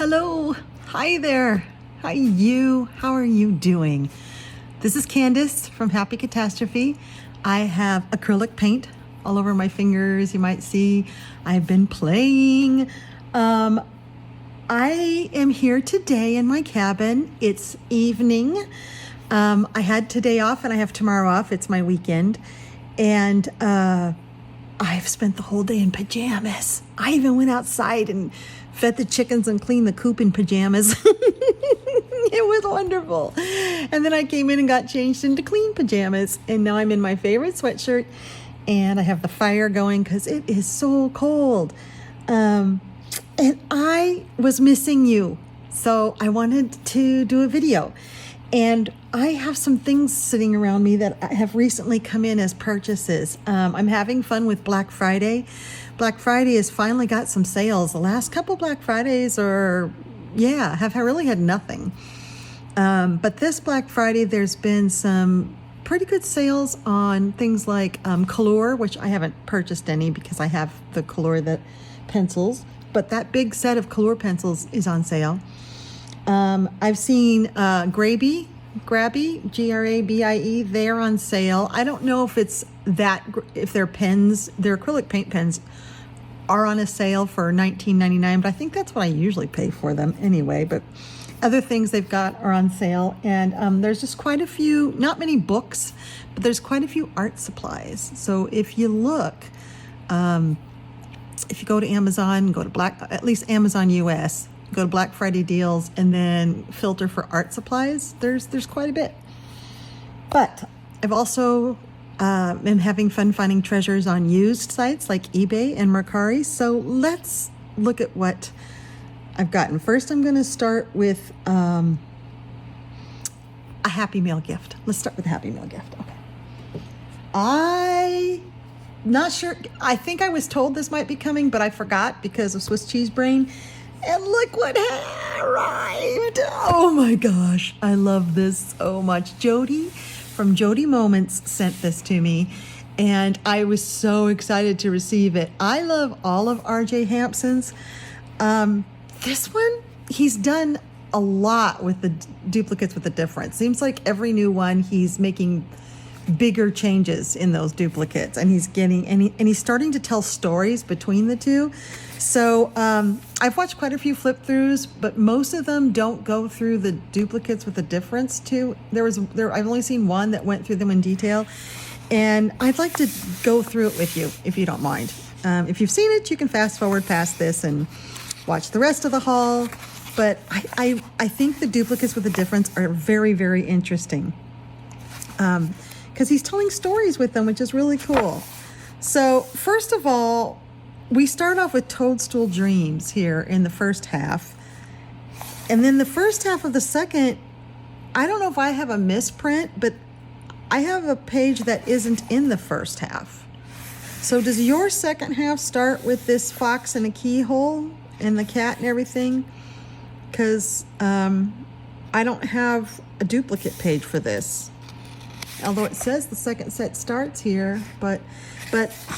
Hello. Hi there. Hi you. How are you doing? This is Candice from Happy Catastrophe. I have acrylic paint all over my fingers. You might see I've been playing. I am here today in my cabin. It's evening. I had today off and I have tomorrow off. It's my weekend. And I've spent the whole day in pajamas. I even went outside and fed the chickens and cleaned the coop in pajamas. It was wonderful. And then I came in and got changed into clean pajamas. And now I'm in my favorite sweatshirt. And I have the fire going because it is so cold. And I was missing you. So I wanted to do a video. And I have some things sitting around me that have recently come in as purchases. I'm having fun with Black Friday. Black Friday has finally got some sales. The last couple Black Fridays have really had nothing. But this Black Friday, there's been some pretty good sales on things like Color, which I haven't purchased any because I have the Color pencils. But that big set of Color pencils is on sale. I've seen Grabie, Grabie, they're on sale. I don't know if if their pens, their acrylic paint pens are on a sale for $19.99, but I think that's what I usually pay for them anyway. But other things they've got are on sale. And there's just quite a few, not many books, but there's quite a few art supplies. So if you look, if you go to Amazon, at least Amazon US, go to Black Friday deals and then filter for art supplies, there's quite a bit. But I've also been having fun finding treasures on used sites like eBay and Mercari. So let's look at what I've gotten. First, I'm going to start with a Happy Mail gift. Let's start with a Happy Mail gift. Okay. Not sure. I think I was told this might be coming, but I forgot because of Swiss cheese brain. And look what arrived. Oh my gosh. I love this so much. Jody from Jody Moments sent this to me, and I was so excited to receive it. I love all of RJ Hampson's. This one, he's done a lot with the duplicates with the difference. Seems like every new one, he's making bigger changes in those duplicates, and he's starting to tell stories between the two. So I've watched quite a few flip throughs, but most of them don't go through the duplicates with the difference too. I've only seen one that went through them in detail, and I'd like to go through it with you if you don't mind. If you've seen it, you can fast forward past this and watch the rest of the haul. But I think the duplicates with the difference are very, very interesting. Because he's telling stories with them, which is really cool. So first of all, we start off with Toadstool Dreams here in the first half. And then the first half of the second, I don't know if I have a misprint, but I have a page that isn't in the first half. So does your second half start with this fox and a keyhole and the cat and everything? Because I don't have a duplicate page for this. Although it says the second set starts here, but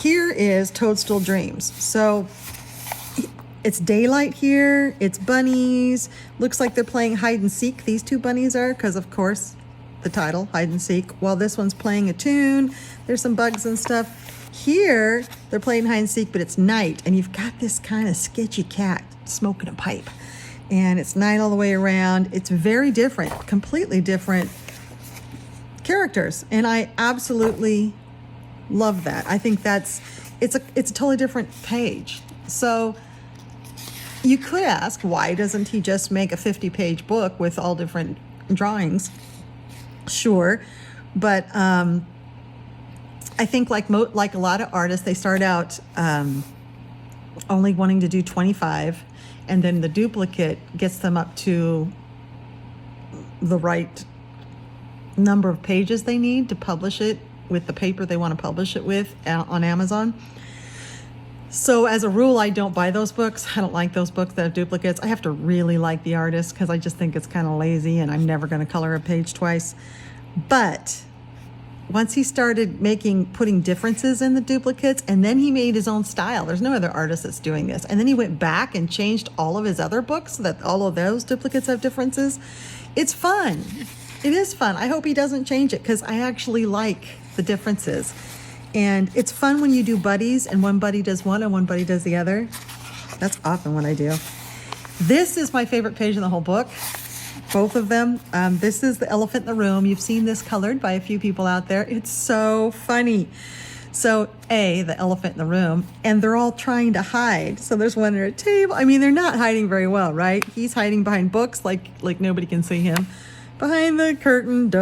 here is Toadstool Dreams. So it's daylight here, it's bunnies. Looks like they're playing hide and seek, these two bunnies are, because of course the title, hide and seek. While this one's playing a tune, there's some bugs and stuff. Here, they're playing hide and seek, but it's night, and you've got this kind of sketchy cat smoking a pipe. And it's night all the way around. It's very different, completely different characters, and I absolutely love that. I think it's a totally different page. So you could ask, why doesn't he just make a 50-page book with all different drawings? Sure, but I think like a lot of artists, they start out only wanting to do 25, and then the duplicate gets them up to the right number of pages they need to publish it with the paper they want to publish it with on Amazon. So as a rule, I don't buy those books. I don't like those books that have duplicates. I have to really like the artist because I just think it's kind of lazy and I'm never going to color a page twice. But once he started putting differences in the duplicates, and then he made his own style. There's no other artist that's doing this. And then he went back and changed all of his other books so that all of those duplicates have differences. It's fun. It is fun. I hope he doesn't change it because I actually like the differences. And it's fun when you do buddies and one buddy does one and one buddy does the other. That's often what I do. This is my favorite page in the whole book. Both of them. This is the elephant in the room. You've seen this colored by a few people out there. It's so funny. So the elephant in the room, and they're all trying to hide. So there's one at a table. I mean, they're not hiding very well, right? He's hiding behind books like nobody can see him. Behind the curtain,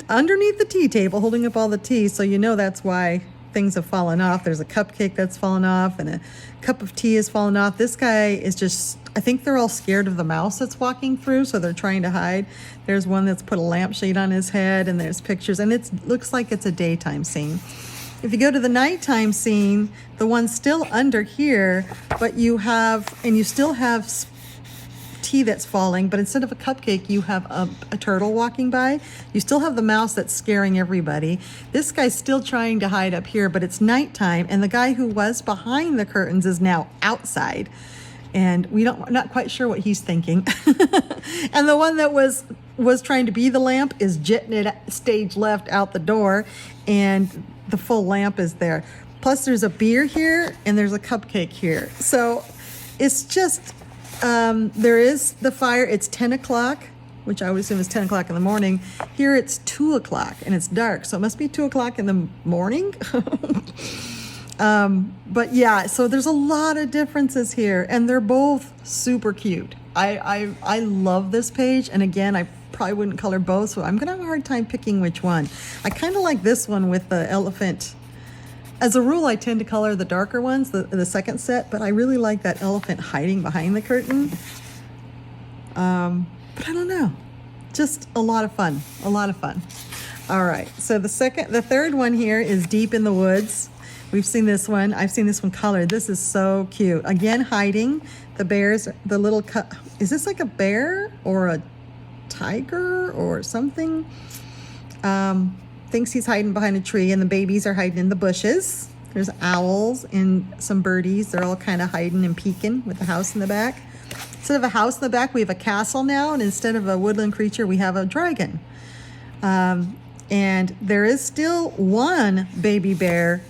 underneath the tea table, holding up all the tea. So you know that's why things have fallen off. There's a cupcake that's fallen off and a cup of tea has fallen off. This guy is just, I think they're all scared of the mouse that's walking through, so they're trying to hide. There's one that's put a lampshade on his head, and there's pictures, and it looks like it's a daytime scene. If you go to the nighttime scene, the one's still under here, but you still have tea that's falling, but instead of a cupcake, you have a turtle walking by. You still have the mouse that's scaring everybody. This guy's still trying to hide up here, but it's nighttime, and the guy who was behind the curtains is now outside, and we're not quite sure what he's thinking. And the one that was trying to be the lamp is jetting it stage left out the door, and the full lamp is there. Plus there's a beer here and there's a cupcake here. So it's just there is the fire. It's 10 o'clock, which I would assume is 10 o'clock in the morning. Here it's 2 o'clock and it's dark. So it must be 2 o'clock in the morning. But yeah, so there's a lot of differences here and they're both super cute. I love this page. And again, I probably wouldn't color both, so I'm gonna have a hard time picking which one. I kind of like this one with the elephant. As a rule, I tend to color the darker ones, the second set, but I really like that elephant hiding behind the curtain. But I don't know, just a lot of fun, a lot of fun. All right, so the third one here is Deep in the Woods. We've seen this one. I've seen this one colored. This is so cute. Again, hiding. The bears, the little is this like a bear or a tiger or something? Thinks he's hiding behind a tree, and the babies are hiding in the bushes. There's owls and some birdies. They're all kind of hiding and peeking with the house in the back. Instead of a house in the back, we have a castle now, and instead of a woodland creature, we have a dragon. And there is still one baby bear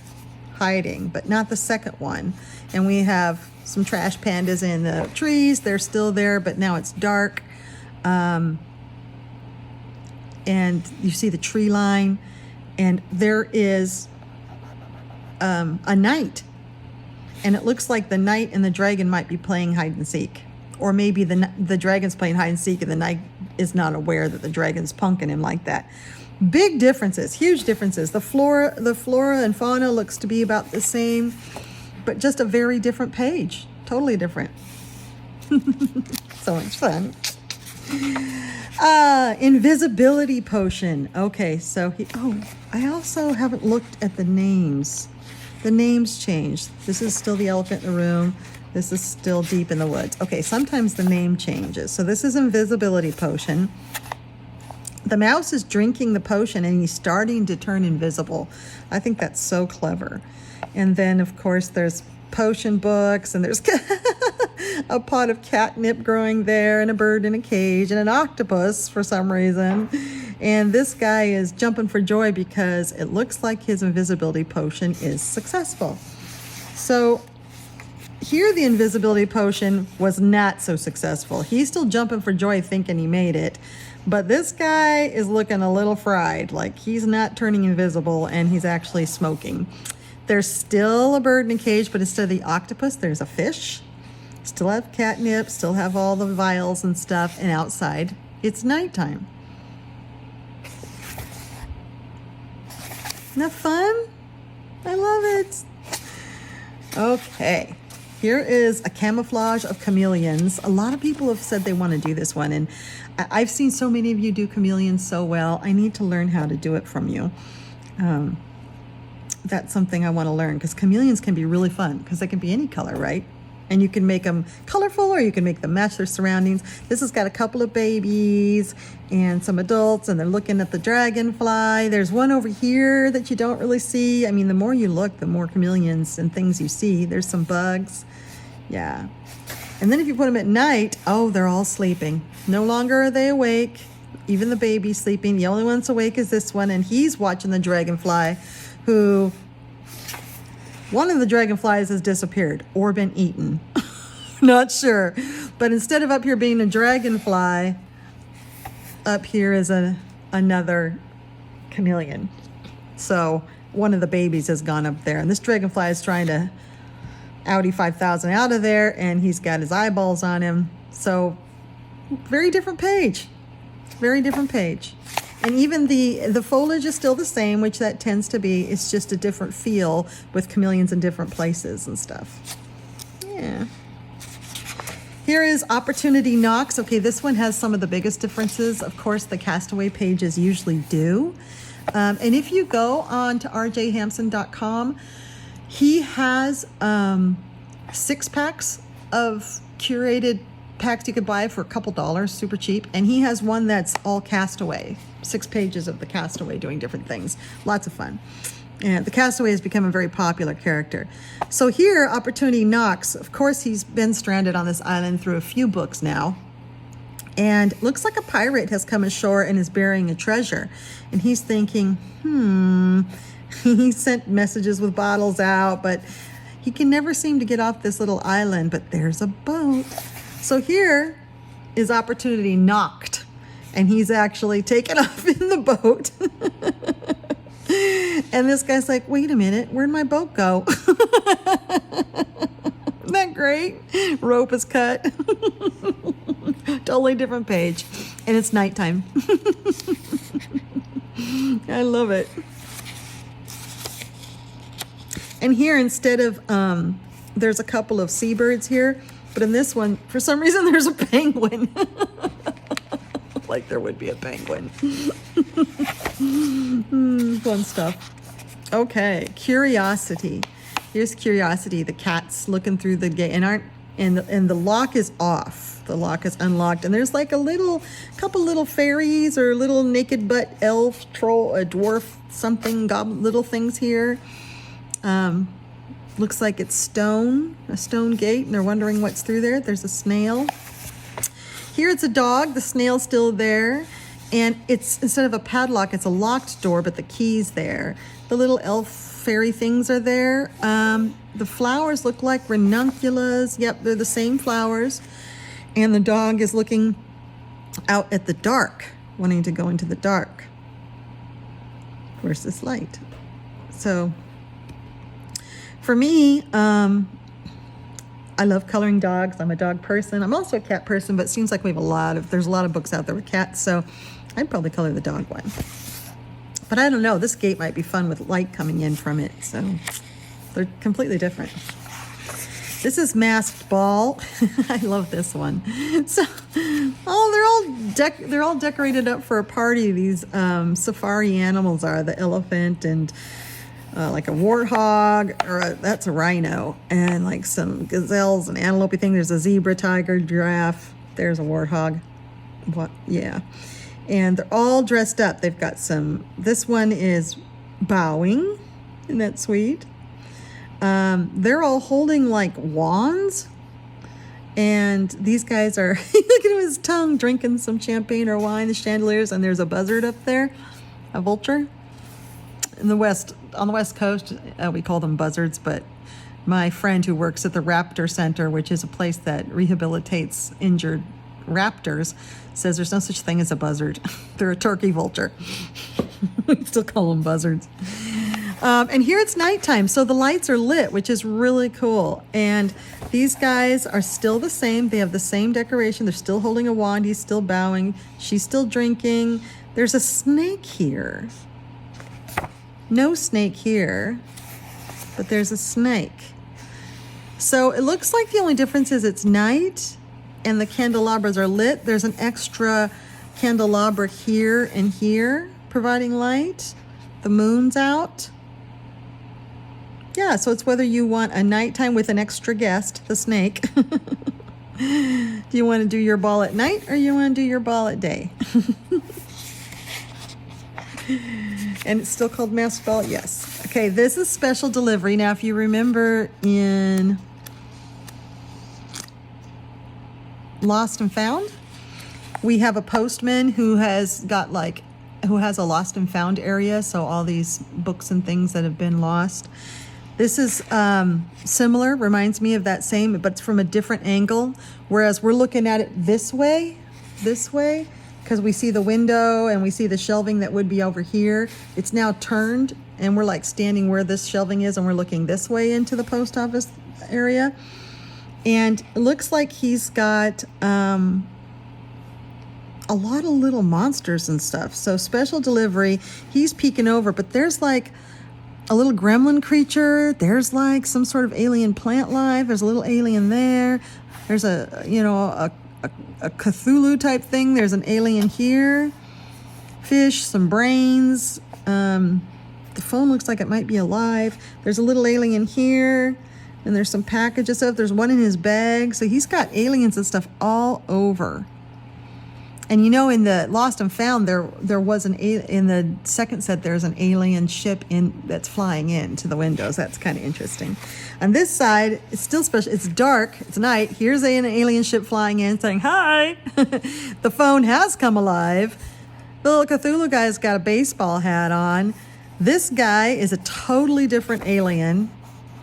hiding, but not the second one. And we have some trash pandas in the trees. They're still there, but now it's dark. And you see the tree line, and there is a knight, and it looks like the knight and the dragon might be playing hide and seek, or maybe the dragon's playing hide and seek and the knight is not aware that the dragon's punking him like that. Big differences, huge differences. The flora and fauna looks to be about the same, but just a very different page, totally different. So much fun. Invisibility potion. Okay, so I also haven't looked at the names. The names changed. This is still the elephant in the room. This is still Deep in the Woods. Okay, sometimes the name changes. So this is invisibility potion. The mouse is drinking the potion and he's starting to turn invisible. I think that's so clever. And then of course there's potion books, and there's a pot of catnip growing there, and a bird in a cage, and an octopus for some reason. And this guy is jumping for joy because it looks like his invisibility potion is successful. So here the invisibility potion was not so successful. He's still jumping for joy thinking he made it, but this guy is looking a little fried, like he's not turning invisible and he's actually smoking. There's still a bird in a cage, but instead of the octopus, there's a fish. Still have catnip, still have all the vials and stuff, and outside, it's nighttime. Isn't that fun? I love it. Okay, here is a camouflage of chameleons. A lot of people have said they want to do this one, and I've seen so many of you do chameleons so well. I need to learn how to do it from you. That's something I want to learn, because chameleons can be really fun because they can be any color, right? And you can make them colorful or you can make them match their surroundings. This has got a couple of babies and some adults, and they're looking at the dragonfly. There's one over here that you don't really see. I mean, the more you look, the more chameleons and things you see. There's some bugs. Yeah. And then if you put them at night, oh, they're all sleeping. No longer are they awake. Even the baby's sleeping. The only one that's awake is this one, and he's watching the dragonfly, who... one of the dragonflies has disappeared or been eaten. Not sure. But instead of up here being a dragonfly, up here is another chameleon. So one of the babies has gone up there. And this dragonfly is trying to Audi 5000 out of there, and he's got his eyeballs on him. So very different page. Very different page. And even the foliage is still the same, which that tends to be. It's just a different feel with chameleons in different places and stuff. Yeah. Here is Opportunity Knocks. Okay, this one has some of the biggest differences. Of course, the Castaway pages usually do. And if you go on to rjhampson.com, he has 6 packs of curated packs you could buy for a couple dollars, super cheap. And he has one that's all Castaway, 6 pages of the Castaway doing different things. Lots of fun. And the Castaway has become a very popular character. So here, Opportunity Knocks. Of course, he's been stranded on this island through a few books now. And looks like a pirate has come ashore and is burying a treasure. And he's thinking, he sent messages with bottles out, but he can never seem to get off this little island. But there's a boat. So here is Opportunity Knocked, and he's actually taken off in the boat. And this guy's like, wait a minute, where'd my boat go? Isn't that great? Rope is cut. Totally different page. And it's nighttime. I love it. And here, instead of, there's a couple of seabirds here, but in this one, for some reason, there's a penguin. Like there would be a penguin. Fun stuff. Okay, Curiosity. Here's Curiosity. The cat's looking through the gate, and the lock is off. The lock is unlocked, and there's like couple little fairies or little naked butt elf, troll, a dwarf, something, goblin, little things here. Looks like it's stone, a stone gate, and they're wondering what's through there. There's a snail. Here it's a dog. The snail's still there. And it's, instead of a padlock, it's a locked door, but the key's there. The little elf fairy things are there. The flowers look like ranunculus. Yep, they're the same flowers. And the dog is looking out at the dark, wanting to go into the dark. Where's this light? So for me, I love coloring dogs. I'm a dog person. I'm also a cat person, but it seems like there's a lot of books out there with cats, so I'd probably color the dog one. But I don't know, this gate might be fun with light coming in from it, so they're completely different. This is Masked Ball. I love this one. So, they're all decorated up for a party. These safari animals are, the elephant and like a warthog, or that's a rhino, and like some gazelles and antelope thing. There's a zebra, tiger, giraffe. There's a warthog. What? Yeah. And they're all dressed up. They've got this one is bowing. Isn't that sweet? They're all holding like wands. And these guys are, look at his tongue, drinking some champagne or wine, the chandeliers, and there's a buzzard up there, a vulture. On the West Coast, we call them buzzards, but my friend who works at the Raptor Center, which is a place that rehabilitates injured raptors, says there's no such thing as a buzzard. They're a turkey vulture. We still call them buzzards. And here it's nighttime, so the lights are lit, which is really cool. And these guys are still the same. They have the same decoration. They're still holding a wand. He's still bowing. She's still drinking. There's a snake here. No snake here, but there's a snake. So it looks like the only difference is it's night and the candelabras are lit. There's an extra candelabra here and here providing light. The moon's out. Yeah, so it's whether you want a nighttime with an extra guest, the snake. Do you want to do your ball at night or you want to do your ball at day? And it's still called masked ball? Yes. Okay, this is special delivery. Now, if you remember in Lost and Found, we have a postman who has a lost and found area, so all these books and things that have been lost. This is similar, reminds me of that same, but it's from a different angle, whereas we're looking at it this way, because we see the window and we see the shelving that would be over here. It's now turned, and we're like standing where this shelving is, and we're looking this way into the post office area. And it looks like he's got a lot of little monsters and stuff. So special delivery, he's peeking over, but there's like a little gremlin creature. There's like some sort of alien plant life. There's a little alien there. There's a Cthulhu type thing. There's an alien here. Fish, some brains. The phone looks like it might be alive. There's a little alien here. And there's some packages of. There's one in his bag. So he's got aliens and stuff all over. And you know, in the Lost and Found, there was in the second set, there's an alien ship that's flying into the windows. That's kind of interesting. On this side, it's still special. It's dark. It's night. Here's an alien ship flying in saying, hi. The phone has come alive. The little Cthulhu guy's got a baseball hat on. This guy is a totally different alien.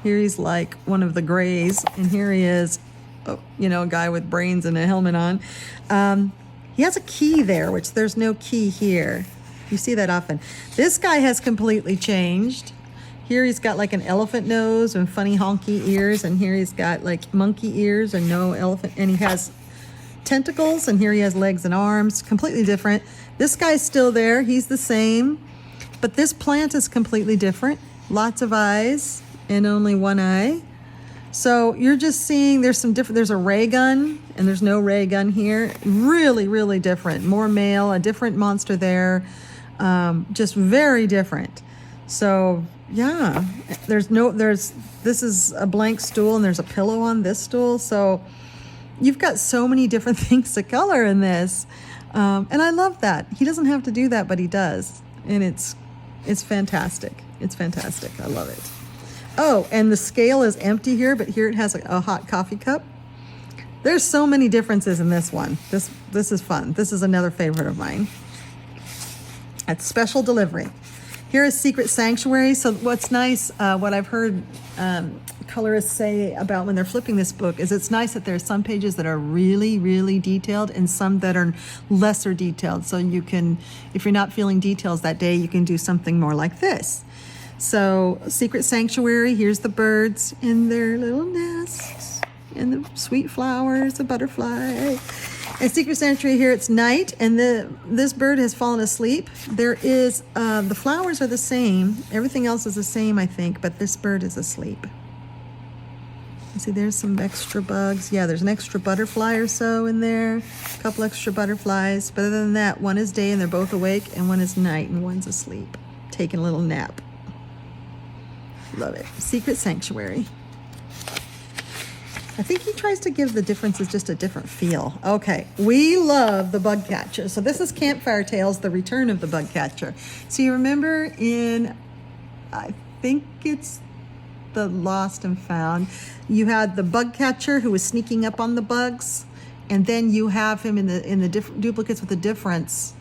Here he's like one of the Greys. And here he is, a guy with brains and a helmet on. He has a key there, which there's no key here. You see that often. This guy has completely changed. Here he's got like an elephant nose and funny honky ears, and here he's got like monkey ears and no elephant, and he has tentacles, and here he has legs and arms. Completely different. This guy's still there. He's the same. But this plant is completely different. Lots of eyes and only one eye. So you're just seeing there's a ray gun, and there's no ray gun here. Really, really different. More male, a different monster there. Just very different. So yeah, this is a blank stool, and there's a pillow on this stool. So you've got so many different things to color in this. And I love that. He doesn't have to do that, but he does. And it's fantastic. It's fantastic. I love it. Oh, and the scale is empty here, but here it has a hot coffee cup. There's so many differences in this one. This is fun. This is another favorite of mine. It's special delivery. Here is Secret Sanctuary. So what's nice, what I've heard colorists say about when they're flipping this book is it's nice that there's some pages that are really, really detailed and some that are lesser detailed. So you can, if you're not feeling details that day, you can do something more like this. So Secret Sanctuary, here's the birds in their little nests and the sweet flowers, the butterfly. And Secret Sanctuary here, it's night, and this bird has fallen asleep. There is, the flowers are the same. Everything else is the same, I think, but this bird is asleep. You see, there's some extra bugs. Yeah, there's an extra butterfly or so in there. A couple extra butterflies. But other than that, one is day and they're both awake, and one is night and one's asleep, taking a little nap. Love it. Secret Sanctuary. I think he tries to give the differences just a different feel. Okay, we love the bug catcher. So this is Campfire Tales, the return of the bug catcher. So you remember in, I think it's the Lost and Found, you had the bug catcher who was sneaking up on the bugs, and then you have him in the duplicates with the difference.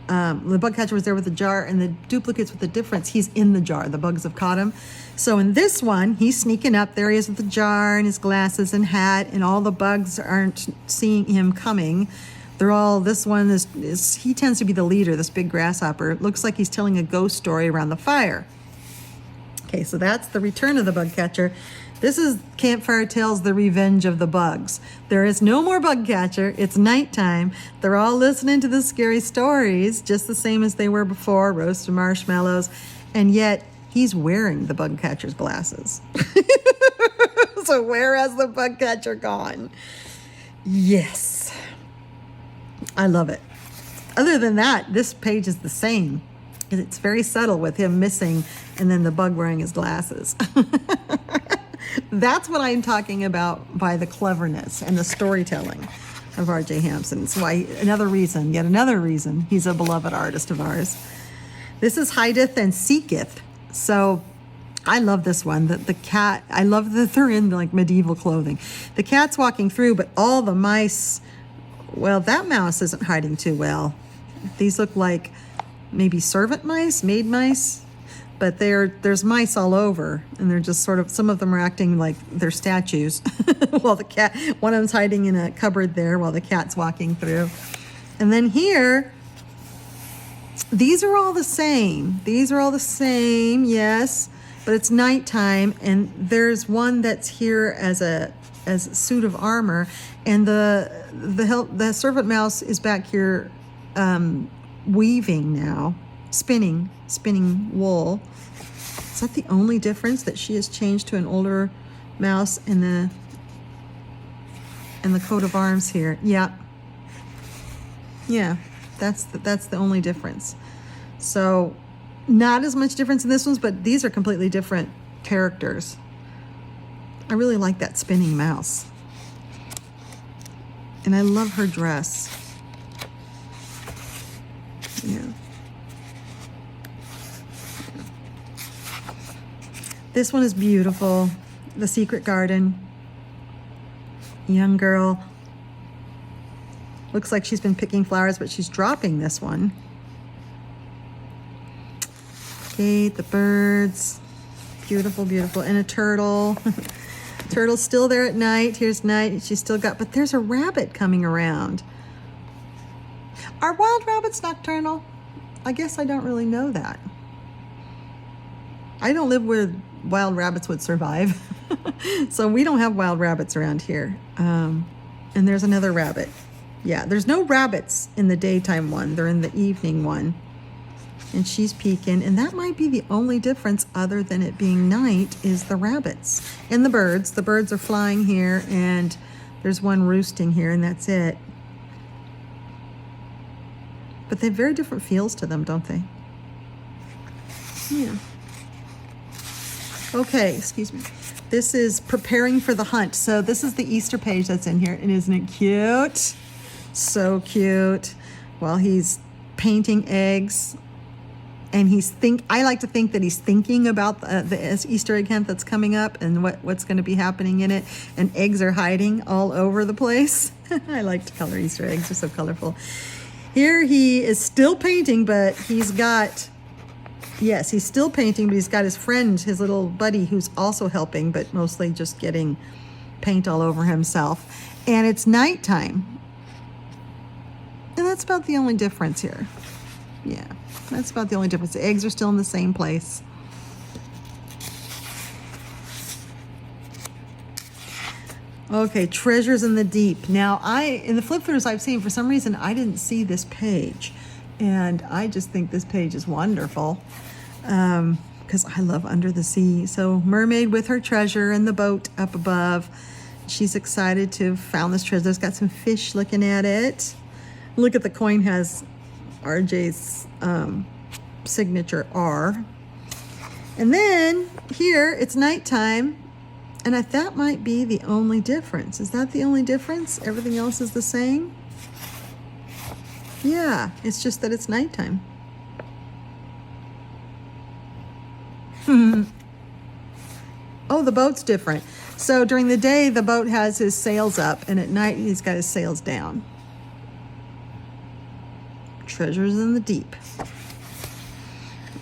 The bug catcher was there with the jar, and the duplicates with the difference, he's in the jar. The bugs have caught him. So in this one, he's sneaking up. There he is with the jar and his glasses and hat, and all the bugs aren't seeing him coming. They're all, this one is he tends to be the leader, this big grasshopper. It looks like he's telling a ghost story around the fire. Okay, so that's the return of the bug catcher. This is Campfire Tales, The Revenge of the Bugs. There is no more bug catcher. It's nighttime. They're all listening to the scary stories, just the same as they were before, roasted marshmallows, and yet he's wearing the bug catcher's glasses. So where has the bug catcher gone? Yes. I love it. Other than that, this page is the same. It's very subtle with him missing and then the bug wearing his glasses. That's what I'm talking about by the cleverness and the storytelling of R.J. Hampson. It's why yet another reason he's a beloved artist of ours. This is Hideth and Seeketh. So I love this one. The cat, I love that they're in like medieval clothing. The cat's walking through, but all the mice, well, that mouse isn't hiding too well. These look like maybe servant mice, maid mice, but there's mice all over, and they're just sort of, some of them are acting like they're statues while the cat, one of them's hiding in a cupboard there while the cat's walking through. And then here, these are all the same. These are all the same, yes, but it's nighttime, and there's one that's here as a suit of armor, and the servant mouse is back here weaving now, spinning wool. Is that the only difference, that she has changed to an older mouse in the coat of arms here? Yeah, that's the only difference. So not as much difference in this one's, but these are completely different characters. I really like that spinning mouse, and I love her dress. Yeah. This one is beautiful. The Secret Garden. Young girl. Looks like she's been picking flowers, but she's dropping this one. Kate, the birds. Beautiful, beautiful. And a turtle. Turtle's still there at night. Here's night. She's still got, but there's a rabbit coming around. Are wild rabbits nocturnal? I guess I don't really know that. I don't live where wild rabbits would survive. So we don't have wild rabbits around here. And there's another rabbit. Yeah, there's no rabbits in the daytime one. They're in the evening one. And she's peeking. And that might be the only difference, other than it being night, is the rabbits. And the birds. The birds are flying here, and there's one roosting here, and that's it. But they have very different feels to them, don't they? Yeah. Okay, excuse me. This is Preparing for the Hunt. So this is the Easter page that's in here. And isn't it cute? So cute. While he's painting eggs. And I like to think that he's thinking about the Easter egg hunt that's coming up and what's going to be happening in it. And eggs are hiding all over the place. I like to color Easter eggs. They're so colorful. Here he is still painting, but he's got, yes, he's still painting, but he's got his friend, his little buddy, who's also helping, but mostly just getting paint all over himself. And it's nighttime. And that's about the only difference here. Yeah, that's about the only difference. The eggs are still in the same place. Okay, Treasures in the Deep. Now, in the flip throughs I've seen, for some reason, I didn't see this page. And I just think this page is wonderful, because I love Under the Sea. So, mermaid with her treasure in the boat up above. She's excited to have found this treasure. It's got some fish looking at it. Look at the coin, has RJ's signature R. And then here, it's nighttime. And that might be the only difference. Is that the only difference? Everything else is the same? Yeah, it's just that it's nighttime. Oh, the boat's different. So during the day, the boat has his sails up, and at night, he's got his sails down. Treasures in the Deep.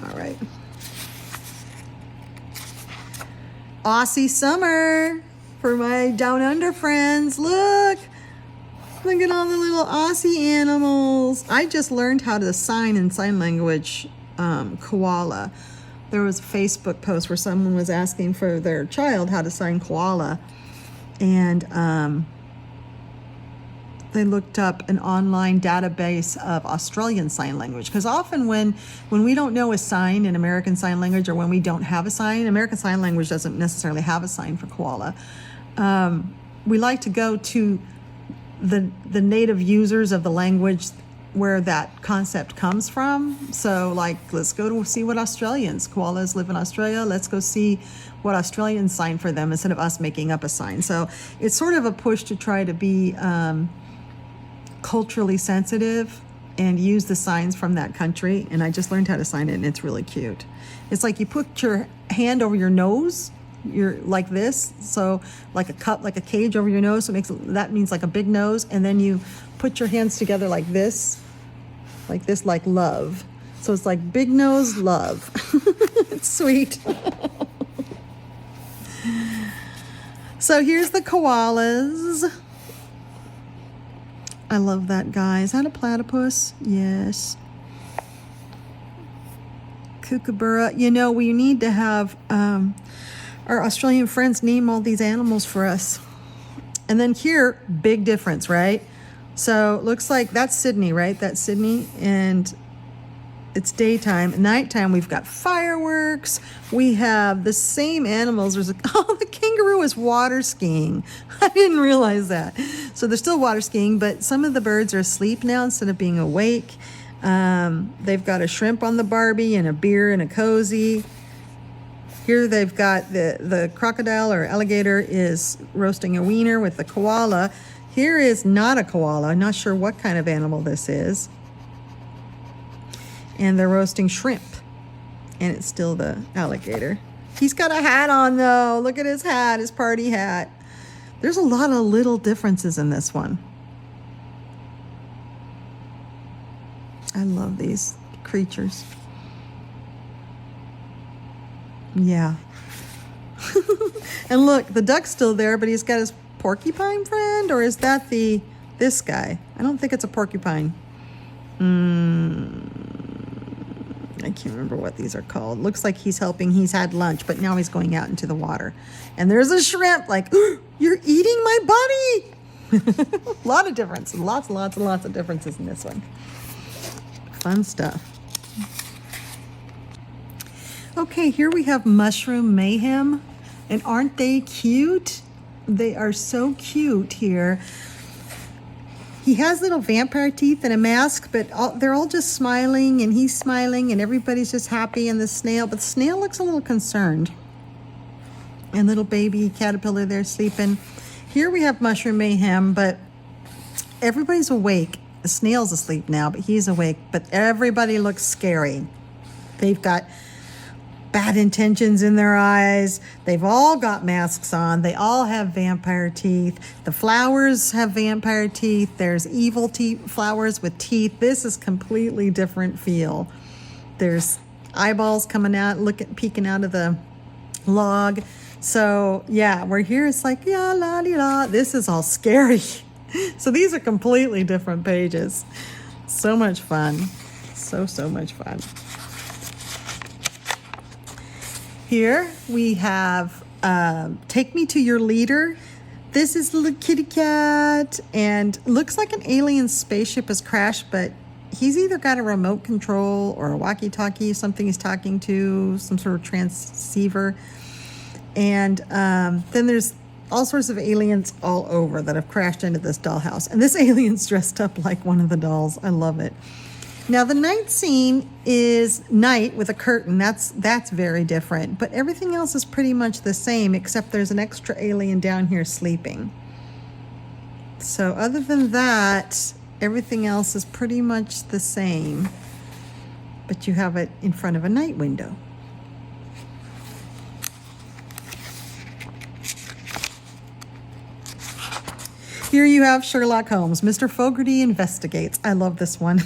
All right. Aussie summer for my down under friends. Look at all the little Aussie animals. I just learned how to sign in sign language koala. There was a Facebook post where someone was asking for their child how to sign koala, and they looked up an online database of Australian Sign Language, because often when we don't know a sign in American Sign Language, or when we don't have a sign, American Sign Language doesn't necessarily have a sign for koala, we like to go to the native users of the language where that concept comes from. So like, let's go to see what Australians, koalas live in Australia. Let's go see what Australians sign for them instead of us making up a sign. So it's sort of a push to try to be culturally sensitive and use the signs from that country. And I just learned how to sign it, and it's really cute. It's like you put your hand over your nose, you're like this, so like a cup, like a cage over your nose, so it makes, that means like a big nose, and then you put your hands together like this, like love. So it's like big nose, love. It's sweet. So here's the koalas. I love that guy. Is that a platypus? Yes. Kookaburra. You know, we need to have our Australian friends name all these animals for us. And then here, big difference, right? So looks like that's Sydney, right? That's Sydney, and it's daytime. Nighttime, we've got fireworks. We have the same animals. There's the kangaroo is water skiing. I didn't realize that. So they're still water skiing, but some of the birds are asleep now instead of being awake. They've got a shrimp on the Barbie and a beer and a cozy. Here they've got the crocodile or alligator is roasting a wiener with the koala. Here is not a koala. I'm not sure what kind of animal this is. And they're roasting shrimp. And it's still the alligator. He's got a hat on though. Look at his hat, his party hat. There's a lot of little differences in this one. I love these creatures. Yeah. And look, the duck's still there, but he's got his porcupine friend, or is that this guy? I don't think it's a porcupine. I can't remember what these are called. Looks like he's helping. He's had lunch, but now he's going out into the water. And there's a shrimp, like, oh, you're eating my buddy. A lot of difference. Lots and lots of differences in this one. Fun stuff. Okay, here we have Mushroom Mayhem. And aren't they cute? They are so cute here. He has little vampire teeth and a mask, but they're all just smiling, and he's smiling, and everybody's just happy. And the snail, but the snail looks a little concerned. And little baby caterpillar there sleeping. Here we have Mushroom Mayhem, but everybody's awake. The snail's asleep now, but he's awake. But everybody looks scary. They've got bad intentions in their eyes. They've all got masks on. They all have vampire teeth. The flowers have vampire teeth. There's evil flowers with teeth. This is completely different feel. There's eyeballs coming out, peeking out of the log. So yeah, we're here. It's like, yeah, la di la. This is all scary. So these are completely different pages. So much fun. So much fun. Here we have Take Me to Your Leader. This is the little kitty cat, and looks like an alien spaceship has crashed, but he's either got a remote control or a walkie-talkie, something he's talking to, some sort of transceiver. And then there's all sorts of aliens all over that have crashed into this dollhouse. And this alien's dressed up like one of the dolls. I love it. Now the night scene is night with a curtain. That's very different. But everything else is pretty much the same, except there's an extra alien down here sleeping. So other than that, everything else is pretty much the same. But you have it in front of a night window. Here you have Sherlock Holmes. Mr. Fogarty investigates. I love this one.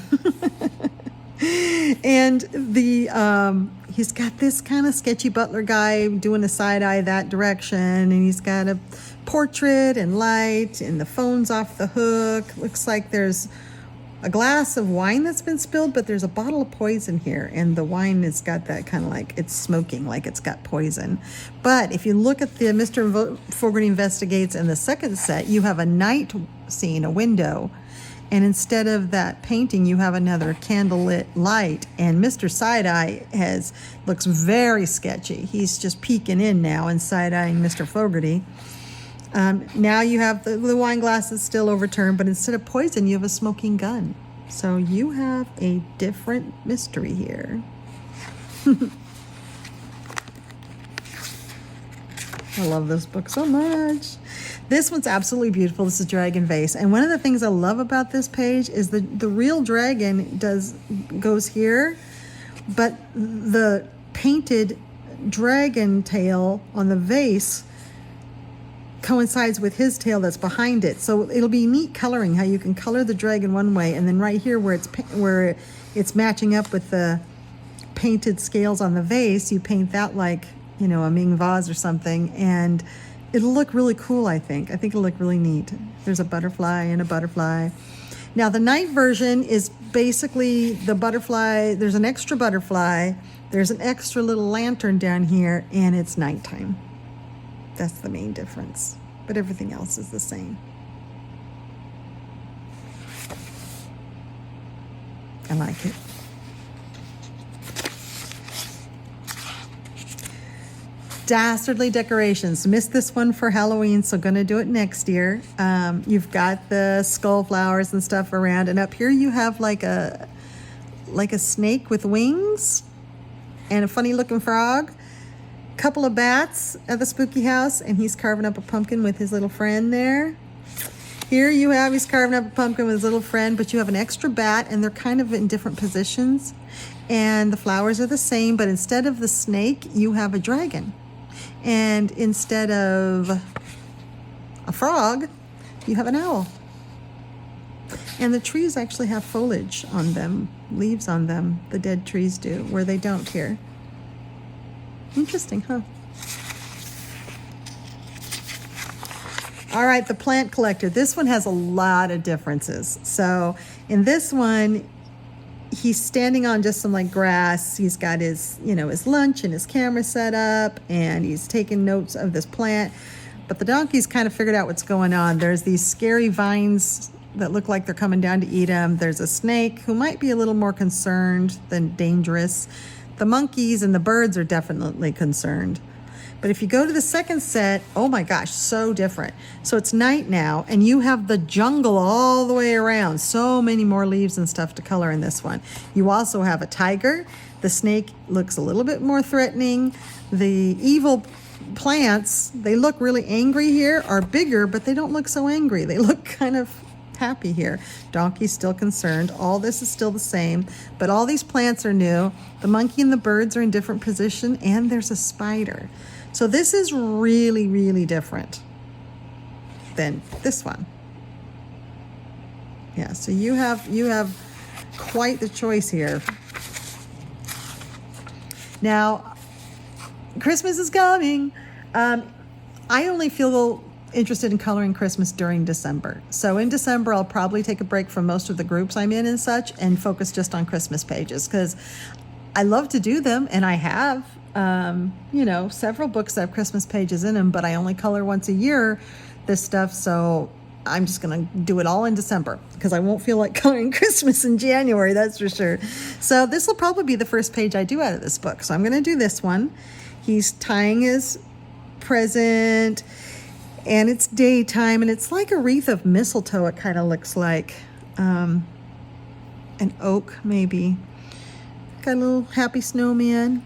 And he's got this kind of sketchy butler guy doing a side eye that direction, and he's got a portrait and light, and the phone's off the hook. Looks like there's a glass of wine that's been spilled, but there's a bottle of poison here, and the wine has got that kind of like it's smoking, like it's got poison. But if you look at the Mr. Fogarty investigates in the second set, you have a night scene, a window, and instead of that painting, you have another candlelit light. And Mr. Side-Eye looks very sketchy. He's just peeking in now and side-eyeing Mr. Fogarty. Now you have the wine glass is still overturned, but instead of poison, you have a smoking gun. So you have a different mystery here. I love this book so much. This one's absolutely beautiful. This is Dragon Vase. And one of the things I love about this page is the real dragon goes here, but the painted dragon tail on the vase coincides with his tail that's behind it. So it'll be neat coloring, how you can color the dragon one way, and then right here where it's matching up with the painted scales on the vase, you paint that like, you know, a Ming vase or something, and it'll look really cool, I think. I think it'll look really neat. There's a butterfly and a butterfly. Now the night version is basically the butterfly. There's an extra butterfly. There's an extra little lantern down here, and it's nighttime. That's the main difference. But everything else is the same. I like it. Dastardly Decorations. Missed this one for Halloween, so gonna do it next year. You've got the skull flowers and stuff around, and up here you have like a snake with wings and a funny looking frog. Couple of bats at the spooky house, and he's carving up a pumpkin with his little friend there. Here he's carving up a pumpkin with his little friend, but you have an extra bat, and they're kind of in different positions. And the flowers are the same, but instead of the snake, you have a dragon. And instead of a frog, you have an owl. And the trees actually have foliage on them, leaves on them. The dead trees do, where they don't here. Interesting, huh? All right, the plant collector. This one has a lot of differences. So in this one, he's standing on just some like grass. He's got his, his lunch and his camera set up, and he's taking notes of this plant. But the donkey's kind of figured out what's going on. There's these scary vines that look like they're coming down to eat him. There's a snake who might be a little more concerned than dangerous. The monkeys and the birds are definitely concerned. But if you go to the second set, oh my gosh, so different. So it's night now, and you have the jungle all the way around. So many more leaves and stuff to color in this one. You also have a tiger. The snake looks a little bit more threatening. The evil plants, they look really angry here, are bigger, but they don't look so angry. They look kind of happy here. Donkey's still concerned. All this is still the same, but all these plants are new. The monkey and the birds are in different position, and there's a spider. So this is really, really different than this one. Yeah, so you have quite the choice here. Now, Christmas is coming. I only feel interested in coloring Christmas during December. So in December, I'll probably take a break from most of the groups I'm in and such, and focus just on Christmas pages, because I love to do them, and I have several books that have Christmas pages in them, but I only color once a year this stuff, so I'm just gonna do it all in December, because I won't feel like coloring Christmas in January, that's for sure. So this will probably be the first page I do out of this book. So I'm gonna do this one. He's tying his present, and it's daytime, and it's like a wreath of mistletoe. It kind of looks like an oak, maybe. Got a little happy snowman,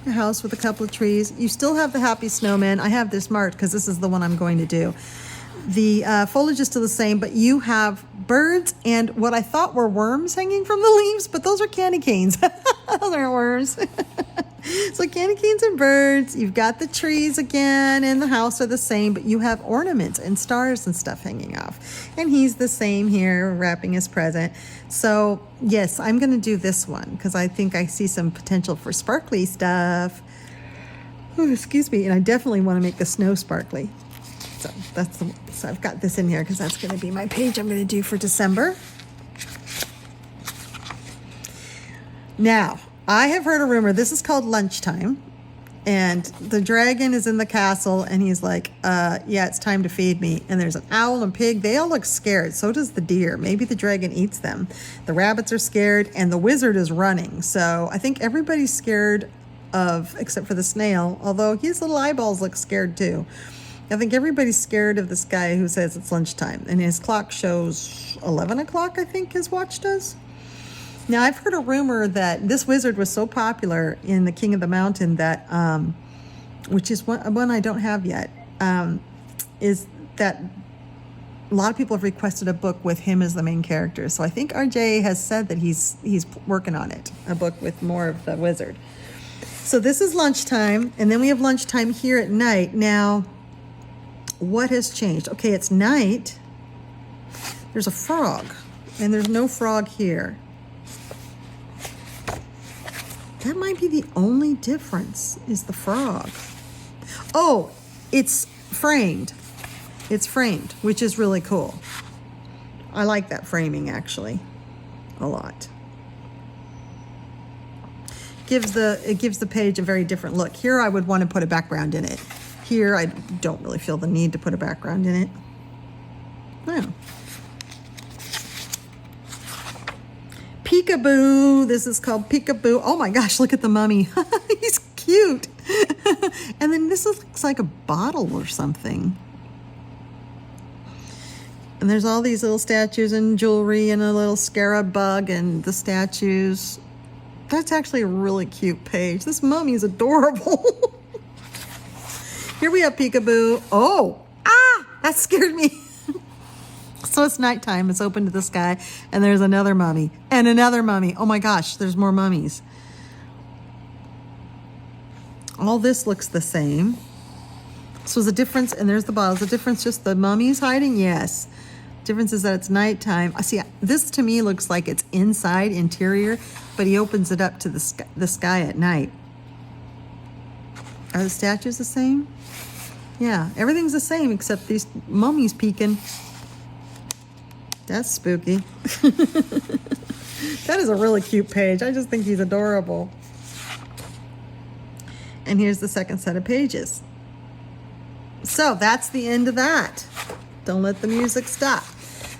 a house with a couple of trees. You still have the happy snowman. I have this marked because this is the one I'm going to do. The foliage is still the same, but you have birds and what I thought were worms hanging from the leaves, but those are candy canes. Those aren't worms. So candy canes and birds. You've got the trees again, and the house are the same, but you have ornaments and stars and stuff hanging off. And he's the same here, wrapping his present. So yes, I'm going to do this one because I think I see some potential for sparkly stuff. Oh, excuse me. And I definitely want to make the snow sparkly. So so I've got this in here because that's going to be my page I'm going to do for December. Now, I have heard a rumor. This is called Lunchtime, and the dragon is in the castle, and he's like, yeah, it's time to feed me. And there's an owl and pig. They all look scared. So does the deer. Maybe the dragon eats them. The rabbits are scared, and the wizard is running. So I think everybody's scared except for the snail, although his little eyeballs look scared too. I think everybody's scared of this guy who says it's lunchtime, and his clock shows 11 o'clock, I think his watch does. Now, I've heard a rumor that this wizard was so popular in The King of the Mountain that, which is one I don't have yet, is that a lot of people have requested a book with him as the main character. So I think RJ has said that he's working on it, a book with more of the wizard. So this is lunchtime, and then we have lunchtime here at night. Now, what has changed? Okay, it's night. There's a frog, and there's no frog here. That might be the only difference, is the frog. Oh, it's framed. It's framed, which is really cool. I like that framing, actually, a lot. It gives the page a very different look. Here, I would want to put a background in it. Here, I don't really feel the need to put a background in it. No. Peekaboo. This is called Peekaboo. Oh my gosh, look at the mummy. He's cute. And then this looks like a bottle or something. And there's all these little statues and jewelry and a little scarab bug and the statues. That's actually a really cute page. This mummy is adorable. Here we have Peekaboo. Oh, that scared me. So it's nighttime. It's open to the sky. And there's another mummy and another mummy. Oh my gosh, there's more mummies. All this looks the same. So the difference, and there's the bottles. The difference, just the mummies hiding? Yes. Difference is that it's nighttime. I see, this to me looks like it's inside, interior, but he opens it up to the sky at night. Are the statues the same? Yeah, everything's the same except these mummies peeking. That's spooky. That is a really cute page. I just think he's adorable. And here's the second set of pages. So that's the end of that. Don't let the music stop.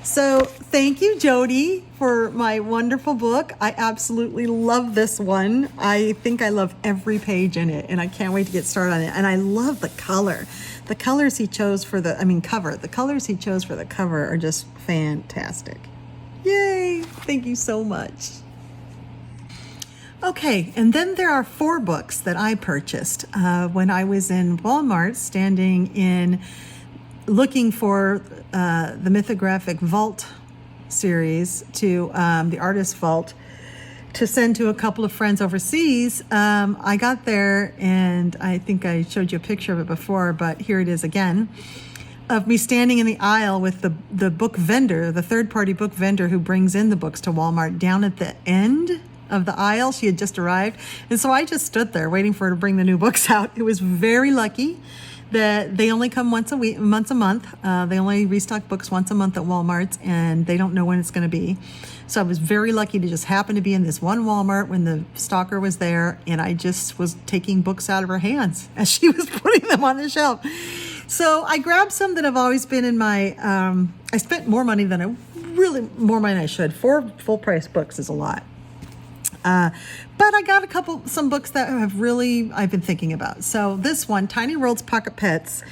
So thank you, Jody, for my wonderful book. I absolutely love this one. I think I love every page in it, and I can't wait to get started on it. And I love the color. The colors he chose for the, cover. The colors he chose for the cover are just fantastic. Yay! Thank you so much. Okay, and then there are 4 books that I purchased when I was in Walmart standing in looking for the Mythographic Vault series to the Artist Vault to send to a couple of friends overseas. I got there, and I think I showed you a picture of it before, but here it is again, of me standing in the aisle with the book vendor, the third-party book vendor who brings in the books to Walmart, down at the end of the aisle. She had just arrived, and so I just stood there waiting for her to bring the new books out. It was very lucky that they only come once a month. They only restock books once a month at Walmart, and they don't know when it's going to be. So I was very lucky to just happen to be in this one Walmart when the stalker was there, and I just was taking books out of her hands as she was putting them on the shelf. So I grabbed some that have always been in my, I spent more money than more money than I should. 4 full-price books is a lot. But I got some books that I've been thinking about. So this one, Tiny Worlds Pocket Pets.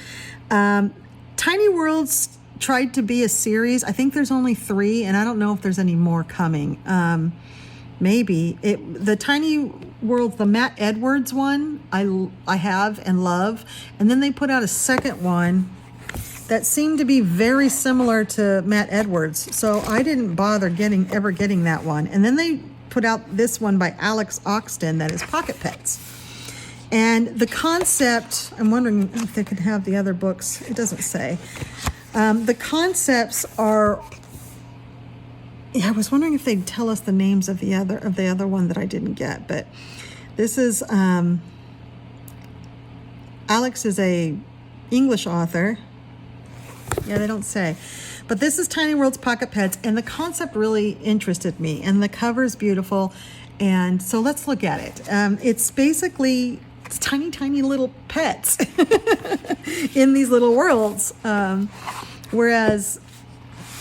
Tiny Worlds tried to be a series. I think there's only 3, and I don't know if there's any more coming. Maybe. The Tiny Worlds, the Matt Edwards one, I have and love. And then they put out a second one that seemed to be very similar to Matt Edwards. So I didn't bother ever getting that one. And then they put out this one by Alex Oxton that is Pocket Pets. And the concept, I'm wondering if they could have the other books. It doesn't say. The concepts are, I was wondering if they'd tell us the names of the other one that I didn't get. But this is, Alex is a English author. Yeah, they don't say. But this is Tiny Worlds Pocket Pets, and the concept really interested me, and the cover is beautiful, and so let's look at it. It's basically tiny, tiny little pets in these little worlds, whereas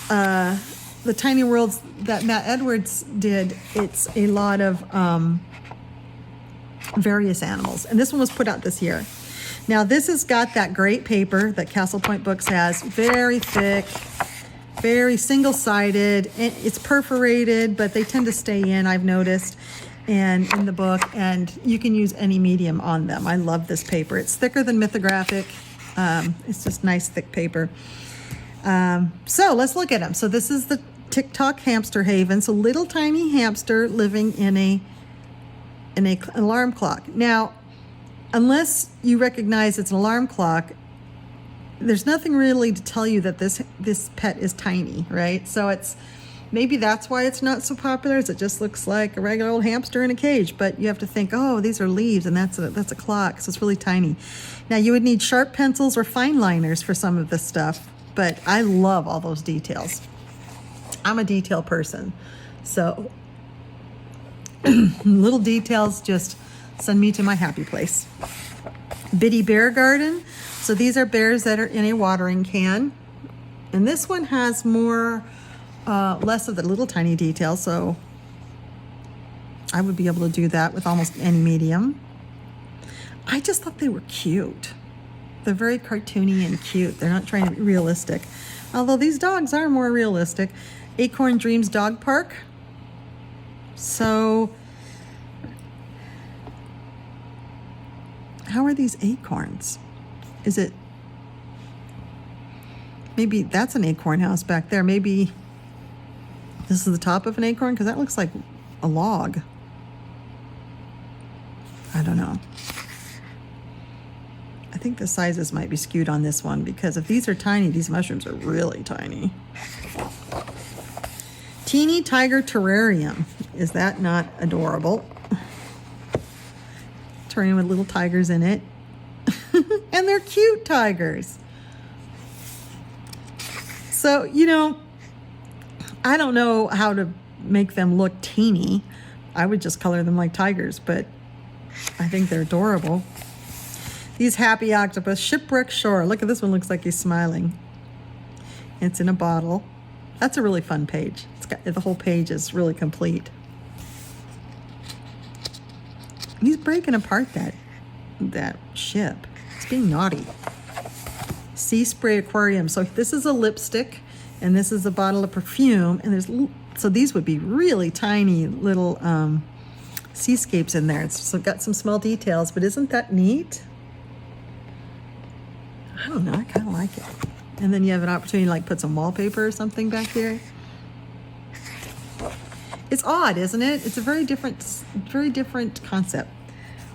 the Tiny Worlds that Matt Edwards did, it's a lot of various animals, and this one was put out this year. Now this has got that great paper that Castle Point Books has, very thick, very single-sided. It's perforated, but they tend to stay in, I've noticed, and in the book, and you can use any medium on them. I love this paper. It's thicker than mythographic. It's just nice, thick paper. So let's look at them. So this is the TikTok Hamster Haven. So little tiny hamster living in an alarm clock. Now, unless you recognize it's an alarm clock, there's nothing really to tell you that this pet is tiny, right? So it's maybe that's why it's not so popular, is it just looks like a regular old hamster in a cage. But you have to think, oh, these are leaves, and that's a clock, so it's really tiny. Now you would need sharp pencils or fine liners for some of this stuff, but I love all those details. I'm a detail person, so little details just send me to my happy place. Bitty Bear Garden. So these are bears that are in a watering can. And this one has more, less of the little tiny details. So I would be able to do that with almost any medium. I just thought they were cute. They're very cartoony and cute. They're not trying to be realistic. Although these dogs are more realistic. Acorn Dreams Dog Park. So how are these acorns? Is it, maybe that's an acorn house back there. Maybe this is the top of an acorn, because that looks like a log. I don't know. I think the sizes might be skewed on this one, because if these are tiny, these mushrooms are really tiny. Teeny Tiger Terrarium. Is that not adorable? Terrarium with little tigers in it. And they're cute tigers. So, you know, I don't know how to make them look teeny. I would just color them like tigers, but I think they're adorable. These Happy Octopus, Shipwreck Shore. Look at this one, looks like he's smiling. It's in a bottle. That's a really fun page. It's got, the whole page is really complete. He's breaking apart that ship. It's being naughty. Sea Spray Aquarium. So this is a lipstick, and this is a bottle of perfume, and there's, so these would be really tiny little seascapes in there. It's so got some small details, but isn't that neat? I don't know, I kind of like it. And then you have an opportunity to like put some wallpaper or something back here. It's odd, isn't it? It's a very different concept.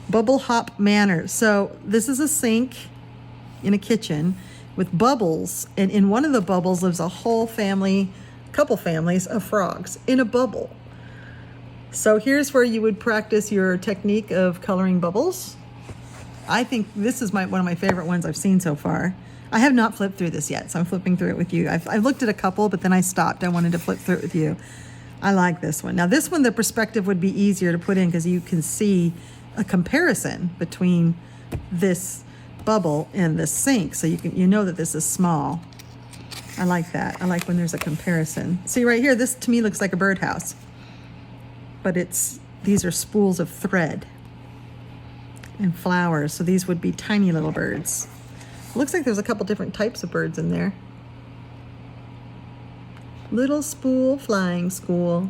Bubble Hop Manor. So this is a sink in a kitchen with bubbles, and in one of the bubbles lives a whole family, couple families of frogs in a bubble. So here's where you would practice your technique of coloring bubbles. I think this is one of my favorite ones I've seen so far. I have not flipped through this yet, so I'm flipping through it with you. I've looked at a couple, but then I stopped. I wanted to flip through it with you. I like this one. Now this one, the perspective would be easier to put in because you can see a comparison between this bubble and this sink. So you know that this is small. I like that. I like when there's a comparison. See right here, this to me looks like a birdhouse, but these are spools of thread and flowers. So these would be tiny little birds. It looks like there's a couple different types of birds in there. Little spool flying school.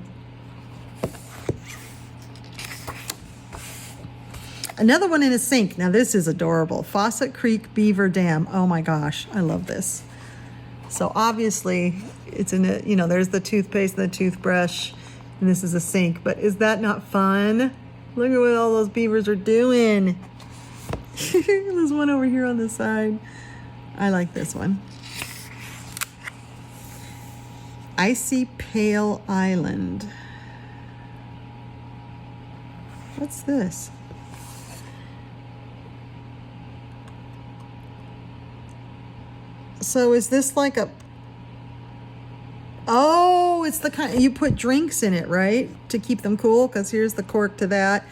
Another one in a sink. Now this is adorable. Fawcett Creek Beaver Dam. Oh my gosh, I love this. So obviously it's in a, there's the toothpaste and the toothbrush, and this is a sink, but is that not fun? Look at what all those beavers are doing. There's one over here on the side. I like this one. Icy Pale Island. What's this? So is this like a, oh, it's the kind, you put drinks in it, right? To keep them cool, because here's the cork to that.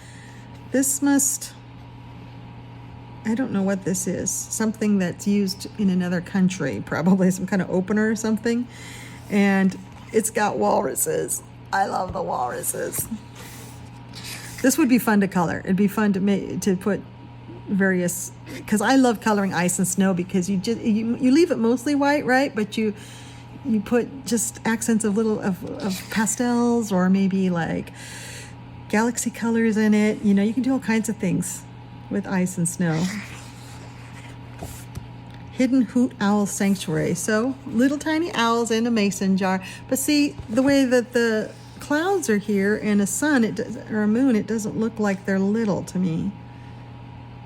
This must, I don't know what this is. Something that's used in another country, probably some kind of opener or something. And it's got walruses. I love the walruses. This would be fun to color. It'd be fun to put various, because I love coloring ice and snow, because you leave it mostly white, right? But you put just accents of little of pastels, or maybe like galaxy colors in it. You know, you can do all kinds of things with ice and snow. Hidden hoot owl sanctuary. So little tiny owls in a mason jar. But see, the way that the clouds are here and a sun or a moon, it doesn't look like they're little to me,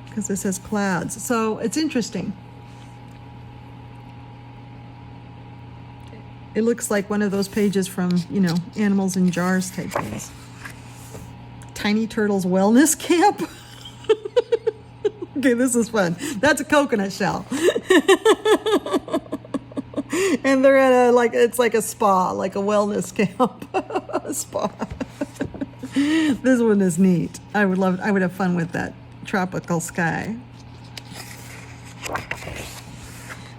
because it says clouds. So it's interesting. It looks like one of those pages from, you know, animals in jars type things. Tiny Turtles Wellness Camp. Okay, this is fun. That's a coconut shell. And they're at it's like a spa, like a wellness camp. A spa. This one is neat. I would have fun with that tropical sky.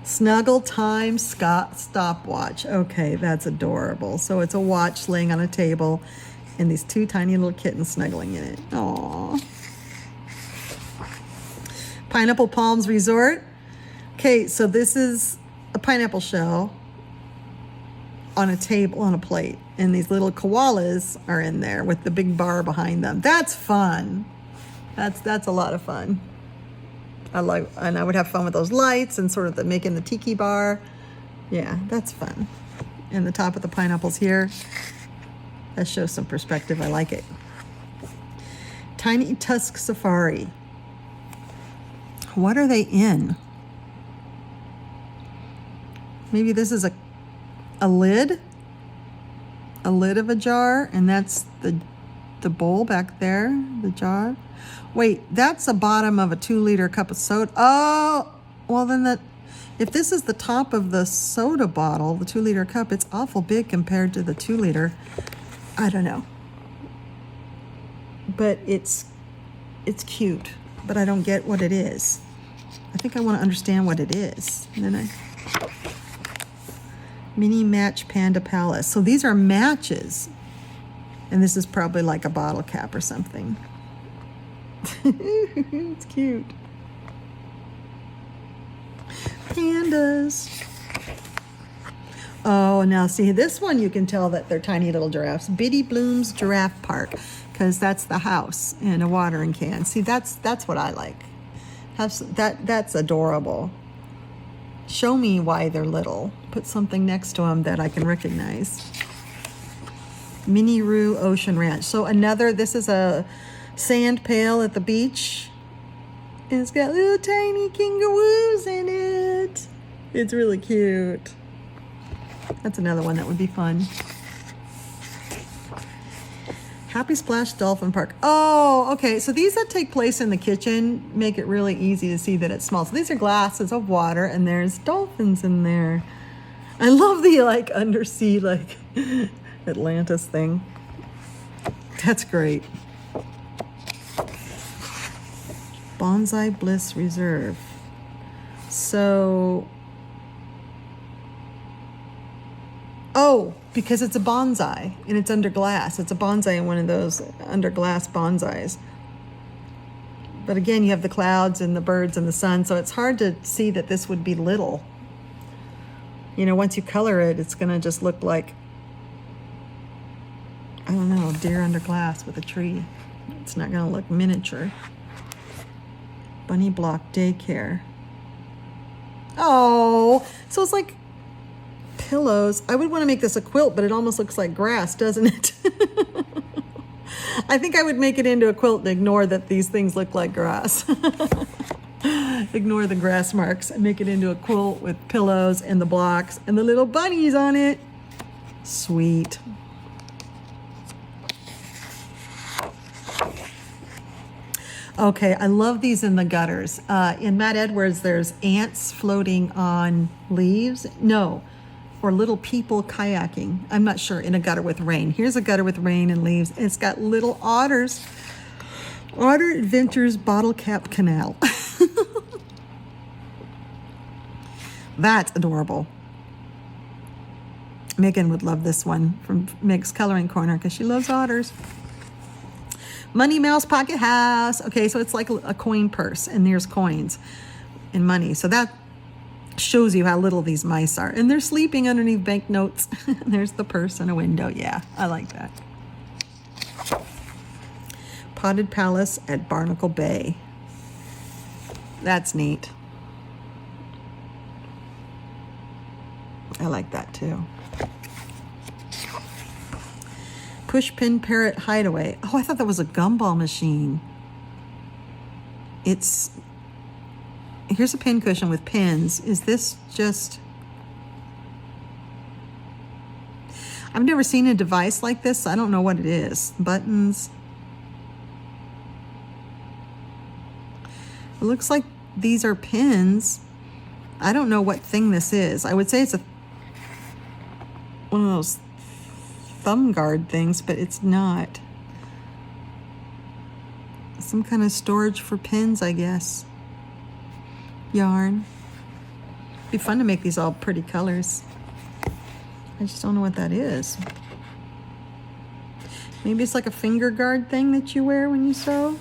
Snuggle Time stopwatch. Okay, that's adorable. So it's a watch laying on a table, and these two tiny little kittens snuggling in it. Aww. Pineapple Palms Resort. Okay, so this is a pineapple shell on a table, on a plate, and these little koalas are in there with the big bar behind them. That's fun. That's a lot of fun. And I would have fun with those lights and sort of making the tiki bar. Yeah, that's fun. And the top of the pineapples here, that shows some perspective. I like it. Tiny Tusk Safari. What are they in? Maybe this is a lid? A lid of a jar, and that's the bowl back there, the jar. Wait, that's the bottom of a 2-liter cup of soda. Oh, well then if this is the top of the soda bottle, the 2-liter cup, it's awful big compared to the 2-liter. I don't know. But it's cute, but I don't get what it is. I think I want to understand what it is. And then Mini Match Panda Palace. So these are matches. And this is probably like a bottle cap or something. It's cute. Pandas. Oh, now see, this one you can tell that they're tiny little giraffes. Biddy Bloom's Giraffe Park, because that's the house and a watering can. See, that's what I like. That's adorable. Show me why they're little. Put something next to them that I can recognize. Mini Roo Ocean Ranch. So this is a sand pail at the beach. And it's got little tiny kangaroos in it. It's really cute. That's another one that would be fun. Happy Splash Dolphin Park. Oh, okay. So these that take place in the kitchen make it really easy to see that it's small. So these are glasses of water, and there's dolphins in there. I love the undersea Atlantis thing. That's great. Bonsai Bliss Reserve. So, because it's a bonsai and it's under glass. It's a bonsai in one of those under glass bonsais. But again, you have the clouds and the birds and the sun, so it's hard to see that this would be little. You know, once you color it, it's going to just look like, I don't know, deer under glass with a tree. It's not going to look miniature. Bunny Block Daycare. Oh, so it's like pillows. I would want to make this a quilt, but it almost looks like grass, doesn't it? I think I would make it into a quilt and ignore that these things look like grass. Ignore the grass marks and make it into a quilt with pillows and the blocks and the little bunnies on it. Sweet. Okay, I love these in the gutters. In Matt Edwards, there's ants floating on leaves. No, or little people kayaking. I'm not sure, in a gutter with rain. Here's a gutter with rain and leaves. And it's got little otters. Otter Adventures Bottle Cap Canal. That's adorable. Megan would love this one from Meg's Coloring Corner because she loves otters. Money Mouse Pocket House. Okay, so it's like a coin purse, and there's coins and money. So that shows you how little these mice are. And they're sleeping underneath banknotes. There's the purse and a window. Yeah, I like that. Potted Palace at Barnacle Bay. That's neat. I like that too. Pushpin Parrot Hideaway. Oh, I thought that was a gumball machine. Here's a pin cushion with pins. Is this just... I've never seen a device like this. I don't know what it is. Buttons. It looks like these are pins. I don't know what thing this is. I would say it's one of those thumb guard things, but it's not. Some kind of storage for pins, I guess. Yarn. Be fun to make these all pretty colors. I just don't know what that is. Maybe it's like a finger guard thing that you wear when you sew.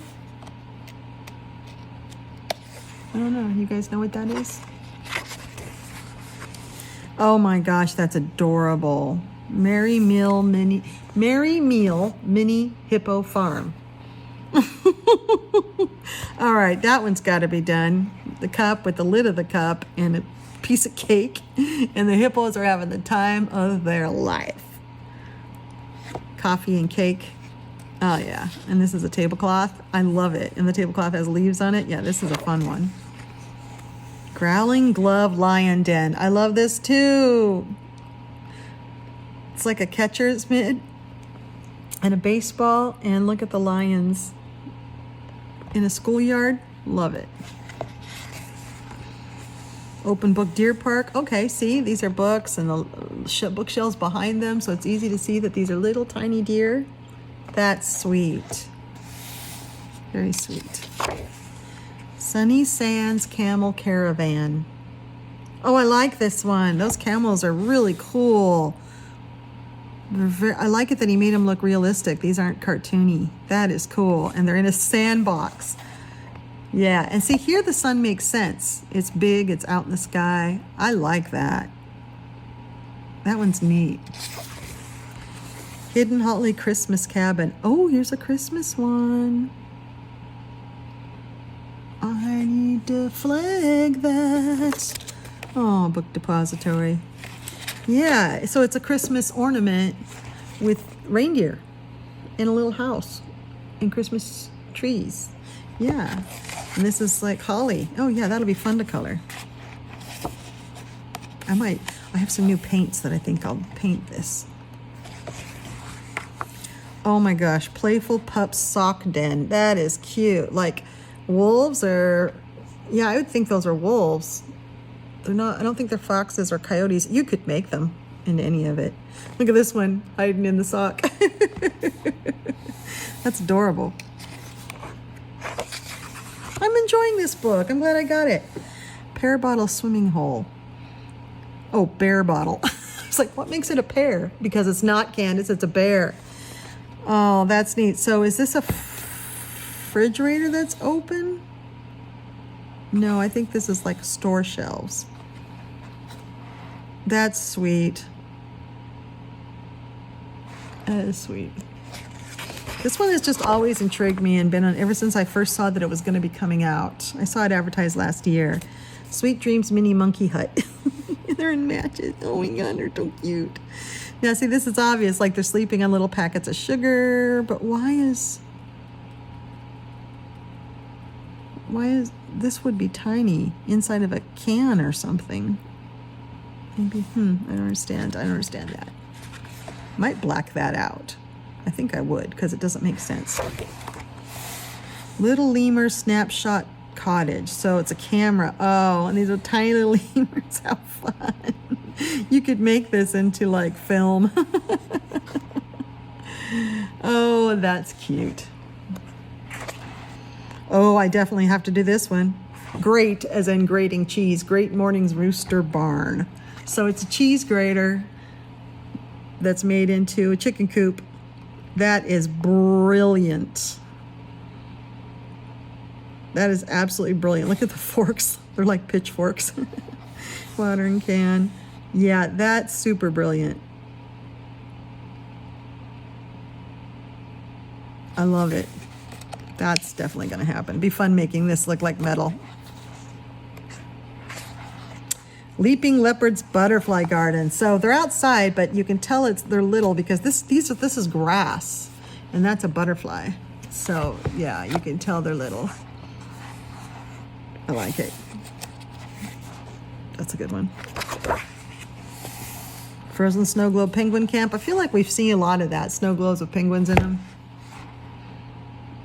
I don't know. You guys know what that is? Oh my gosh, that's adorable. Merry Meal Mini Hippo Farm. All right, that one's got to be done. The cup with the lid of the cup and a piece of cake, and the hippos are having the time of their life. Coffee and cake. Oh yeah, and this is a tablecloth. I love it. And the tablecloth has leaves on it. Yeah, this is a fun one. Growling Glove Lion Den. I love this too. It's like a catcher's mitt and a baseball, and look at the lions in a schoolyard. Love it. Open book deer park. Okay, see, these are books and the bookshelves behind them, so it's easy to see that these are little tiny deer. That's sweet. Very sweet. Sunny Sands Camel Caravan. Oh, I like this one. Those camels are really cool. I like it that he made them look realistic. These aren't cartoony. That is cool. And they're in a sandbox. Yeah, and see, here the sun makes sense. It's big, it's out in the sky. I like that. That one's neat. Hidden Holly Christmas Cabin. Oh, here's a Christmas one. I need to flag that. Oh, book depository. Yeah, so it's a Christmas ornament with reindeer in a little house and Christmas trees. Yeah, and this is like holly. Oh yeah, that'll be fun to color. I have some new paints that I think I'll paint this. Oh my gosh, Playful Pups Sock Den. That is cute. Like wolves or, yeah, I would think those are wolves. They're not, I don't think they're foxes or coyotes. You could make them into any of it. Look at this one hiding in the sock. That's adorable. I'm enjoying this book. I'm glad I got it. Pear Bottle Swimming Hole. Oh, bear bottle. It's like, what makes it a pear? Because it's not Candice, it's a bear. Oh, that's neat. So is this a refrigerator that's open? No, I think this is like store shelves. That's sweet. That is sweet. This one has just always intrigued me and been on ever since I first saw that it was going to be coming out. I saw it advertised last year. Sweet Dreams Mini Monkey Hut. They're in matches. Oh my God, they're so cute. Now see, this is obvious, like they're sleeping on little packets of sugar, but why is this would be tiny inside of a can or something? Maybe, I don't understand that. Might black that out. I think I would, because it doesn't make sense. Little Lemur Snapshot Cottage. So it's a camera. Oh, and these are tiny little lemurs. How fun. You could make this into like film. Oh, that's cute. Oh, I definitely have to do this one. Grate, as in grating cheese. Great Mornings Rooster Barn. So it's a cheese grater that's made into a chicken coop. That is brilliant. That is absolutely brilliant. Look at the forks. They're like pitchforks. Watering can. Yeah, that's super brilliant. I love it. That's definitely going to happen. Be fun making this look like metal. Leaping Leopard's Butterfly Garden. So they're outside, but you can tell they're little because this is grass, and that's a butterfly. So yeah, you can tell they're little. I like it. That's a good one. Frozen Snow Globe Penguin Camp. I feel like we've seen a lot of that. Snow globes with penguins in them.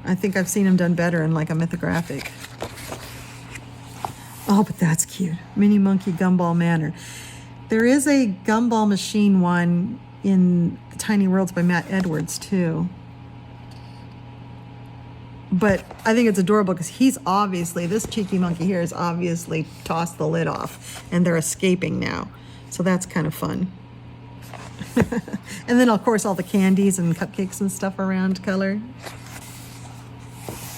I think I've seen them done better in like a mythographic. Oh, but that's cute. Mini Monkey Gumball Manor. There is a gumball machine one in Tiny Worlds by Matt Edwards too. But I think it's adorable because this cheeky monkey here has obviously tossed the lid off and they're escaping now. So that's kind of fun. And then of course all the candies and cupcakes and stuff around color.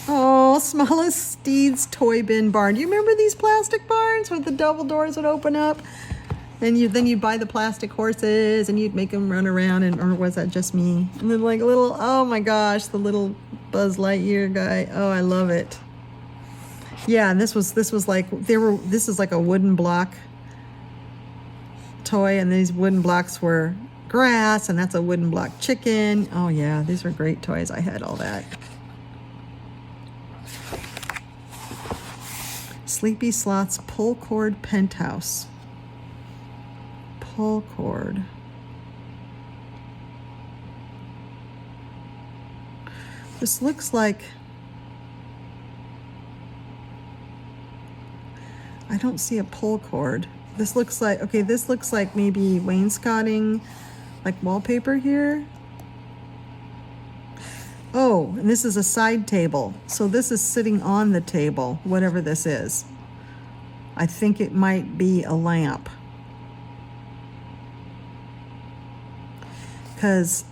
Oh, Smallest Steed's Toy Bin Barn. Do you remember these plastic barns with the double doors would open up? And then you'd buy the plastic horses and you'd make them run around, or was that just me? And then like oh my gosh, the little Buzz Lightyear guy. Oh, I love it. Yeah, and this is like a wooden block toy, and these wooden blocks were grass, and that's a wooden block chicken. Oh yeah, these were great toys. I had all that. Sleepy Sloth's Pull Cord Penthouse. Pull cord. This looks like, I don't see a pull cord. This looks like, okay, this looks like maybe wainscoting, like wallpaper here. Oh, and this is a side table. So this is sitting on the table, whatever this is. I think it might be a lamp. Because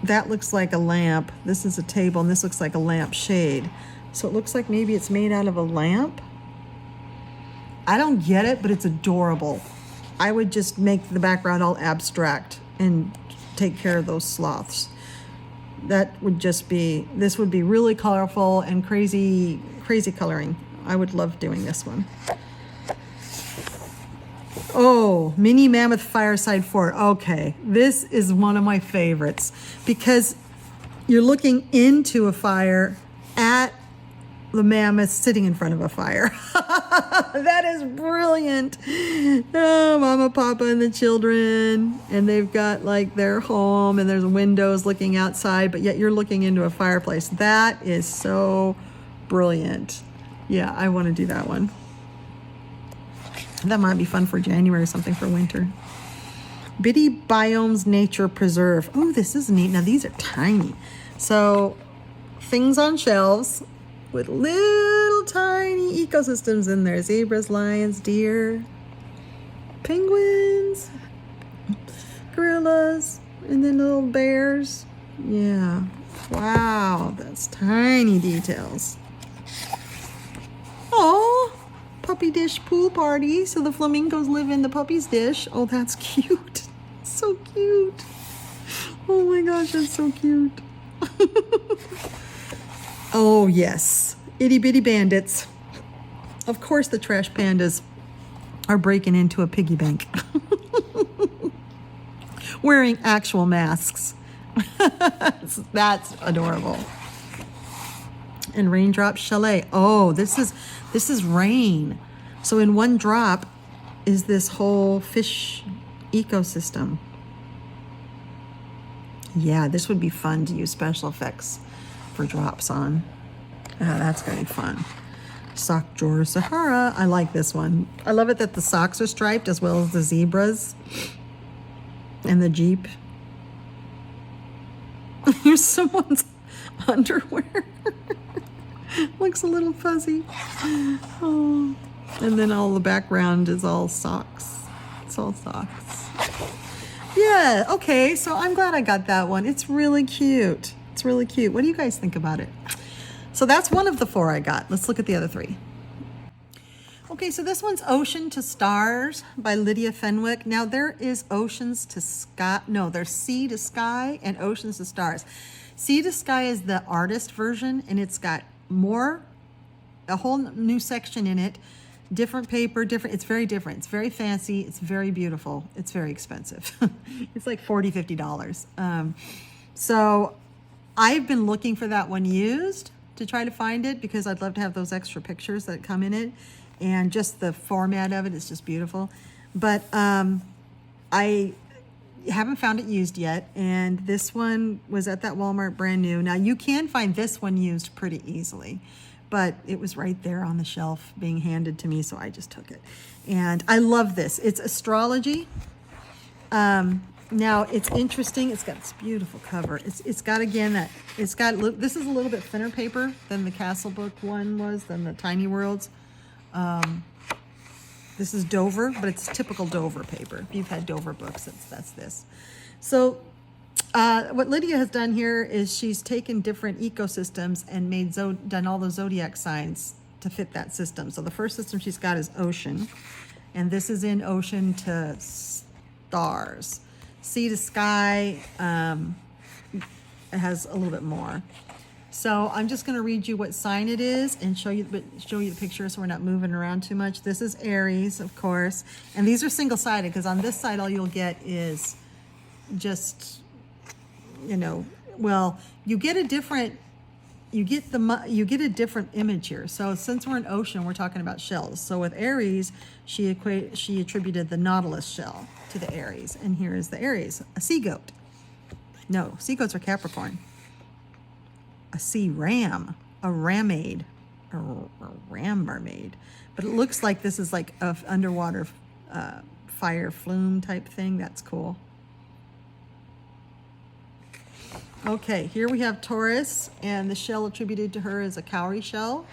that looks like a lamp. This is a table, and this looks like a lamp shade. So it looks like maybe it's made out of a lamp. I don't get it, but it's adorable. I would just make the background all abstract and take care of those sloths. That would just be, this would be really colorful and crazy coloring. I would love doing this one. Oh, Mini Mammoth Fireside Fort. Okay, this is one of my favorites because you're looking into a fire at the mammoth sitting in front of a fire. That is brilliant. Oh, Mama, Papa, and the children, and they've got like their home, and there's windows looking outside, but yet you're looking into a fireplace. That is so brilliant. Yeah, I want to do that one. That might be fun for January or something for winter. Bitty Biomes Nature Preserve. Oh, this is neat. Now these are tiny. So things on shelves with little tiny ecosystems in there. Zebras, lions, deer, penguins, gorillas, and then little bears. Yeah. Wow, that's tiny details. Oh, puppy dish pool party. So the flamingos live in the puppy's dish. Oh, that's cute. So cute. Oh my gosh, that's so cute. Oh yes, itty bitty bandits. Of course the trash pandas are breaking into a piggy bank. Wearing actual masks. That's adorable. And Raindrop Chalet. Oh, this is rain. So in one drop is this whole fish ecosystem. Yeah, this would be fun to use special effects for drops on. That's gonna be fun. Sock drawer Sahara. I like this one. I love it that the socks are striped as well as the zebras and the Jeep. Here's someone's underwear. Looks a little fuzzy. Oh. And then all the background is all socks. It's all socks. Yeah, okay, so I'm glad I got that one. It's really cute. It's really cute. What do you guys think about it? So that's one of the 4 I got. Let's look at the other 3. Okay, so this one's Ocean to Stars by Lydia Fenwick. Now there is Oceans to Sky, no, there's Sea to Sky and Oceans to Stars. Sea to Sky is the artist version, and it's got a whole new section in it, different paper, it's very different. It's very fancy, it's very beautiful, it's very expensive. It's like $40, $50. So I've been looking for that one used to try to find it because I'd love to have those extra pictures that come in it. And just the format of it is just beautiful. But I haven't found it used yet. And this one was at that Walmart brand new. Now you can find this one used pretty easily, but it was right there on the shelf being handed to me, so I just took it. And I love this. It's astrology. Now it's interesting. It's got this beautiful cover. It's got, again, this is a little bit thinner paper than the Castle Book one was, than the Tiny Worlds. This is Dover, but it's typical Dover paper. If you've had Dover books, that's this. So what Lydia has done here is she's taken different ecosystems and done all the zodiac signs to fit that system. So the first system she's got is Ocean, and this is in Ocean to Stars. Sea to Sky, it has a little bit more. So I'm just going to read you what sign it is and show you the picture so we're not moving around too much. This is Aries, of course, and these are single-sided because on this side all you'll get is just, well, you get a different image here. So since we're in Ocean, we're talking about shells. So with Aries, she attributed the Nautilus shell to the Aries, and here is the Aries, a sea goat. No, sea goats are Capricorn. A sea ram, a ramade, or a ram mermaid. But it looks like this is like a underwater fire flume type thing. That's cool. Okay, here we have Taurus, and the shell attributed to her is a cowrie shell.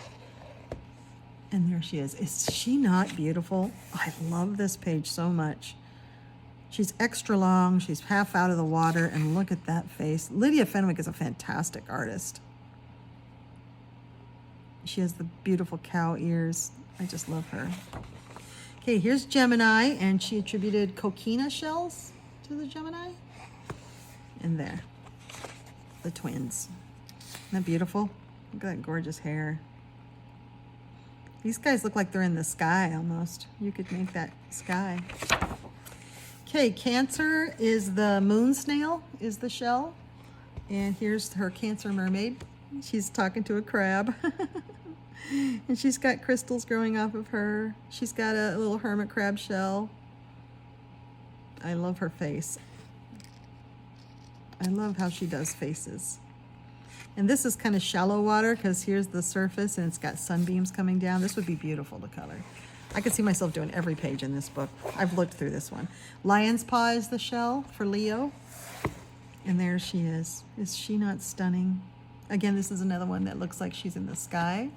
And there she is. Is she not beautiful? I love this page so much. She's extra long, she's half out of the water, and look at that face. Lydia Fenwick is a fantastic artist. She has the beautiful cow ears. I just love her. Okay, here's Gemini, and she attributed coquina shells to the Gemini. And there, the twins. Isn't that beautiful? Look at that gorgeous hair. These guys look like they're in the sky almost. You could make that sky. Okay, Cancer is the moon snail, is the shell. And here's her Cancer mermaid. She's talking to a crab. And she's got crystals growing off of her. She's got a little hermit crab shell. I love her face. I love how she does faces. And this is kind of shallow water because here's the surface and it's got sunbeams coming down. This would be beautiful to color. I could see myself doing every page in this book. I've looked through this one. Lion's paw is the shell for Leo. And there she is. Is she not stunning? Again, this is another one that looks like she's in the sky.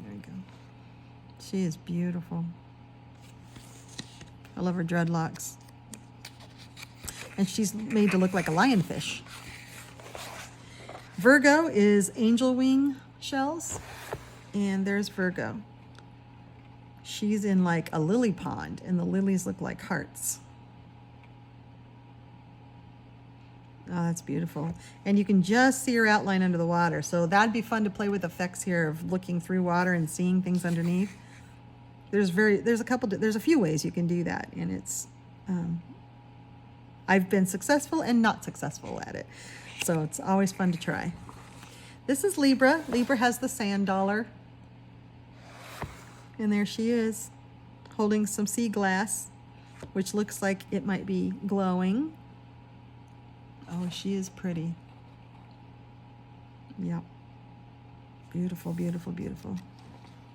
There you go. She is beautiful. I love her dreadlocks. And she's made to look like a lionfish. Virgo is angel wing shells. And there's Virgo. She's in like a lily pond, and the lilies look like hearts. Oh, that's beautiful. And you can just see her outline under the water. So that'd be fun to play with effects here of looking through water and seeing things underneath. There's a few ways you can do that, and it's I've been successful and not successful at it. So it's always fun to try. This is Libra. Libra has the sand dollar. And there she is, holding some sea glass, which looks like it might be glowing. Oh, she is pretty. Yep. Beautiful, beautiful, beautiful.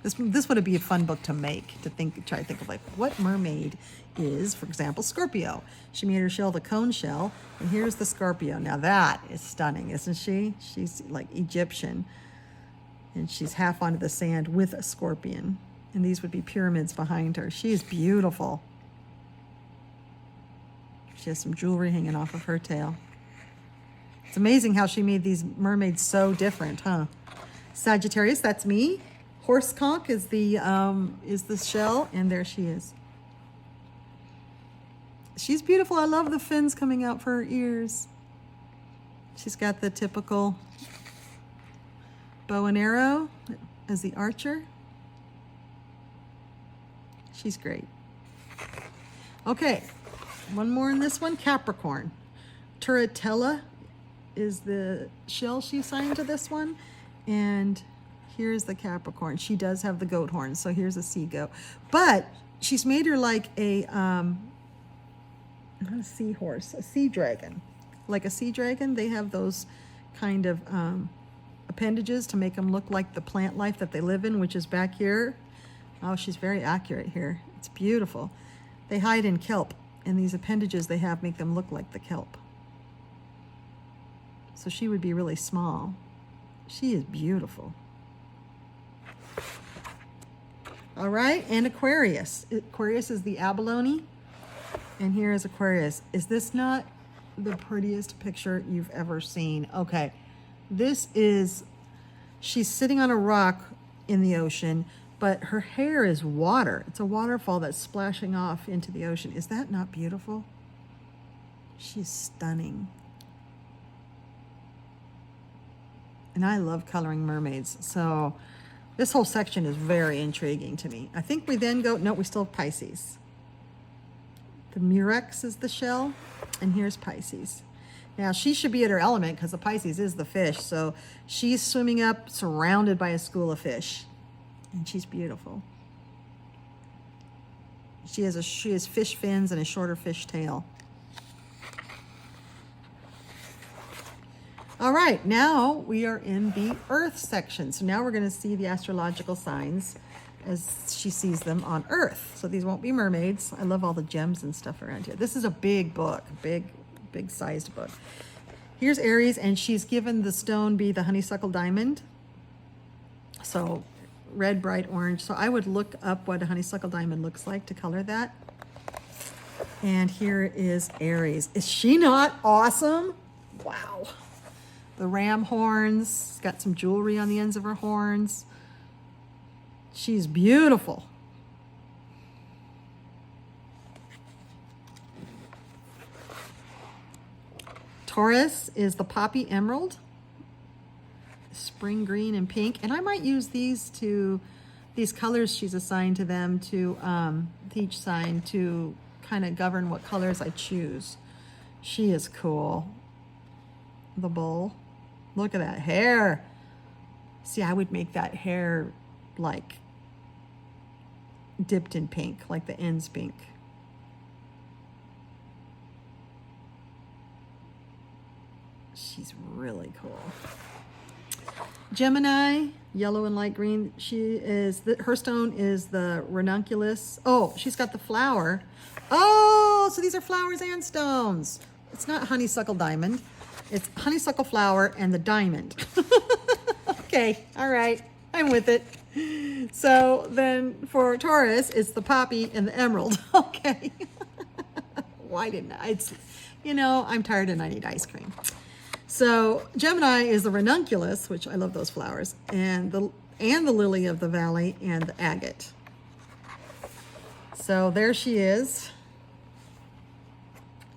This would be a fun book to make, try to think of like what mermaid is, for example, Scorpio. She made her shell the cone shell, and here's the Scorpio. Now that is stunning, isn't she? She's like Egyptian, and she's half onto the sand with a scorpion. And these would be pyramids behind her. She is beautiful. She has some jewelry hanging off of her tail. It's amazing how she made these mermaids so different, huh? Sagittarius, that's me. Horse conch is the shell, and there she is. She's beautiful. I love the fins coming out for her ears. She's got the typical bow and arrow as the archer. She's great. Okay, one more in this one, Capricorn. Turritella is the shell she assigned to this one. And here's the Capricorn. She does have the goat horns, so here's a sea goat. But she's made her like a, not a seahorse, a sea dragon. Like a sea dragon, they have those kind of appendages to make them look like the plant life that they live in, which is back here. Oh, she's very accurate here. It's beautiful. They hide in kelp, and these appendages they have make them look like the kelp. So she would be really small. She is beautiful. All right, and Aquarius. Aquarius is the abalone, and here is Aquarius. Is this not the prettiest picture you've ever seen? Okay, this is, she's sitting on a rock in the ocean, but her hair is water. It's a waterfall that's splashing off into the ocean. Is that not beautiful? She's stunning. And I love coloring mermaids, so this whole section is very intriguing to me. I think we then go, no, we still have Pisces. The Murex is the shell, and here's Pisces. Now, she should be at her element because the Pisces is the fish, so she's swimming up surrounded by a school of fish, and she's beautiful. She has fish fins and a shorter fish tail. All right, now we are in the Earth section. So now we're going to see the astrological signs as she sees them on Earth. So these won't be mermaids. I love all the gems and stuff around here. This is a big book, big sized book. Here's Aries, and she's given the stone be the honeysuckle diamond. So red, bright orange. So I would look up what a honeysuckle diamond looks like to color that. And here is Aries. Is she not awesome? Wow. The ram horns, got some jewelry on the ends of her horns. She's beautiful. Taurus is the poppy emerald, spring green and pink. And I might use these colors she's assigned to them to each sign to kind of govern what colors I choose. She is cool. The bull. Look at that hair. See, I would make that hair like dipped in pink, like the ends pink. She's really cool. Gemini, yellow and light green. Her stone is the ranunculus. Oh, she's got the flower. Oh, so these are flowers and stones. It's not honeysuckle diamond. It's honeysuckle flower and the diamond. Okay, all right, I'm with it. So then for Taurus, it's the poppy and the emerald. Okay. Why didn't I? I'm tired and I need ice cream. So Gemini is the ranunculus, which I love those flowers, and the lily of the valley and the agate. So there she is.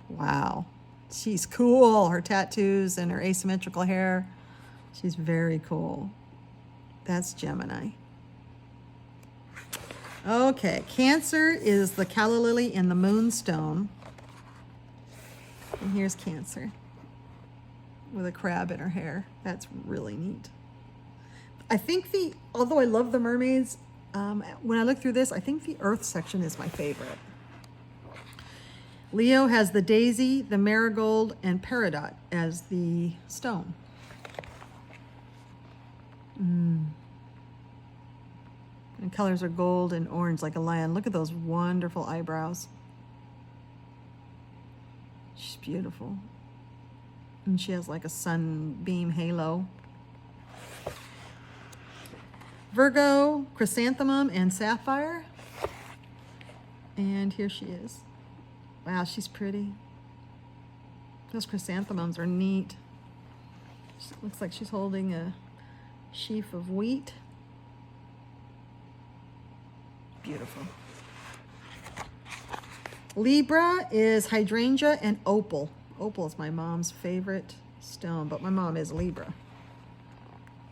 Wow. She's cool. Her tattoos and her asymmetrical hair. She's very cool. That's Gemini. Okay, Cancer is the calla lily and the moonstone. And here's Cancer with a crab in her hair. That's really neat. I think although I love the mermaids, when I look through this, I think the Earth section is my favorite. Leo has the daisy, the marigold, and peridot as the stone. And colors are gold and orange like a lion. Look at those wonderful eyebrows. She's beautiful. And she has like a sunbeam halo. Virgo, chrysanthemum, and sapphire. And here she is. Wow, she's pretty. Those chrysanthemums are neat. Looks like she's holding a sheaf of wheat. Beautiful. Libra is hydrangea and opal. Opal is my mom's favorite stone, but my mom is Libra.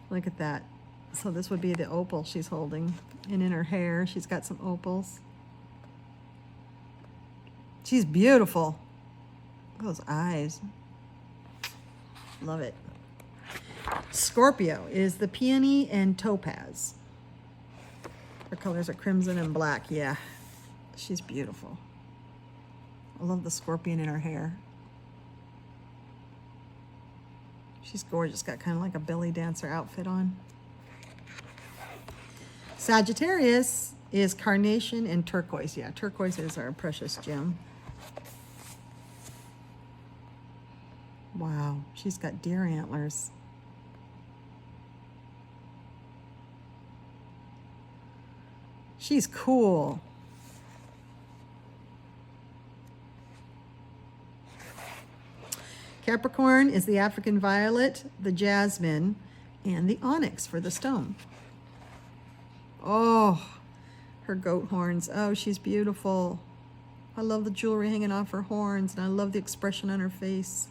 Look at that. So this would be the opal she's holding. And in her hair, she's got some opals. She's beautiful. Look at those eyes. Love it. Scorpio is the peony and topaz. Her colors are crimson and black. Yeah, she's beautiful. I love the scorpion in her hair. She's gorgeous. Got kind of like a belly dancer outfit on. Sagittarius is carnation and turquoise. Yeah, turquoise is our precious gem. Wow, she's got deer antlers. She's cool. Capricorn is the African violet, the jasmine, and the onyx for the stone. Oh, her goat horns. Oh, she's beautiful. I love the jewelry hanging off her horns, and I love the expression on her face.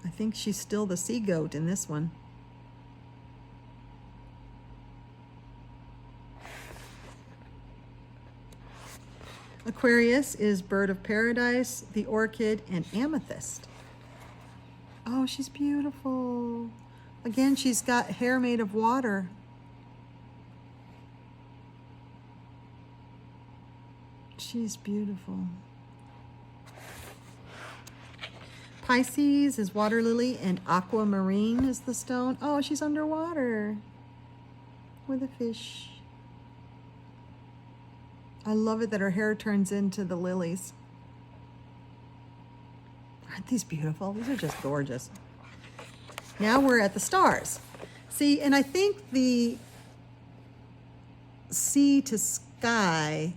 I think she's still the sea goat in this one. Aquarius is bird of paradise, the orchid, and amethyst. Oh, she's beautiful. Again, she's got hair made of water. She's beautiful. Pisces is water lily, and aquamarine is the stone. Oh, she's underwater with a fish. I love it that her hair turns into the lilies. Aren't these beautiful? These are just gorgeous. Now we're at the stars. See, and I think the sea to sky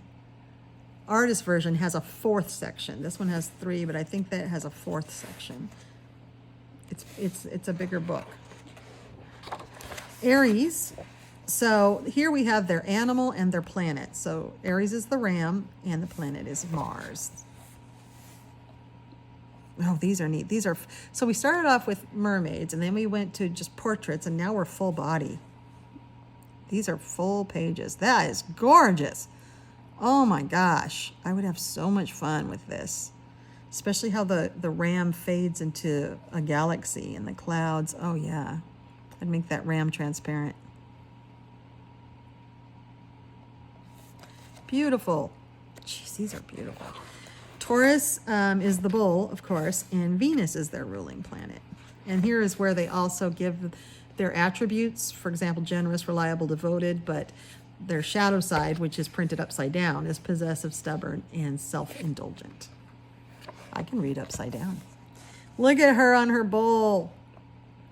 artist version has a fourth section. This one has 3, but I think that has a fourth section. It's a bigger book. Aries. So here we have their animal and their planet. So Aries is the ram and the planet is Mars. Oh, these are neat. So we started off with mermaids and then we went to just portraits and now we're full body. These are full pages. That is gorgeous. Oh my gosh. I would have so much fun with this. Especially how the ram fades into a galaxy and the clouds. Oh yeah. I'd make that ram transparent. Beautiful. Jeez, these are beautiful. Taurus is the bull, of course, and Venus is their ruling planet. And here is where they also give their attributes. For example, generous, reliable, devoted, but their shadow side, which is printed upside down, is possessive, stubborn, and self-indulgent. I can read upside down. Look at her on her bull.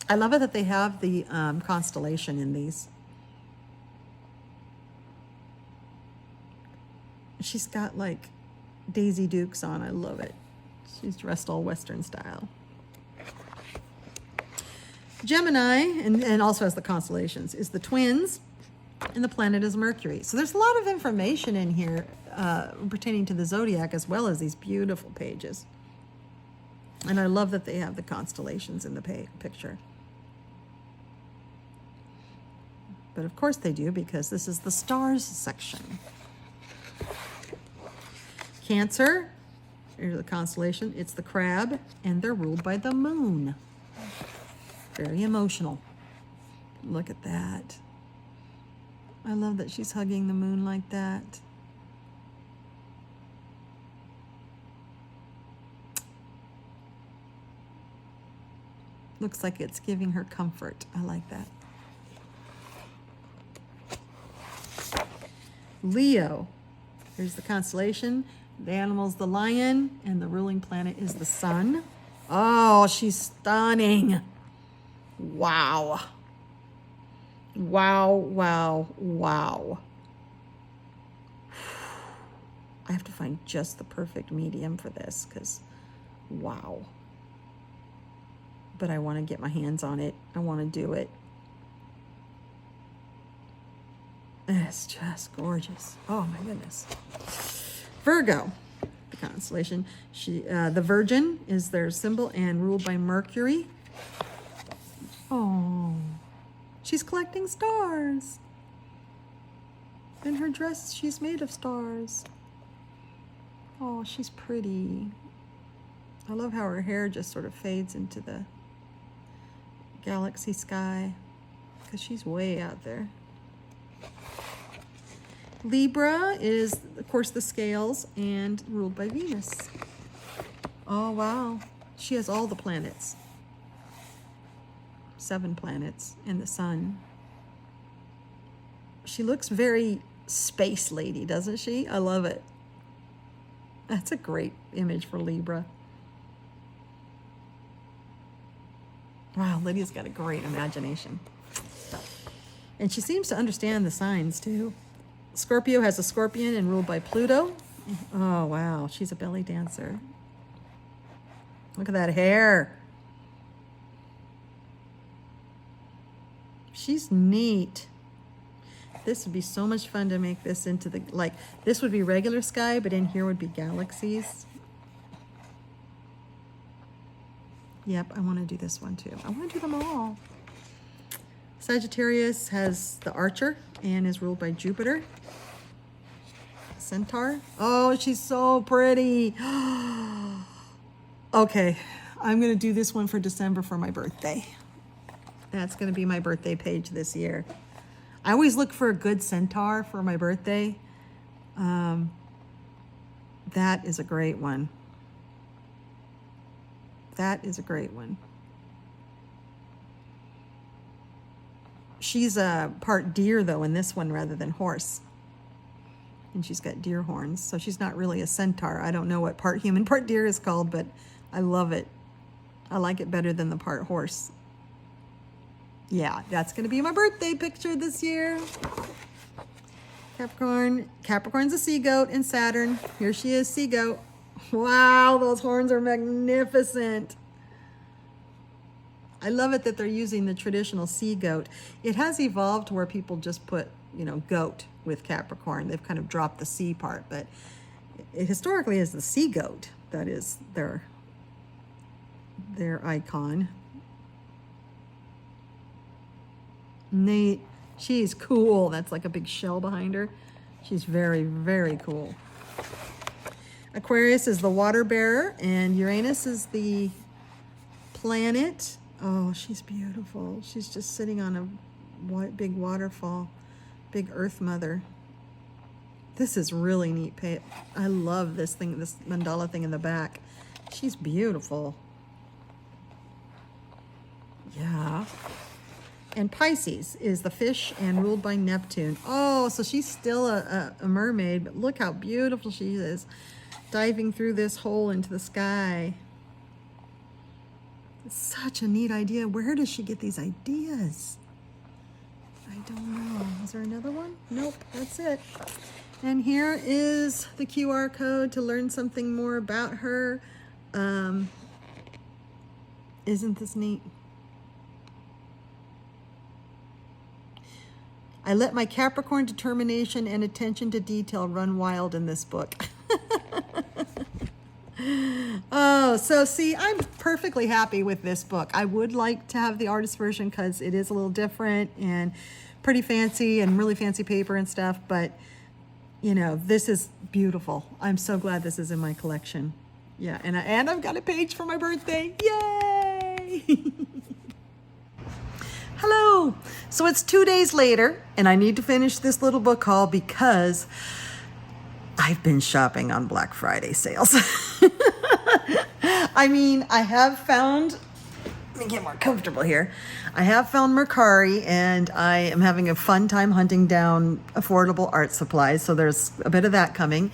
I love it that they have the constellation in these. She's got like Daisy Dukes on. I love it. She's dressed all Western style. Gemini, and also has the constellations, is the twins, and the planet is Mercury. So there's a lot of information in here pertaining to the zodiac as well as these beautiful pages. And I love that they have the constellations in the picture. But of course they do, because this is the stars section. Cancer, here's the constellation. It's the crab, and they're ruled by the moon. Very emotional. Look at that. I love that she's hugging the moon like that. Looks like it's giving her comfort. I like that. Leo, here's the constellation. The animal's the lion, and the ruling planet is the sun. Oh, she's stunning. Wow. Wow, wow, wow. I have to find just the perfect medium for this, because wow. but I want to get my hands on it. I want to do it. It's just gorgeous. Oh my goodness. Virgo, the constellation. The Virgin is their symbol and ruled by Mercury. Oh, she's collecting stars. In her dress, she's made of stars. Oh, she's pretty. I love how her hair just sort of fades into the galaxy sky because she's way out there. Libra is, of course, the scales and ruled by Venus. Oh, wow. She has all the planets. 7 planets and the sun. She looks very space lady, doesn't she? I love it. That's a great image for Libra. Wow, Lydia's got a great imagination. And she seems to understand the signs, too. Scorpio has a scorpion and ruled by Pluto. Oh, wow. She's a belly dancer. Look at that hair. She's neat. This would be so much fun to make this into the, like, this would be regular sky, but in here would be galaxies. Yep, I want to do this one too. I want to do them all. Sagittarius has the Archer and is ruled by Jupiter. Centaur. Oh, she's so pretty. Okay, I'm going to do this one for December for my birthday. That's going to be my birthday page this year. I always look for a good centaur for my birthday. That is a great one. That is a great one. She's a part deer, though, in this one rather than horse. And she's got deer horns, so she's not really a centaur. I don't know what part human, part deer is called, but I love it. I like it better than the part horse. Yeah, that's going to be my birthday picture this year. Capricorn. Capricorn's a sea goat in Saturn. Here she is, sea goat. Wow, those horns are magnificent. I love it that they're using the traditional sea goat. It has evolved to where people just put, you know, goat with Capricorn. They've kind of dropped the sea part, but it historically is the sea goat that is their icon. Neat. She's cool. That's like a big shell behind her. She's very, very cool. Aquarius is the water bearer, and Uranus is the planet. Oh, she's beautiful. She's just sitting on a big waterfall, big earth mother. This is really neat. I love this thing, this mandala thing in the back. She's beautiful. Yeah. And Pisces is the fish and ruled by Neptune. Oh, so she's still a mermaid, but look how beautiful she is, diving through this hole into the sky. It's such a neat idea. Where does she get these ideas? I don't know. Is there another one? Nope, that's it. And here is the QR code to learn something more about her. Isn't this neat? I let my Capricorn determination and attention to detail run wild in this book. Oh, so see, I'm perfectly happy with this book. I would like to have the artist version because it is a little different and pretty fancy and really fancy paper and stuff, but you know, this is beautiful. I'm so glad this is in my collection. Yeah, and I've got a page for my birthday. Yay! Hello. So it's 2 days later, and I need to finish this little book haul because I've been shopping on Black Friday sales. I mean, I have found, let me get more comfortable here. I have found Mercari, and I am having a fun time hunting down affordable art supplies. So there's a bit of that coming.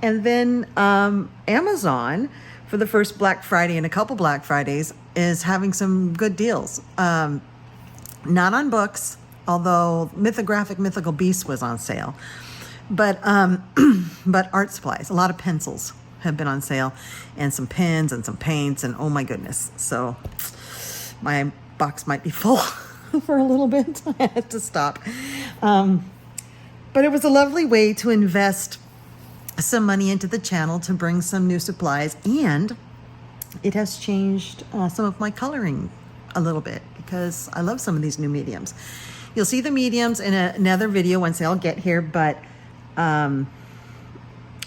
And then Amazon, for the first Black Friday and a couple Black Fridays, is having some good deals. Not on books, although Mythical Beasts was on sale. But but art supplies, a lot of pencils have been on sale, and some pens and some paints, and oh my goodness. So my box might be full for a little bit. I had to stop. But it was a lovely way to invest some money into the channel to bring some new supplies, and it has changed some of my coloring a little bit because I love some of these new mediums. You'll see the mediums in another video once they all get here, but I'm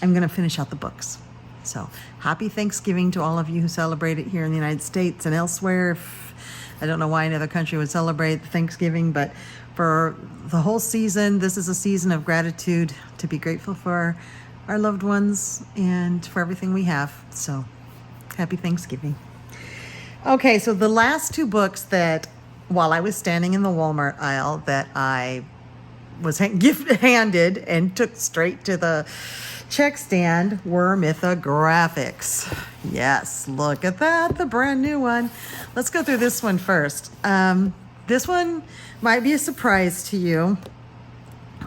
going to finish out the books. So happy Thanksgiving to all of you who celebrate it here in the United States and elsewhere. I don't know why another country would celebrate Thanksgiving, but for the whole season, this is a season of gratitude, to be grateful for our loved ones and for everything we have. So happy Thanksgiving. Okay, so the last two books that, while I was standing in the Walmart aisle, that I was gift-handed and took straight to the check stand were mythographics. Yes, look at that, the brand new one. Let's go through this one first. This one might be a surprise to you.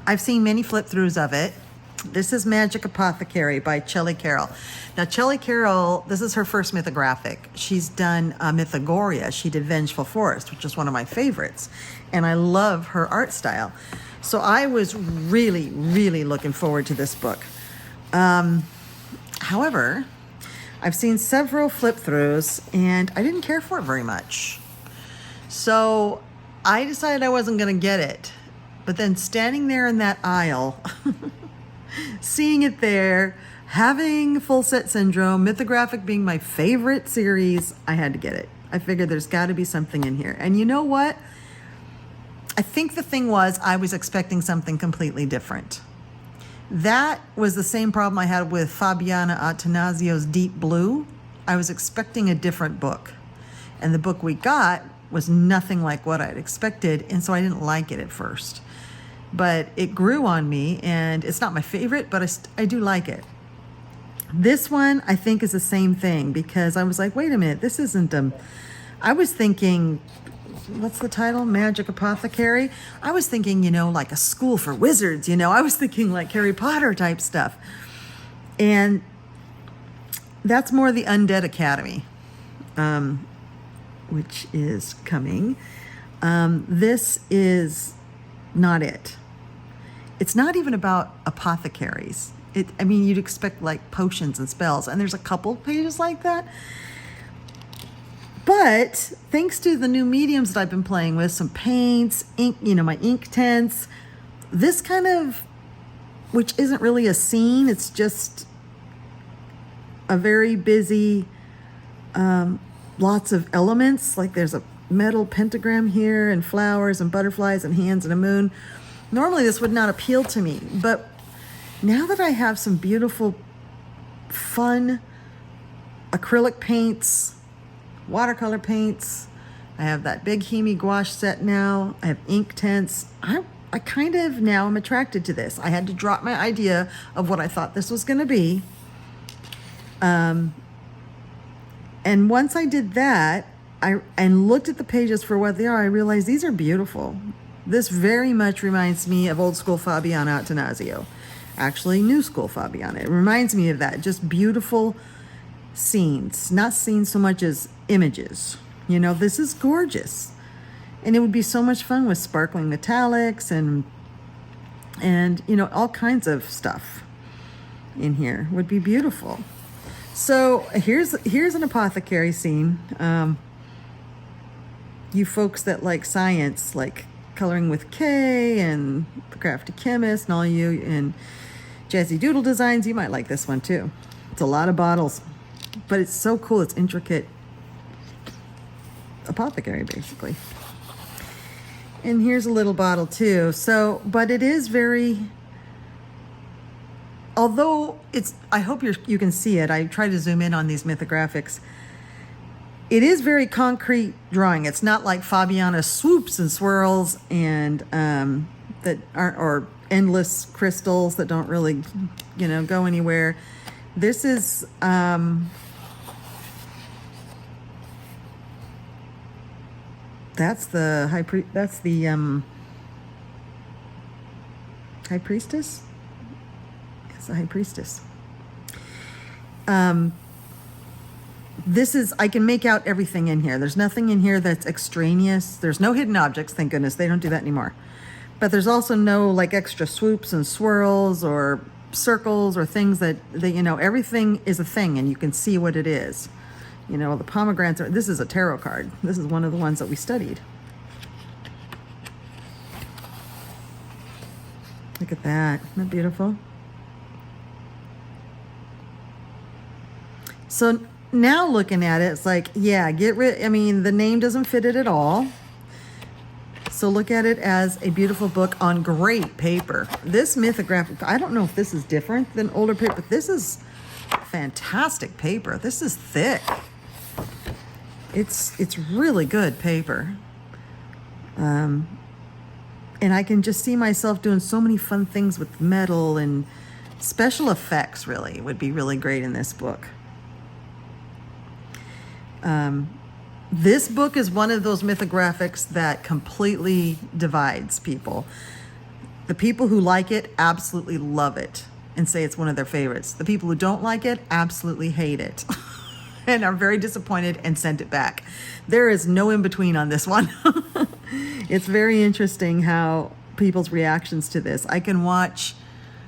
I've seen many flip-throughs of it. This is Magic Apothecary by Shelley Carroll. Now, Shelley Carroll, this is her first mythographic. She's done Mythagoria. She did Vengeful Forest, which is one of my favorites. And I love her art style. So I was really, really looking forward to this book. However, I've seen several flip-throughs, and I didn't care for it very much. So I decided I wasn't going to get it. But then standing there in that aisle, seeing it there, having Full Set Syndrome, Mythographic being my favorite series, I had to get it. I figured there's got to be something in here. And you know what? I think the thing was I was expecting something completely different. That was the same problem I had with Fabiana Attanasio's Deep Blue. I was expecting a different book. And the book we got was nothing like what I'd expected, and so I didn't like it at first. But it grew on me, and it's not my favorite, but I do like it. This one, I think, is the same thing, because I was like, wait a minute, this isn't I was thinking, what's the title? Magic Apothecary? I was thinking, like a school for wizards, I was thinking like Harry Potter type stuff. And that's more the Undead Academy, which is coming. This is not it. It's not even about apothecaries. You'd expect like potions and spells, and there's a couple pages like that. But thanks to the new mediums that I've been playing with, some paints, ink, my ink tints, this kind of, which isn't really a scene, it's just a very busy, lots of elements, like there's a metal pentagram here and flowers and butterflies and hands and a moon. Normally this would not appeal to me, but now that I have some beautiful, fun acrylic paints, watercolor paints, I have that big Hemi gouache set now, I have ink tints, I kind of now am attracted to this. I had to drop my idea of what I thought this was going to be. And once I did that, and looked at the pages for what they are, I realized these are beautiful. This very much reminds me of old school Fabiana Attanasio. Actually, new school Fabiana. It reminds me of that. Just beautiful scenes. Not scenes so much as images. This is gorgeous. And it would be so much fun with sparkling metallics and all kinds of stuff in here. Would be beautiful. So here's an apothecary scene. You folks that like science, like Coloring with Kay and The Crafty Chemist, and all you in Jazzy Doodle Designs, you might like this one too. It's a lot of bottles, but it's so cool. It's intricate apothecary, basically. And here's a little bottle too. So, but it is very, although I hope you can see it. I try to zoom in on these mythographics. It is very concrete drawing. It's not like Fabiana swoops and swirls and that aren't, or endless crystals that don't really, go anywhere. This is that's the high priestess. It's the high priestess. I can make out everything in here. There's nothing in here that's extraneous. There's no hidden objects, thank goodness. They don't do that anymore. But there's also no like extra swoops and swirls or circles or things that everything is a thing and you can see what it is. The pomegranates this is a tarot card. This is one of the ones that we studied. Look at that. Isn't that beautiful? So now looking at it, it's like, yeah, the name doesn't fit it at all. So look at it as a beautiful book on great paper. This mythographic, I don't know if this is different than older paper, but this is fantastic paper. This is thick. It's really good paper. And I can just see myself doing so many fun things with metal, and special effects really would be really great in this book. This book is one of those mythographics that completely divides people. The people who like it absolutely love it and say it's one of their favorites. The people who don't like it absolutely hate it and are very disappointed and send it back. There is no in between on this one. It's very interesting how people's reactions to this. I can watch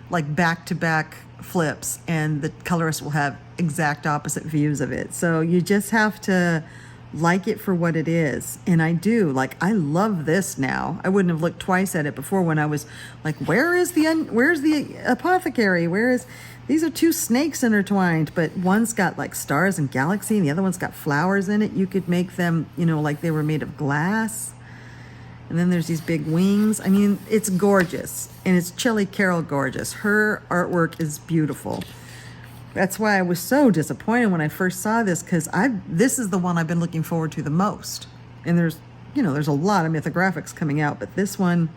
like back-to-back flips and the colorist will have exact opposite views of it. So you just have to like it for what it is. And I do. Like, I love this now. I wouldn't have looked twice at it before when I was like, where's the apothecary? These are two snakes intertwined, but one's got like stars and galaxy and the other one's got flowers in it. You could make them, like they were made of glass. And then there's these big wings. I mean, it's gorgeous. And it's Shelley Carroll gorgeous. Her artwork is beautiful. That's why I was so disappointed when I first saw this, because this is the one I've been looking forward to the most. And there's a lot of mythographics coming out, but this one,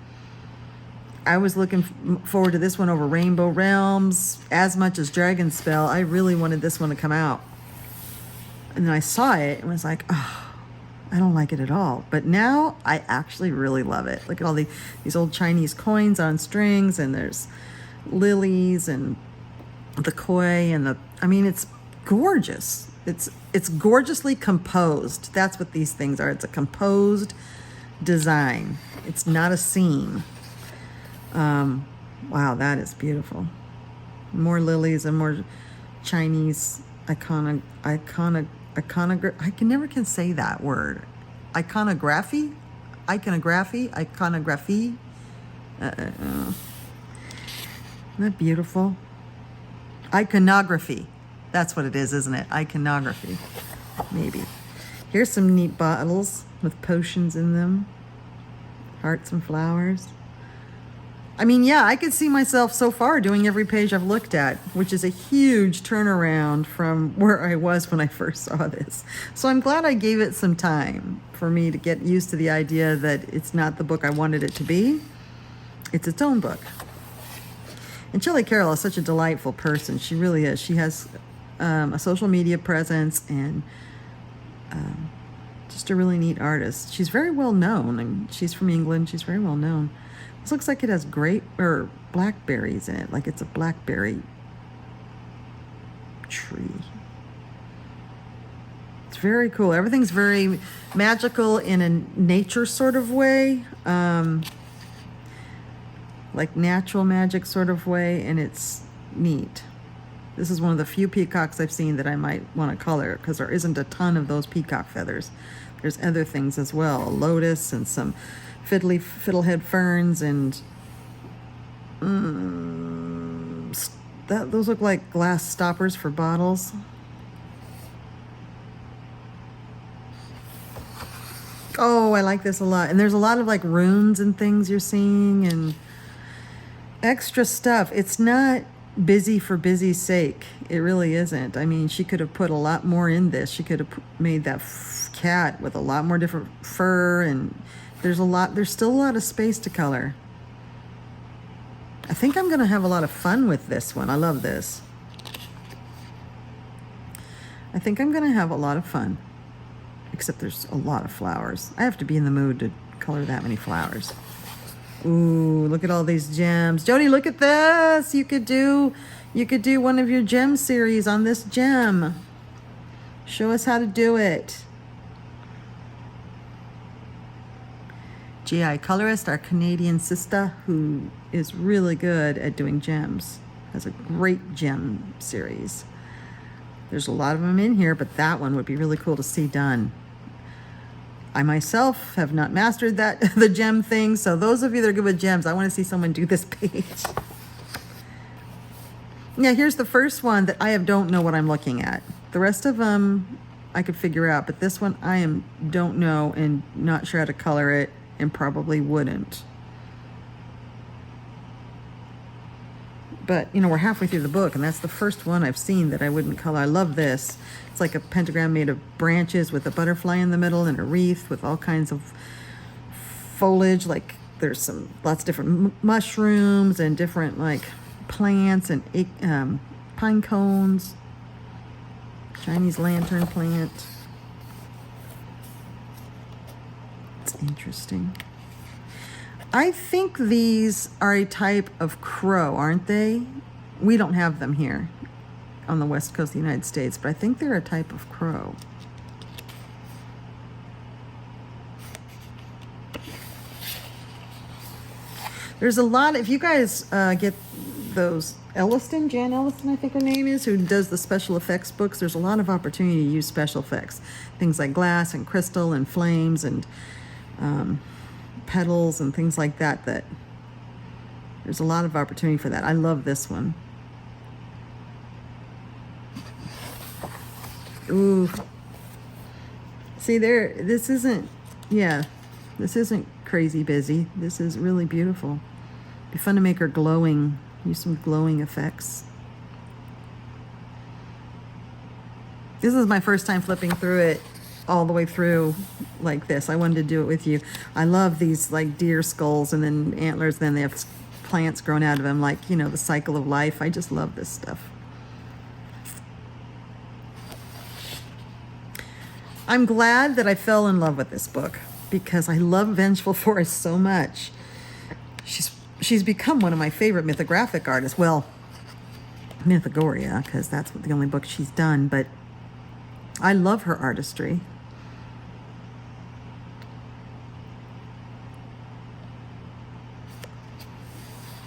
I was looking forward to this one over Rainbow Realms as much as Dragon Spell. I really wanted this one to come out. And then I saw it and was like, oh, I don't like it at all. But now I actually really love it. Look at all these old Chinese coins on strings, and there's lilies and the koi and it's gorgeous. It's gorgeously composed. That's what these things are. It's a composed design. It's not a seam. Wow, that is beautiful. More lilies and more Chinese iconography. I can say that word. Iconography. Isn't that beautiful? Iconography. That's what it is, isn't it? Iconography. Maybe. Here's some neat bottles with potions in them. Hearts and flowers. I could see myself so far doing every page I've looked at, which is a huge turnaround from where I was when I first saw this. So I'm glad I gave it some time for me to get used to the idea that it's not the book I wanted it to be. It's its own book. And Shelley Carroll is such a delightful person. She really is. She has a social media presence and just a really neat artist. She's very well known, and she's from England. She's very well known. This looks like it has blackberries in it, like it's a blackberry tree. It's very cool. Everything's very magical in a nature sort of way. Like natural magic sort of way, and it's neat. This is one of the few peacocks I've seen that I might want to color, because there isn't a ton of those peacock feathers. There's other things as well, a lotus and some fiddlehead ferns, and those look like glass stoppers for bottles. Oh, I like this a lot. And there's a lot of like runes and things you're seeing and extra stuff. It's not busy for busy's sake. It really isn't. She could have put a lot more in this. She could have made that cat with a lot more different fur, and there's still a lot of space to color. I think I'm going to have a lot of fun with this one. I love this. I think I'm going to have a lot of fun. Except there's a lot of flowers. I have to be in the mood to color that many flowers. Ooh, look at all these gems. Jody, look at this. You could do one of your gem series on this gem. Show us how to do it. GI colorist, our Canadian sister, who is really good at doing gems. Has a great gem series. There's a lot of them in here, but that one would be really cool to see done. I myself have not mastered that, the gem thing, so those of you that are good with gems, I want to see someone do this page. Yeah, here's the first one that I don't know what I'm looking at. The rest of them I could figure out, but this one I don't know and not sure how to color it and probably wouldn't. But, you know, we're halfway through the book, and that's the first one I've seen that I wouldn't color. I love this. It's like a pentagram made of branches with a butterfly in the middle and a wreath with all kinds of foliage. Like there's lots of different mushrooms and different like plants and pine cones. Chinese lantern plant. It's interesting. I think these are a type of crow, aren't they? We don't have them here on the west coast of the United States, but I think they're a type of crow. There's a lot, if you guys get those Jan Elliston, I think her name is, who does the special effects books, there's a lot of opportunity to use special effects. Things like glass and crystal and flames and petals and things like that, there's a lot of opportunity for that. I love this one. Ooh. See there, this isn't crazy busy. This is really beautiful. Be fun to make her glowing, use some glowing effects. This is my first time flipping through it all the way through like this. I wanted to do it with you. I love these like deer skulls and then antlers, then they have plants growing out of them, like, you know, the cycle of life. I just love this stuff. I'm glad that I fell in love with this book because I love Vengeful Forest so much. She's become one of my favorite mythographic artists. Well, Mythagoria, because that's the only book she's done, but I love her artistry.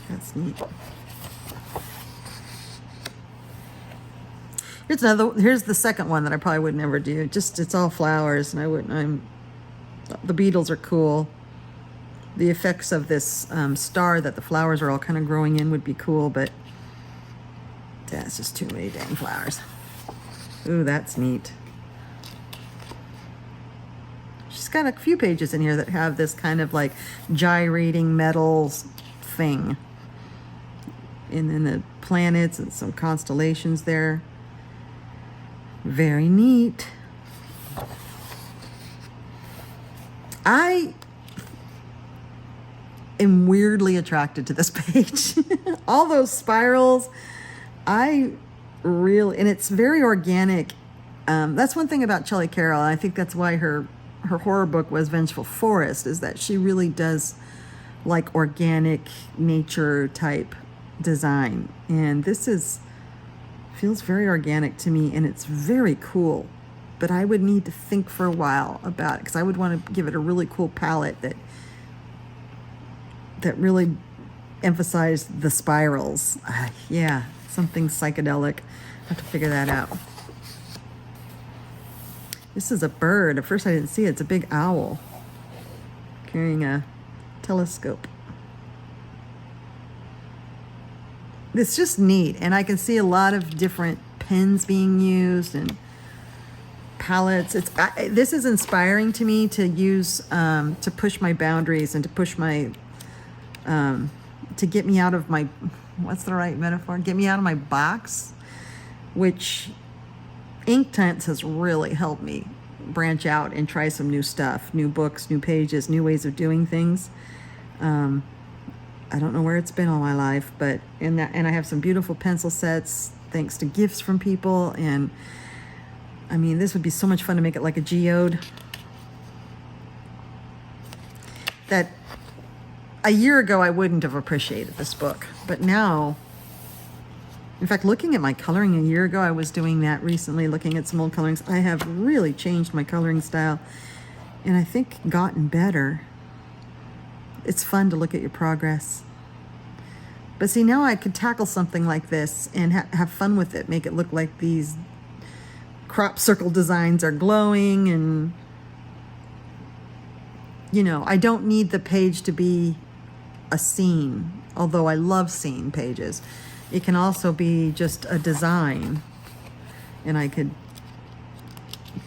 That's neat. Here's the second one that I probably would never do. It's all flowers, and the beetles are cool. The effects of this star that the flowers are all kind of growing in would be cool, but that's just too many dang flowers. Ooh, that's neat. She's got a few pages in here that have this kind of like gyrating metals thing. And then the planets and some constellations there. Very neat. I am weirdly attracted to this page. All those spirals, and it's very organic. That's one thing about Shelley Carroll, and I think that's why her horror book was Vengeful Forest, is that she really does like organic nature type design. And this feels very organic to me, and it's very cool. But I would need to think for a while about it, because I would want to give it a really cool palette that really emphasized the spirals. Yeah, something psychedelic. I have to figure that out. This is a bird. At first I didn't see it. It's a big owl carrying a telescope. It's just neat, and I can see a lot of different pens being used and palettes. This is inspiring to me to use to push my boundaries and to push my to get me out of my, what's the right metaphor? Get me out of my box, which Inktense has really helped me branch out and try some new stuff, new books, new pages, new ways of doing things. I don't know where it's been all my life, but and I have some beautiful pencil sets thanks to gifts from people. And I mean, this would be so much fun to make it like a geode. That a year ago I wouldn't have appreciated this book, but now In fact, looking at my coloring a year ago, I was doing that recently, looking at some old colorings. I have really changed my coloring style, and I think gotten better. It's fun to look at your progress. But see, now I could tackle something like this and have fun with it, make it look like these crop circle designs are glowing, and, you know, I don't need the page to be a scene, although I love scene pages. It can also be just a design, and I could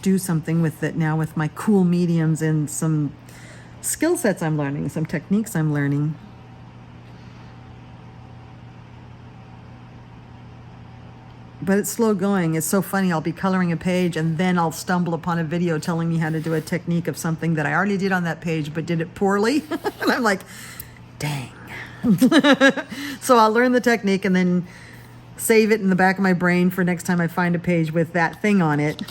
do something with it now with my cool mediums and some skill sets I'm learning, some techniques I'm learning. But it's slow going. It's so funny. I'll be coloring a page and then I'll stumble upon a video telling me how to do a technique of something that I already did on that page but did it poorly. And I'm like, dang. So I'll learn the technique and then save it in the back of my brain for next time I find a page with that thing on it.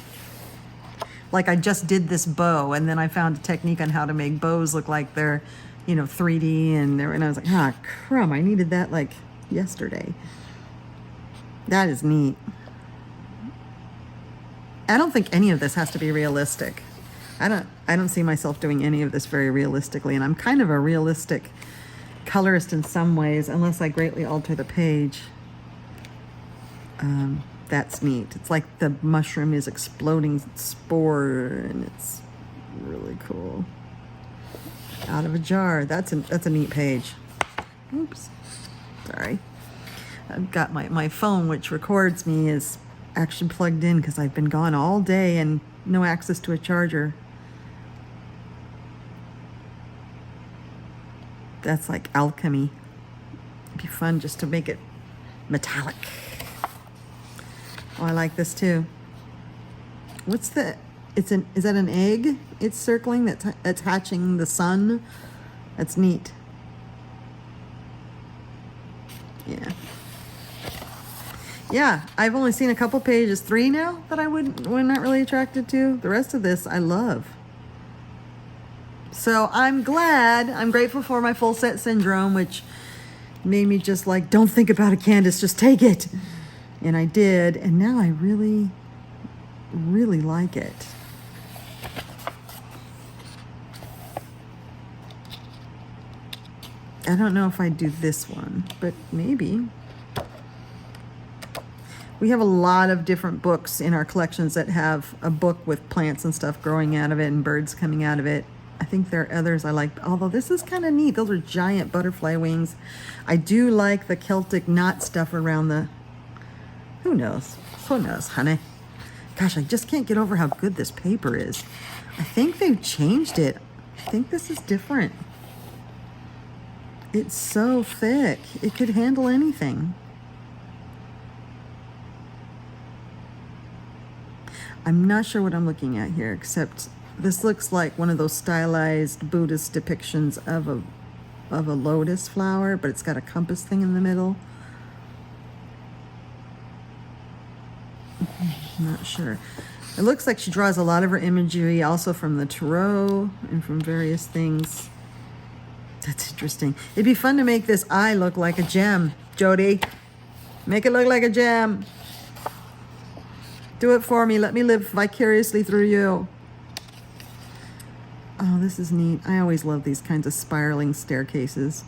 Like I just did this bow, and then I found a technique on how to make bows look like they're, you know, 3D, and I was like, ah, crumb, I needed that like yesterday. That is neat. I don't think any of this has to be realistic. I don't see myself doing any of this very realistically, and I'm kind of a realistic colorist in some ways, unless I greatly alter the page. That's neat. It's like the mushroom is exploding spore, and it's really cool. Out of a jar. That's a neat page. Oops. Sorry. I've got my phone, which records me, is actually plugged in because I've been gone all day and no access to a charger. That's like alchemy. It'd be fun just to make it metallic. Oh, I like this too. What's the, is that an egg it's circling that's hatching the sun? That's neat. Yeah. Yeah, I've only seen a couple pages, 3 now, that we're not really attracted to. The rest of this I love. So I'm grateful for my full set syndrome, which made me just like, don't think about it, Candice, just take it. And I did, and now I really, really like it. I don't know if I'd do this one, but maybe. We have a lot of different books in our collections that have a book with plants and stuff growing out of it and birds coming out of it. I think there are others I like, although this is kind of neat. Those are giant butterfly wings. I do like the Celtic knot stuff around the, who knows? Who knows, honey? Gosh, I just can't get over how good this paper is. I think they've changed it. I think this is different. It's so thick. It could handle anything. I'm not sure what I'm looking at here, except this looks like one of those stylized Buddhist depictions of a lotus flower, but it's got a compass thing in the middle. I'm not sure. It looks like she draws a lot of her imagery also from the tarot and from various things. That's interesting. It'd be fun to make this eye look like a gem, Jody. Make it look like a gem. Do it for me. Let me live vicariously through you. Oh, this is neat. I always love these kinds of spiraling staircases.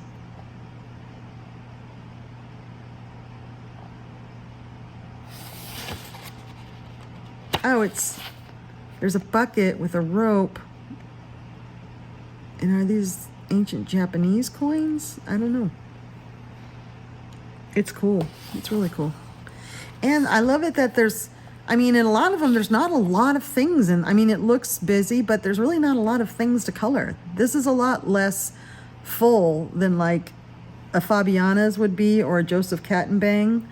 Oh, there's a bucket with a rope. And are these ancient Japanese coins? I don't know. It's cool. It's really cool. And I love it that there's, I mean, in a lot of them, there's not a lot of things. And I mean, it looks busy, but there's really not a lot of things to color. This is a lot less full than like a Fabiana's would be or a Joseph Kattenbang.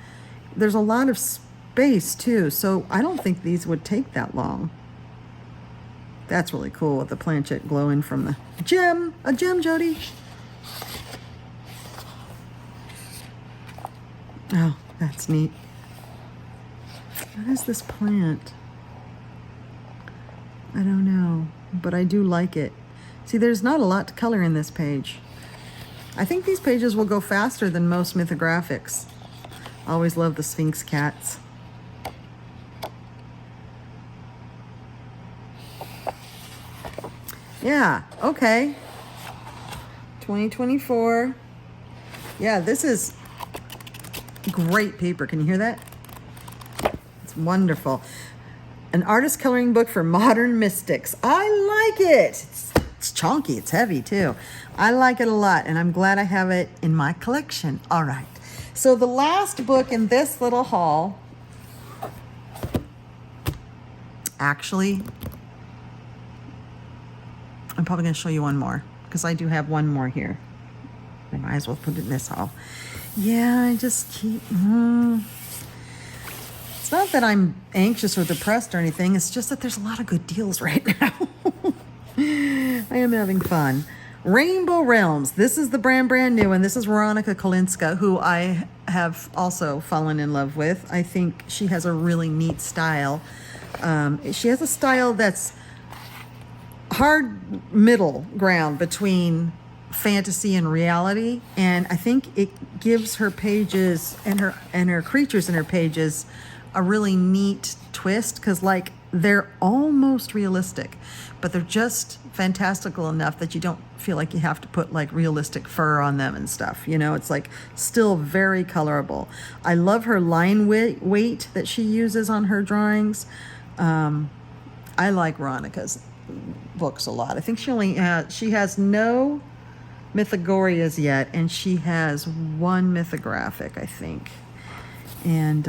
There's a lot of space too. So I don't think these would take that long. That's really cool with the planchette glowing from the gem. A gem, Jody. Oh, that's neat. What is this plant? I don't know, but I do like it. See, there's not a lot to color in this page. I think these pages will go faster than most mythographics. Always love the Sphinx cats. Yeah, okay. 2024. Yeah, this is great paper. Can you hear that? It's wonderful. An artist coloring book for modern mystics. I like it. It's chunky. It's heavy too. I like it a lot, and I'm glad I have it in my collection. All right. So the last book in this little haul, actually, I'm probably going to show you one more because I do have one more here. I might as well put it in this haul. Yeah, I just keep... It's not that I'm anxious or depressed or anything. It's just that there's a lot of good deals right now. I am having fun. Rainbow Realms. This is the brand new one. This is Veronica Kolinska, who I have also fallen in love with. I think she has a really neat style. She has a style that's hard middle ground between fantasy and reality, and I think it gives her pages and her creatures in her pages a really neat twist, because like they're almost realistic, but they're just fantastical enough that you don't feel like you have to put like realistic fur on them and stuff. You know, it's like still very colorable. I love her line weight that she uses on her drawings. I like Veronica's books a lot. I think she has no Mythagorias yet, and she has one mythographic, I think. And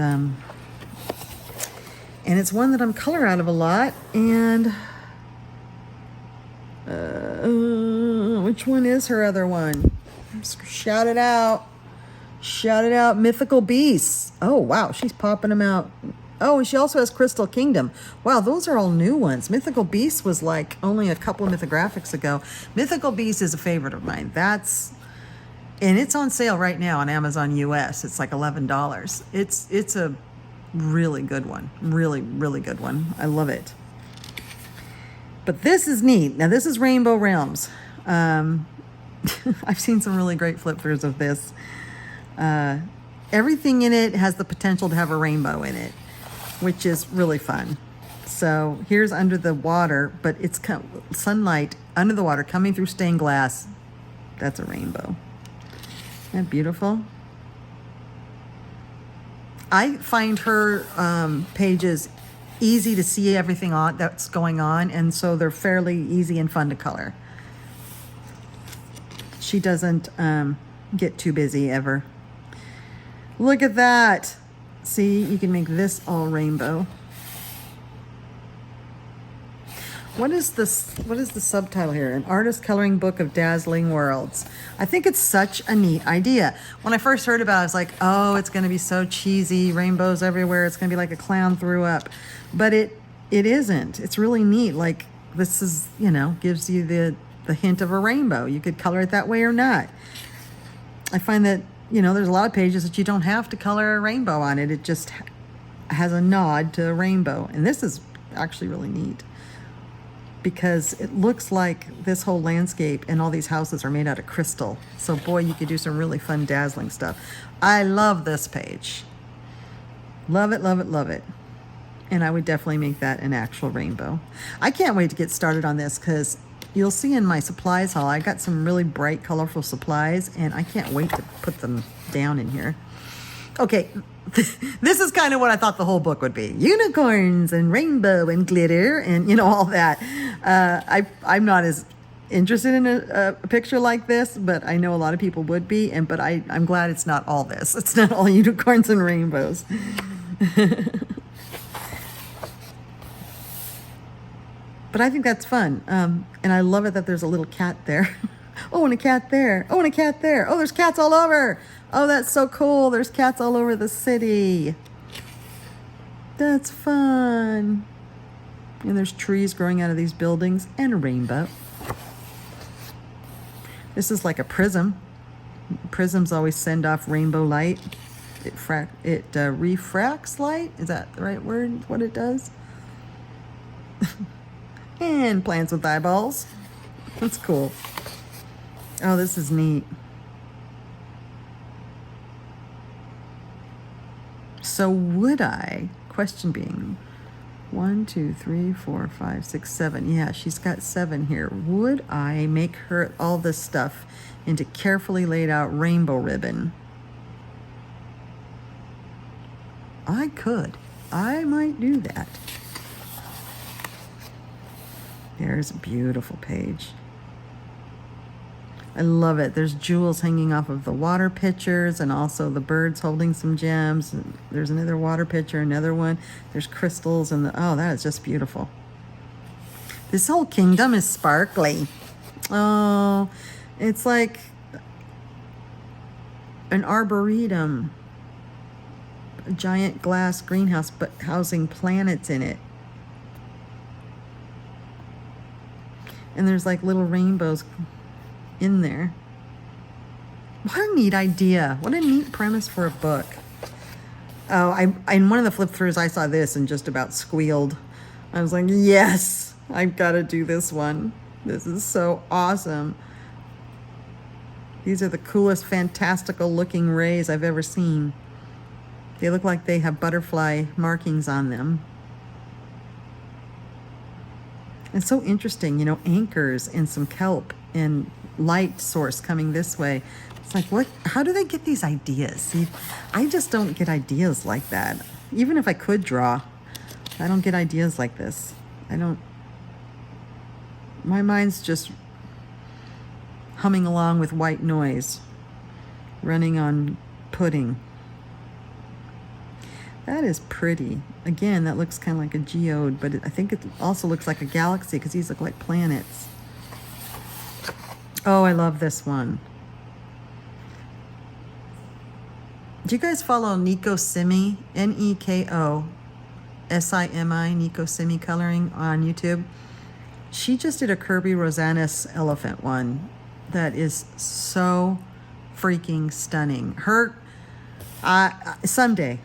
it's one that I'm color out of a lot. And which one is her other one? Shout it out. Shout it out. Mythical Beasts. Oh, wow. She's popping them out. Oh, and she also has Crystal Kingdom. Wow, those are all new ones. Mythical Beasts was like only a couple of mythographics ago. Mythical Beasts is a favorite of mine. And it's on sale right now on Amazon US. It's like $11. It's a really good one. Really, really good one. I love it. But this is neat. Now, this is Rainbow Realms. I've seen some really great flip-throughs of this. Everything in it has the potential to have a rainbow in it, which is really fun. So here's under the water, but it's sunlight under the water coming through stained glass. That's a rainbow. Isn't that beautiful? I find her pages easy to see everything that's going on, and so they're fairly easy and fun to color. She doesn't get too busy ever. Look at that. See, you can make this all rainbow. What is the subtitle here? An artist coloring book of dazzling worlds. I think it's such a neat idea. When I first heard about it, I was like, oh, it's going to be so cheesy, rainbows everywhere. It's going to be like a clown threw up. But it isn't. It's really neat. Like, this is, gives you the hint of a rainbow. You could color it that way or not. I find that, there's a lot of pages that you don't have to color a rainbow on it. It just has a nod to a rainbow. And this is actually really neat, because it looks like this whole landscape and all these houses are made out of crystal. So boy, you could do some really fun, dazzling stuff. I love this page. Love it, love it, love it. And I would definitely make that an actual rainbow. I can't wait to get started on this, because you'll see in my supplies haul, I got some really bright, colorful supplies, and I can't wait to put them down in here. Okay, this is kind of what I thought the whole book would be. Unicorns and rainbow and glitter and, all that. I'm not as interested in a picture like this, but I know a lot of people would be. But I'm glad it's not all this. It's not all unicorns and rainbows. But I think that's fun. And I love it that there's a little cat there. Oh, and a cat there. Oh, and a cat there. Oh, there's cats all over. Oh, that's so cool. There's cats all over the city. That's fun. And there's trees growing out of these buildings and a rainbow. This is like a prism. Prisms always send off rainbow light. It refracts light. Is that the right word? What it does? And plants with eyeballs. That's cool. Oh, this is neat. So would I, question being, 1, 2, 3, 4, 5, 6, 7. Yeah, she's got 7 here. Would I make her all this stuff into carefully laid out rainbow ribbon? I could. I might do that. There's a beautiful page. I love it. There's jewels hanging off of the water pitchers and also the birds holding some gems. And there's another water pitcher, another one. There's crystals and oh, that is just beautiful. This whole kingdom is sparkly. Oh, it's like an arboretum, a giant glass greenhouse, but housing planets in it. And there's like little rainbows in there. What a neat idea. What a neat premise for a book. Oh, in one of the flip throughs I saw this and just about squealed. I was like, yes, I've got to do this one. This is so awesome. These are the coolest, fantastical looking rays I've ever seen. They look like they have butterfly markings on them. It's so interesting, you know, anchors and some kelp and light source coming this way. It's like, what? How do they get these ideas? See, I just don't get ideas like that. Even if I could draw, I don't get ideas like this. My mind's just humming along with white noise, running on pudding. That is pretty. Again, that looks kind of like a geode, but I think it also looks like a galaxy because these look like planets. Oh, I love this one. Do you guys follow Neco Simi? N-E-K-O-S-I-M-I, Neco Simi Coloring on YouTube? She just did a Kirby Rosanis elephant one that is so freaking stunning. Her, someday,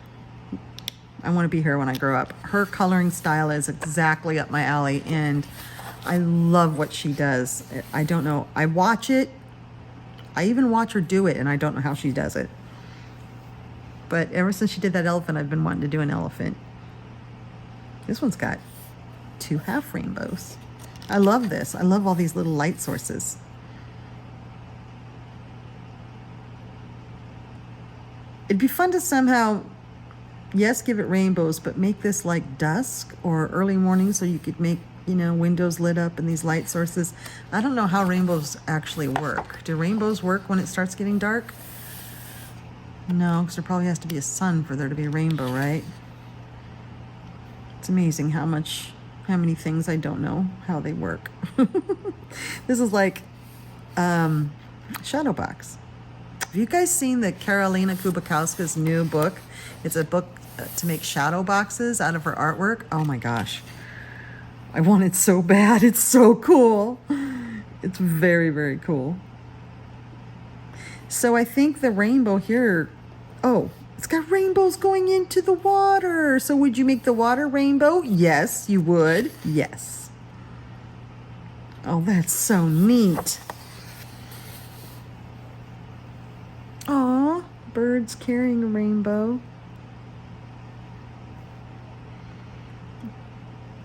I want to be her when I grow up. Her coloring style is exactly up my alley, and I love what she does. I don't know. I watch it. I even watch her do it, and I don't know how she does it. But ever since she did that elephant, I've been wanting to do an elephant. This one's got 2 half rainbows. I love this. I love all these little light sources. It'd be fun to somehow, yes, give it rainbows, but make this like dusk or early morning so you could make, you know, windows lit up and these light sources. I don't know how rainbows actually work. Do rainbows work when it starts getting dark? No, because there probably has to be a sun for there to be a rainbow, right? It's amazing how many things I don't know how they work. This is like shadow box. Have you guys seen the Karolina Kubikowska's new book? It's a book to make shadow boxes out of her artwork. Oh my gosh. I want it so bad. It's so cool. It's very, very cool. So I think the rainbow here, oh, it's got rainbows going into the water. So would you make the water rainbow? Yes, you would. Yes. Oh, that's so neat. Aw, birds carrying a rainbow.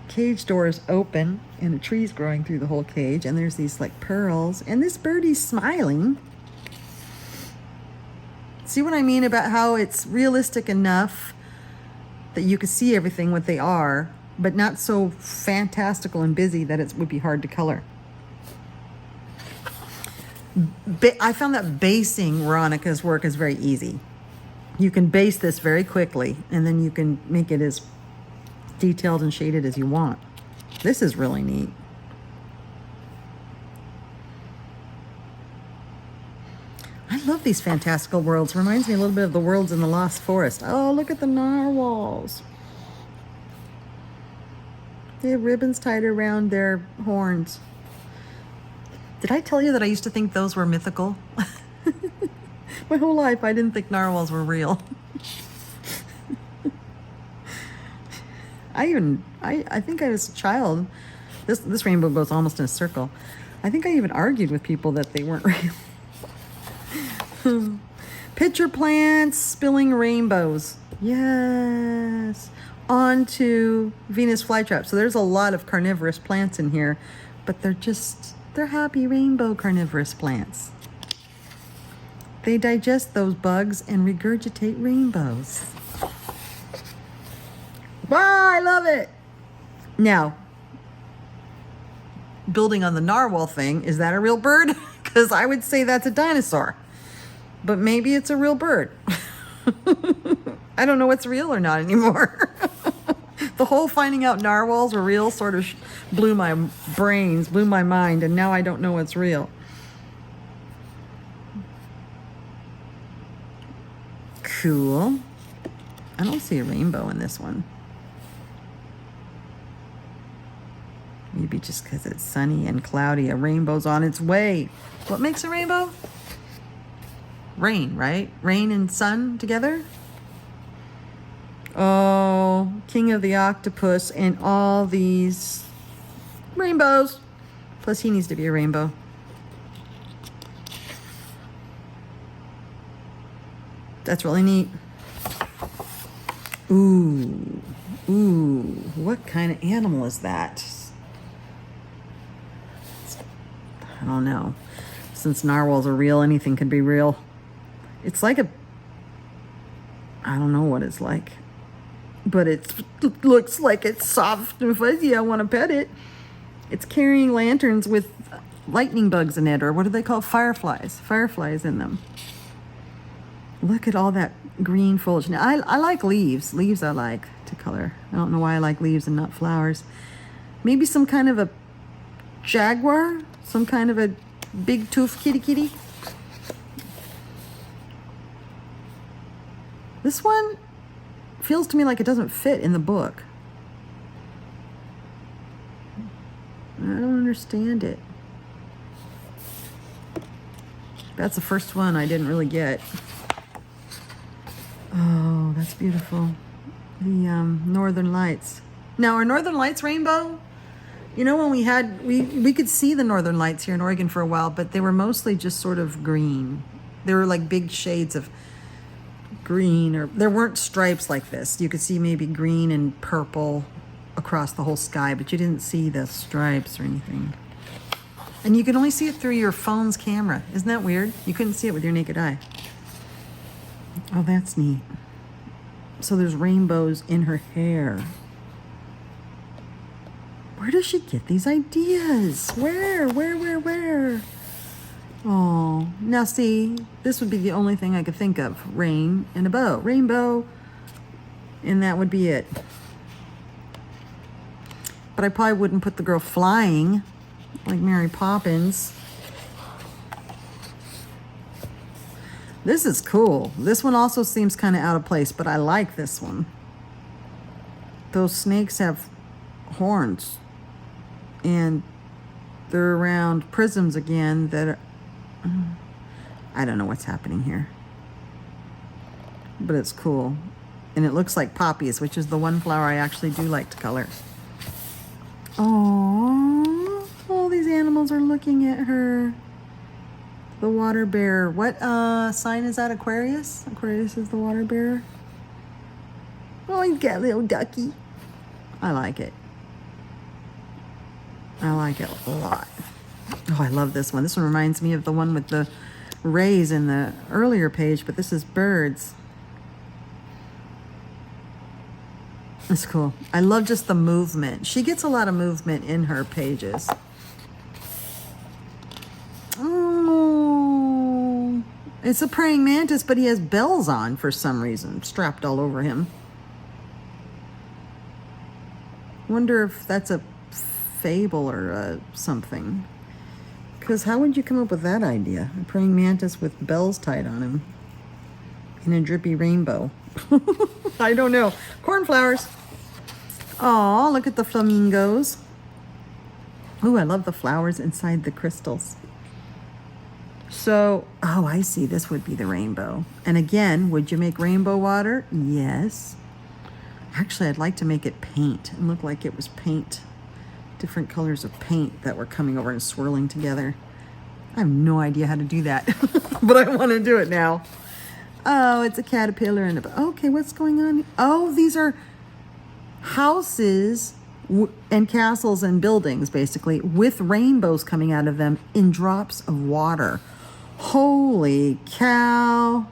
Cage door is open and a tree's growing through the whole cage, and there's these like pearls, and this birdie's smiling. See what I mean about how it's realistic enough that you can see everything what they are, but not so fantastical and busy that it would be hard to color. I found that basing Veronica's work is very easy. You can base this very quickly, and then you can make it as detailed and shaded as you want. This is really neat. I love these fantastical worlds. Reminds me a little bit of the worlds in the Lost Forest. Oh, look at the narwhals. They have ribbons tied around their horns. Did I tell you that I used to think those were mythical? My whole life I didn't think narwhals were real. I think I was a child. This rainbow goes almost in a circle. I think I even argued with people that they weren't real. Pitcher plants spilling rainbows. Yes. On to Venus flytrap. So there's a lot of carnivorous plants in here, but they're happy rainbow carnivorous plants. They digest those bugs and regurgitate rainbows. Wow, I love it. Now, building on the narwhal thing, is that a real bird? Because I would say that's a dinosaur, but maybe it's a real bird. I don't know what's real or not anymore. The whole finding out narwhals were real sort of blew my mind, and now I don't know what's real. Cool. I don't see a rainbow in this one. Maybe just because it's sunny and cloudy, a rainbow's on its way. What makes a rainbow? Rain, right? Rain and sun together? Oh, King of the Octopus and all these rainbows. Plus he needs to be a rainbow. That's really neat. Ooh, what kind of animal is that? I don't know. Since narwhals are real, anything could be real. It's like I don't know what it's like, but it looks like it's soft and fuzzy. I want to pet it. It's carrying lanterns with lightning bugs in it, or what do they call fireflies? Fireflies in them. Look at all that green foliage. Now, I like leaves. Leaves I like to color. I don't know why I like leaves and not flowers. Maybe some kind of a jaguar? Some kind of a big tooth kitty. This one feels to me like it doesn't fit in the book. I don't understand it. That's the first one I didn't really get. Oh, that's beautiful. The Northern Lights. Now, are Northern Lights rainbow? You know, when we could see the Northern Lights here in Oregon for a while, but they were mostly just sort of green. They were like big shades of green, or there weren't stripes like this. You could see maybe green and purple across the whole sky, but you didn't see the stripes or anything. And you can only see it through your phone's camera. Isn't that weird? You couldn't see it with your naked eye. Oh, that's neat. So there's rainbows in her hair. Where does she get these ideas? Where? Oh, now see, this would be the only thing I could think of. Rain and a bow. Rainbow, and that would be it. But I probably wouldn't put the girl flying like Mary Poppins. This is cool. This one also seems kind of out of place, but I like this one. Those snakes have horns, and they're around prisms again that are, I don't know what's happening here, but it's cool. And it looks like poppies, which is the one flower I actually do like to color. Oh, all these animals are looking at her. The water bearer. What sign is that? Aquarius? Aquarius is the water bearer. Oh, he's got a little ducky. I like it. I like it a lot. Oh, I love this one. This one reminds me of the one with the rays in the earlier page, but this is birds. It's cool. I love just the movement. She gets a lot of movement in her pages. Oh, it's a praying mantis, but he has bells on for some reason, strapped all over him. Wonder if that's a fable or something. Because how would you come up with that idea? A praying mantis with bells tied on him in a drippy rainbow. I don't know. Cornflowers. Aw, look at the flamingos. Ooh, I love the flowers inside the crystals. So, oh, I see. This would be the rainbow. And again, would you make rainbow water? Yes. Actually, I'd like to make it paint and look like it was paint. Different colors of paint that were coming over and swirling together. I have no idea how to do that, but I want to do it now. Oh, it's a caterpillar and a... Okay, what's going on? Oh, these are houses and castles and buildings, basically, with rainbows coming out of them in drops of water. Holy cow.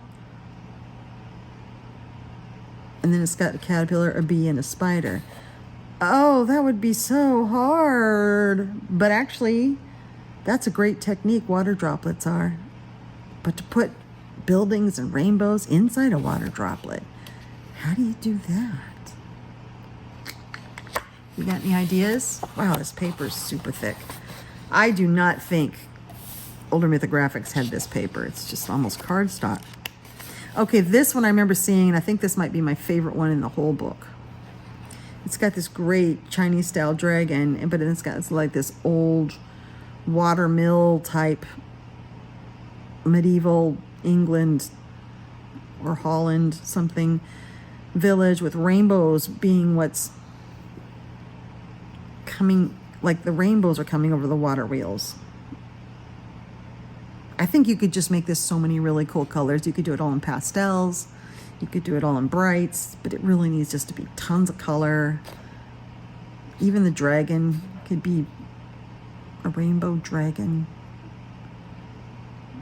And then it's got a caterpillar, a bee, and a spider. Oh, that would be so hard. But actually, that's a great technique, water droplets are. But to put buildings and rainbows inside a water droplet, how do you do that? You got any ideas? Wow, this paper is super thick. I do not think Older Mythographics had this paper. It's just almost cardstock. Okay, this one I remember seeing, and I think this might be my favorite one in the whole book. It's got this great Chinese-style dragon, but it's like this old watermill type medieval England or Holland something village with rainbows being what's coming, like the rainbows are coming over the water wheels. I think you could just make this so many really cool colors. You could do it all in pastels. You could do it all in brights, but it really needs just to be tons of color. Even the dragon could be a rainbow dragon.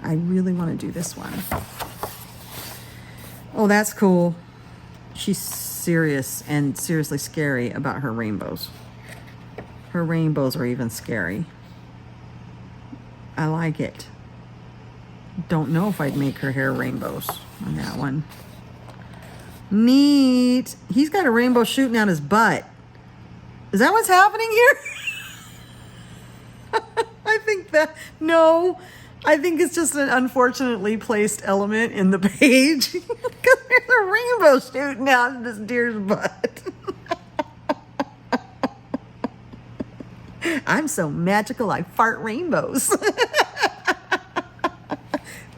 I really want to do this one. Oh, that's cool. She's serious and seriously scary about her rainbows. Her rainbows are even scary. I like it. Don't know if I'd make her hair rainbows on that one. Neat. He's got a rainbow shooting out his butt. Is that what's happening here? I think that, no. I think it's just an unfortunately placed element in the page. Because there's a rainbow shooting out of this deer's butt. I'm so magical, I fart rainbows.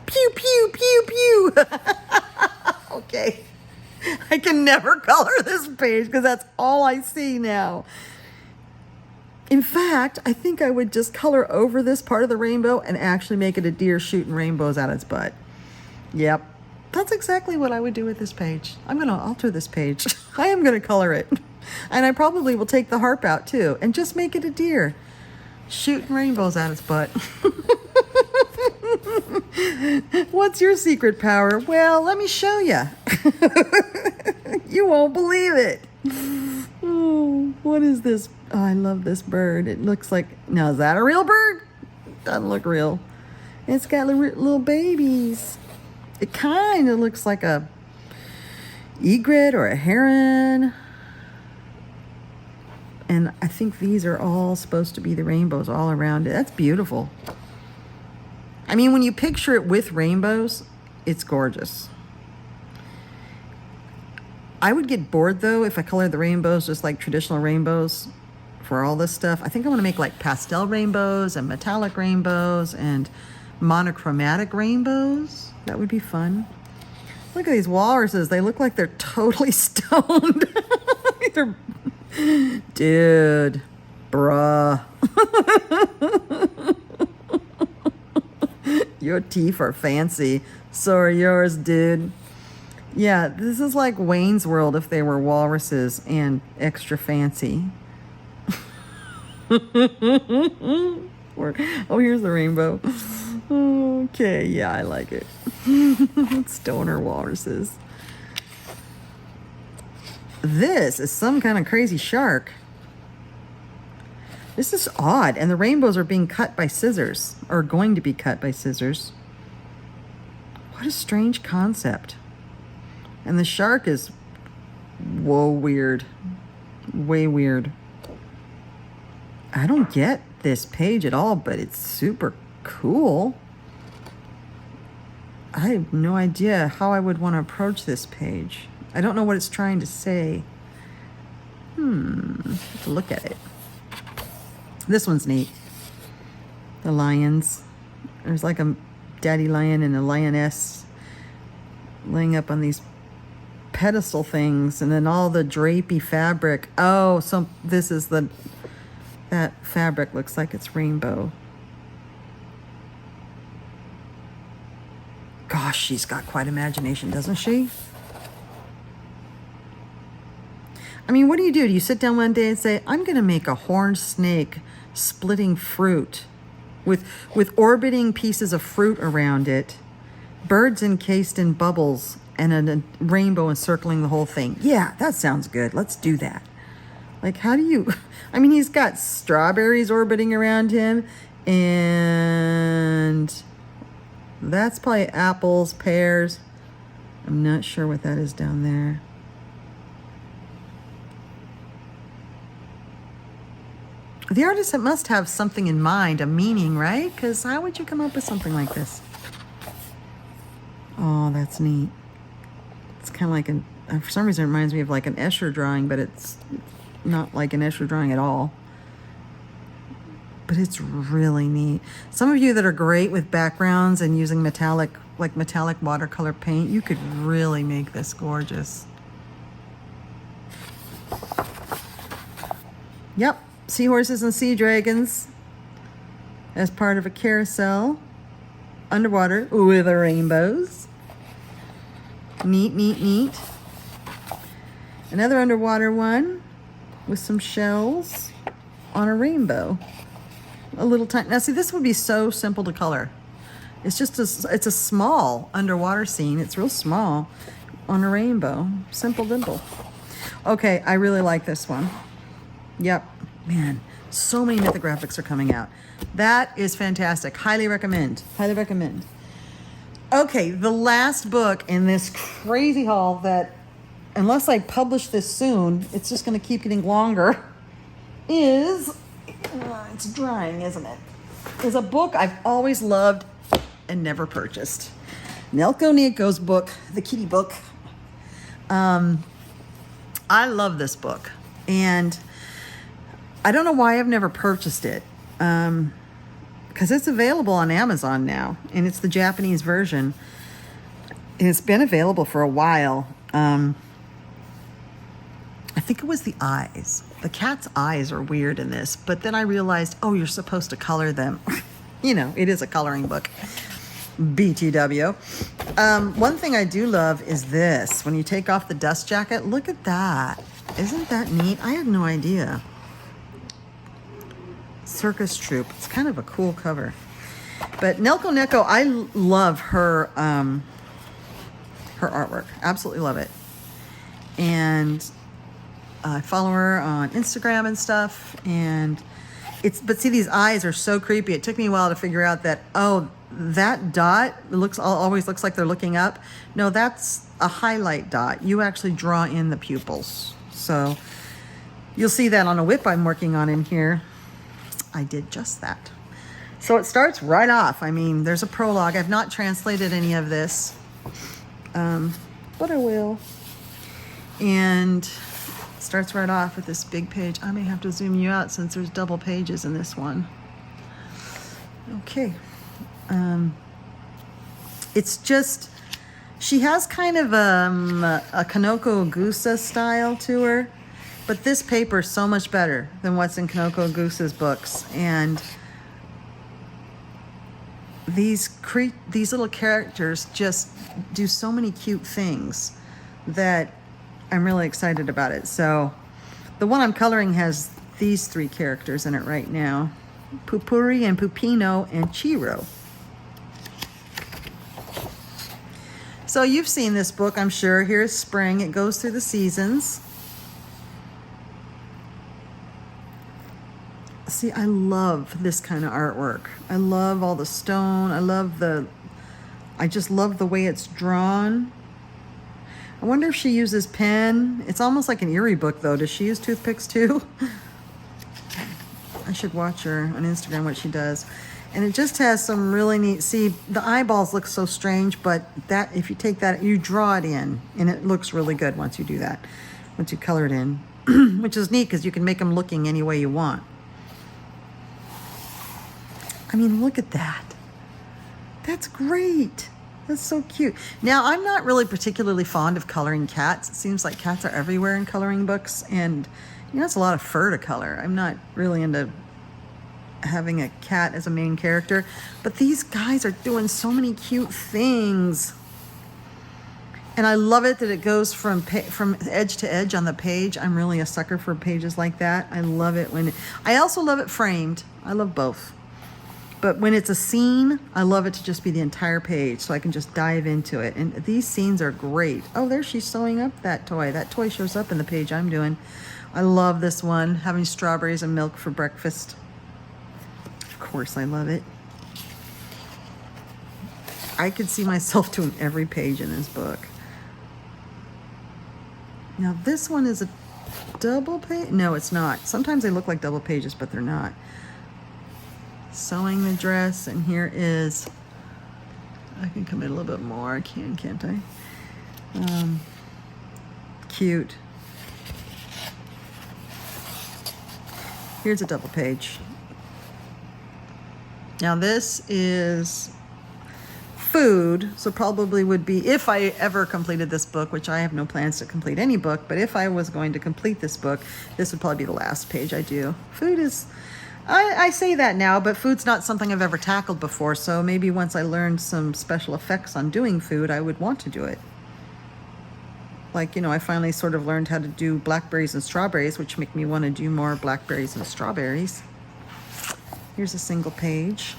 Pew, pew, pew, pew. Okay. I can never color this page because that's all I see now. In fact, I think I would just color over this part of the rainbow and actually make it a deer shooting rainbows out its butt. Yep. That's exactly what I would do with this page. I'm going to alter this page. I am going to color it. And I probably will take the harp out too and just make it a deer shooting rainbows out its butt. What's your secret power? Well, let me show you. You won't believe it. Oh, what is this? Oh, I love this bird. It looks like... Now, is that a real bird? Doesn't look real. It's got little babies. It kind of looks like a egret or a heron. And I think these are all supposed to be the rainbows all around it. That's beautiful. I mean, when you picture it with rainbows, it's gorgeous. I would get bored, though, if I colored the rainbows just like traditional rainbows for all this stuff. I think I want to make like pastel rainbows and metallic rainbows and monochromatic rainbows. That would be fun. Look at these walruses. They look like they're totally stoned. Dude, bruh. Your teeth are fancy. So are yours, dude. Yeah, this is like Wayne's World if they were walruses and extra fancy. Oh, here's the rainbow. Okay, yeah, I like it. Stoner walruses. This is some kind of crazy shark. This is odd, and the rainbows are being cut by scissors, or going to be cut by scissors. What a strange concept. And the shark is, whoa, weird. Way weird. I don't get this page at all, but it's super cool. I have no idea how I would want to approach this page. I don't know what it's trying to say. Have to look at it. This one's neat. The lions. There's like a daddy lion and a lioness laying up on these pedestal things, and then all the drapey fabric. Oh, so this is that fabric looks like it's rainbow. Gosh, Gosh, she's got quite imagination, doesn't she? I mean, what do? Do you sit down one day and say, I'm going to make a horned snake splitting fruit with orbiting pieces of fruit around it, birds encased in bubbles, and a rainbow encircling the whole thing? Yeah, that sounds good. Let's do that. Like, how do you... I mean, he's got strawberries orbiting around him, and that's probably apples, pears. I'm not sure what that is down there. The artist must have something in mind, a meaning, right? Because how would you come up with something like this? Oh, that's neat. It's kind of like for some reason it reminds me of like an Escher drawing, but it's not like an Escher drawing at all. But it's really neat. Some of you that are great with backgrounds and using metallic watercolor paint, you could really make this gorgeous. Yep, seahorses and sea dragons as part of a carousel underwater with the rainbows. Neat, neat, neat. Another underwater one with some shells on a rainbow. A little tiny. Now see, this would be so simple to color. It's just it's a small underwater scene. It's real small on a rainbow. Simple dimple. Okay, I really like this one. Yep, man, so many mythographics are coming out. That is fantastic. Highly recommend. Highly recommend. Okay, the last book in this crazy haul that, unless I publish this soon, it's just going to keep getting longer, is, it's drying, isn't it? Is a book I've always loved and never purchased. Neco's book, the kitty book. I love this book, and I don't know why I've never purchased it. Because it's available on Amazon now, and it's the Japanese version. And it's been available for a while. I think it was the eyes. The cat's eyes are weird in this, but then I realized, oh, you're supposed to color them. You know, it is a coloring book. BTW. One thing I do love is this. When you take off the dust jacket, look at that. Isn't that neat? I had no idea. Circus troupe. It's kind of a cool cover. But Neco, I love her her artwork. Absolutely love it. And I follow her on Instagram and stuff. And but see, these eyes are so creepy. It took me a while to figure out that, oh, that dot always looks like they're looking up. No, that's a highlight dot. You actually draw in the pupils. So you'll see that on a whip I'm working on in here. I did just that. So it starts right off. I mean, there's a prologue. I've not translated any of this, but I will. And it starts right off with this big page. I may have to zoom you out since there's double pages in this one. Okay. It's just, she has kind of a Kanoko Gusa style to her. But this paper is so much better than what's in Kanoko Gusa's books. And these little characters just do so many cute things that I'm really excited about it. So the one I'm coloring has these three characters in it right now. Pupuri and Pupino and Chiro. So you've seen this book, I'm sure. Here's spring. It goes through the seasons. See, I love this kind of artwork. I love all the stone. I just love the way it's drawn. I wonder if she uses pen. It's almost like an Erie book, though. Does she use toothpicks, too? I should watch her on Instagram, what she does. And it just has some really neat... See, the eyeballs look so strange, but that, if you take that, you draw it in, and it looks really good once you do that, once you color it in, which is neat because you can make them looking any way you want. I mean, look at that. That's great. That's so cute. Now, I'm not really particularly fond of coloring cats. It seems like cats are everywhere in coloring books, and you know, it's a lot of fur to color. I'm not really into having a cat as a main character, but these guys are doing so many cute things. And I love it that it goes from edge to edge on the page. I'm really a sucker for pages like that. I love it when I also love it framed. I love both. But when it's a scene, I love it to just be the entire page so I can just dive into it. And these scenes are great. Oh, there she's sewing up that toy. That toy shows up in the page I'm doing. I love this one, having strawberries and milk for breakfast. Of course, I love it. I could see myself doing every page in this book. Now this one is a double page. No, it's not. Sometimes they look like double pages, but they're not. Sewing the dress, and here is, I can come in a little bit more. I can, can't I? Cute. Here's a double page. Now this is food, so probably would be, if I ever completed this book, which I have no plans to complete any book, but if I was going to complete this book, this would probably be the last page I do. Food is, I say that now, but food's not something I've ever tackled before, so maybe once I learned some special effects on doing food, I would want to do it. Like, you know, I finally sort of learned how to do blackberries and strawberries, which make me want to do more blackberries and strawberries. Here's a single page.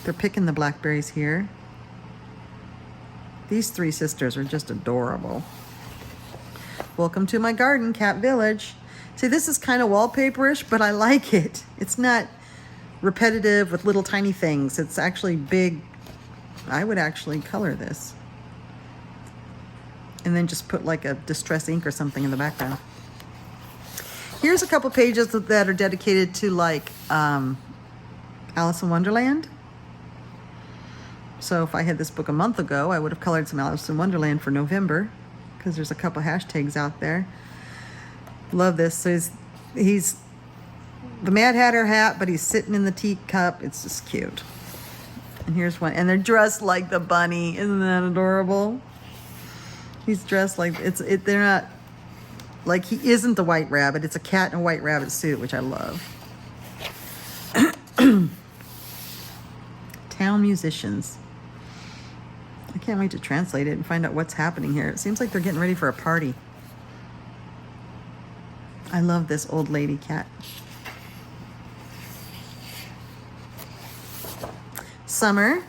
They're picking the blackberries here. These three sisters are just adorable. Welcome to my garden, Cat Village. See, this is kind of wallpaperish, but I like it. It's not repetitive with little tiny things. It's actually big. I would actually color this. And then just put like a distress ink or something in the background. Here's a couple pages that are dedicated to like Alice in Wonderland. So if I had this book a month ago, I would have colored some Alice in Wonderland for November, because there's a couple hashtags out there. Love this. So he's the Mad Hatter hat, but he's sitting in the teacup. It's just cute. And here's one. And they're dressed like the bunny. Isn't that adorable? He's dressed like, they're not, like he isn't the White Rabbit. It's a cat in a White Rabbit suit, which I love. Town musicians. I can't wait to translate it and find out what's happening here. It seems like they're getting ready for a party. I love this old lady cat. Summer.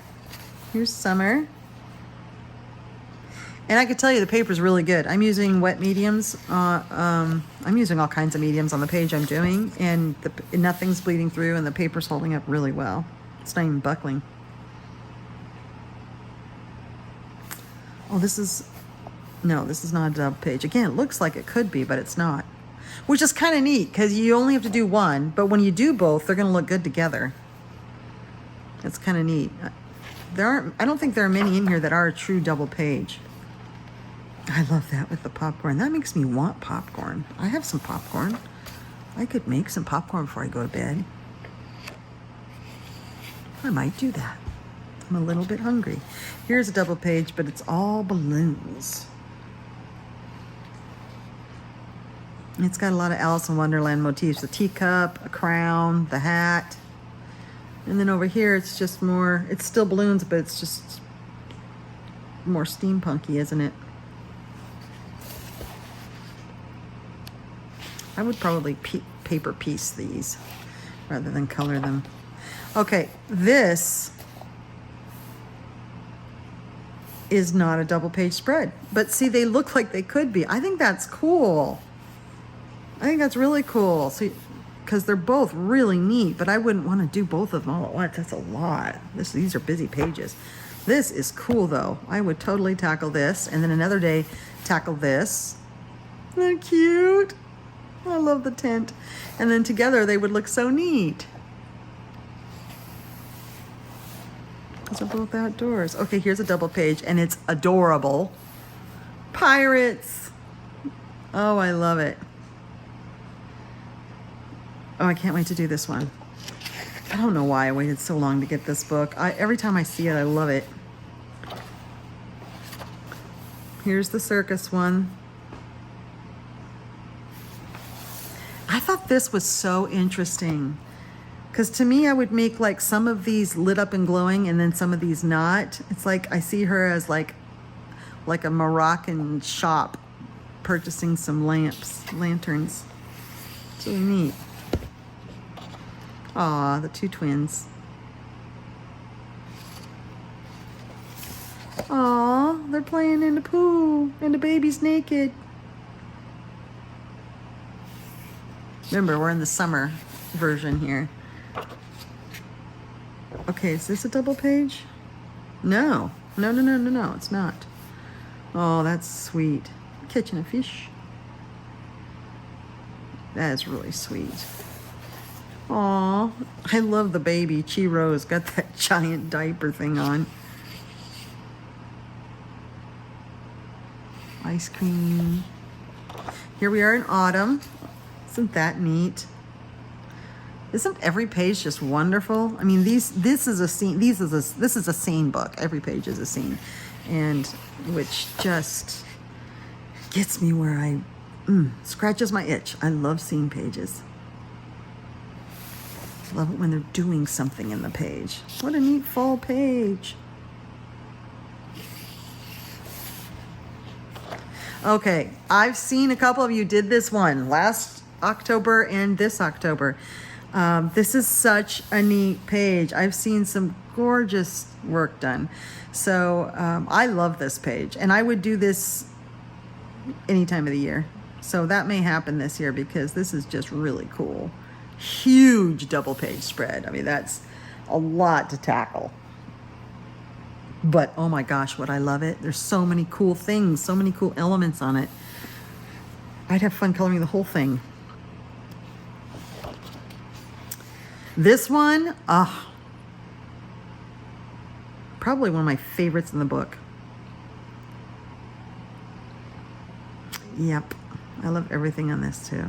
Here's Summer. And I could tell you the paper's really good. I'm using wet mediums. I'm using all kinds of mediums on the page I'm doing, and nothing's bleeding through, and the paper's holding up really well. It's not even buckling. Oh, this is not a double page. Again, it looks like it could be, but it's not. Which is kind of neat, because you only have to do one, but when you do both, they're going to look good together. It's kind of neat. I don't think there are many in here that are a true double page. I love that with the popcorn. That makes me want popcorn. I have some popcorn. I could make some popcorn before I go to bed. I might do that. I'm a little bit hungry. Here's a double page, but it's all balloons. It's got a lot of Alice in Wonderland motifs. The teacup, a crown, the hat. And then over here, it's just more, it's still balloons, but it's just more steampunky, isn't it? I would probably paper piece these rather than color them. Okay, this is not a double page spread, but see, they look like they could be. I think that's cool. I think that's really cool. See, because they're both really neat, but I wouldn't want to do both of them all at once. That's a lot. These are busy pages. This is cool though. I would totally tackle this, and then another day tackle this. Isn't that cute? I love the tent. And then together they would look so neat. Those are both outdoors. Okay, here's a double page, and it's adorable. Pirates. Oh, I love it. Oh, I can't wait to do this one. I don't know why I waited so long to get this book. Every time I see it, I love it. Here's the circus one. I thought this was so interesting, because to me, I would make like some of these lit up and glowing and then some of these not. It's like I see her as like like a Moroccan shop purchasing some lanterns. It's really neat. Aw, the two twins. Aw, they're playing in the pool and the baby's naked. Remember, we're in the summer version here. Okay, is this a double page? No, it's not. Oh, that's sweet. Catching a fish. That is really sweet. Aw, I love the baby. Chiro's got that giant diaper thing on. Ice cream. Here we are in autumn. Isn't that neat? Isn't every page just wonderful? I mean, this is a scene. This is a scene book. Every page is a scene, and which just gets me where I scratches my itch. I love scene pages. Love it when they're doing something in the page. What a neat fall page. Okay, I've seen a couple of you did this one last October and this October. This is such a neat page. I've seen some gorgeous work done. So I love this page, and I would do this any time of the year. So that may happen this year because this is just really cool. Huge double page spread. I mean, that's a lot to tackle. But oh my gosh, what I love it. There's so many cool things, so many cool elements on it. I'd have fun coloring the whole thing. This one, probably one of my favorites in the book. Yep, I love everything on this too.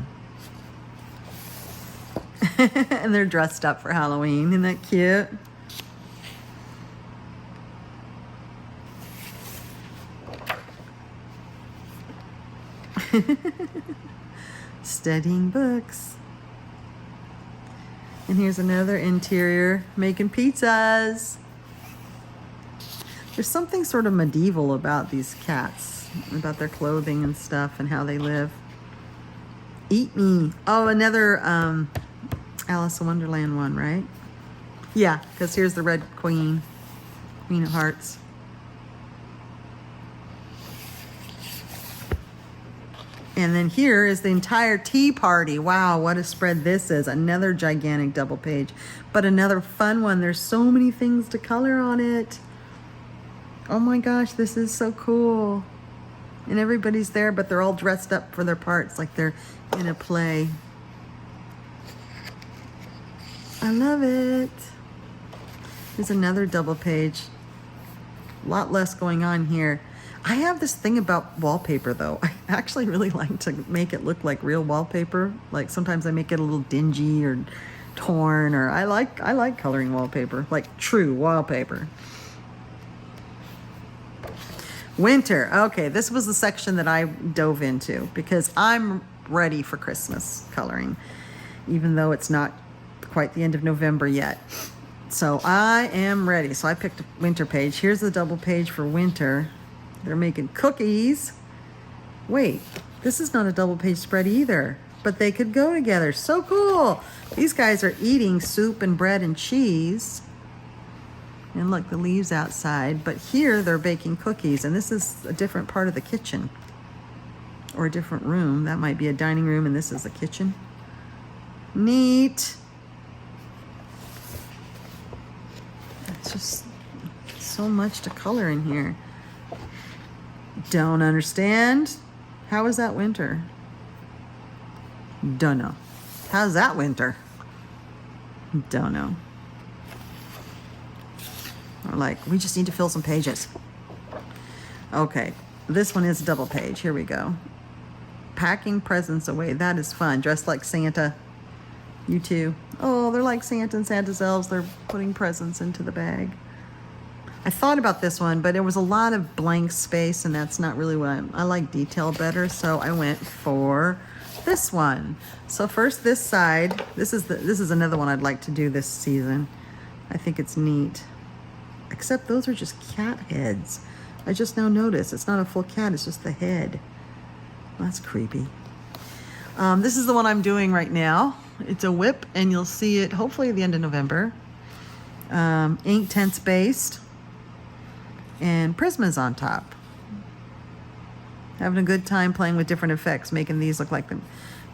And they're dressed up for Halloween. Isn't that cute? Studying books. And here's another interior making pizzas. There's something sort of medieval about these cats, about their clothing and stuff and how they live. Eat me. Oh, another Alice in Wonderland one, right? Yeah, because here's the Red Queen, Queen of Hearts. And then here is the entire tea party. Wow, what a spread this is. Another gigantic double page, but another fun one. There's so many things to color on it. Oh my gosh, this is so cool. And everybody's there, but they're all dressed up for their parts like they're in a play. I love it. Here's another double page. A lot less going on here. I have this thing about wallpaper though. I actually really like to make it look like real wallpaper. Like sometimes I make it a little dingy or torn, or I like coloring wallpaper, like true wallpaper. Winter. Okay, this was the section that I dove into because I'm ready for Christmas coloring, even though it's not quite the end of November yet. So I am ready. So I picked a winter page. Here's the double page for winter. They're making cookies. Wait, this is not a double page spread either, but they could go together. So cool. These guys are eating soup and bread and cheese. And look, the leaves outside, but here they're baking cookies, and this is a different part of the kitchen or a different room. That might be a dining room, and this is the kitchen. Neat. It's just so much to color in here. Don't understand. How is that winter? Don't know. How's that winter? Don't know. Or like, we just need to fill some pages. Okay, this one is a double page. Here we go. Packing presents away. That is fun. Dressed like Santa. You too. Oh, they're like Santa and Santa's elves. They're putting presents into the bag. I thought about this one, but it was a lot of blank space, and that's not really what I like detail better, so I went for this one. So first this side, this is another one I'd like to do this season. I think it's neat. Except those are just cat heads. I just now noticed it's not a full cat, it's just the head. That's creepy. This is the one I'm doing right now. It's a whip, and you'll see it hopefully at the end of November. Inktense based, and Prisma's on top. Having a good time playing with different effects, making these look like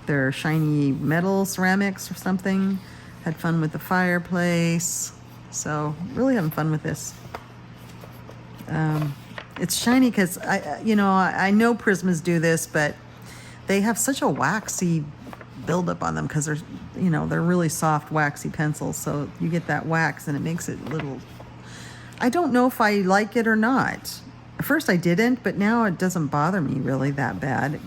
they're shiny metal ceramics or something. Had fun with the fireplace. So really having fun with this. It's shiny because I know Prismas do this, but they have such a waxy buildup on them because they're really soft, waxy pencils. So you get that wax and it makes it a little. I don't know if I like it or not. At first I didn't, but now it doesn't bother me really that bad. It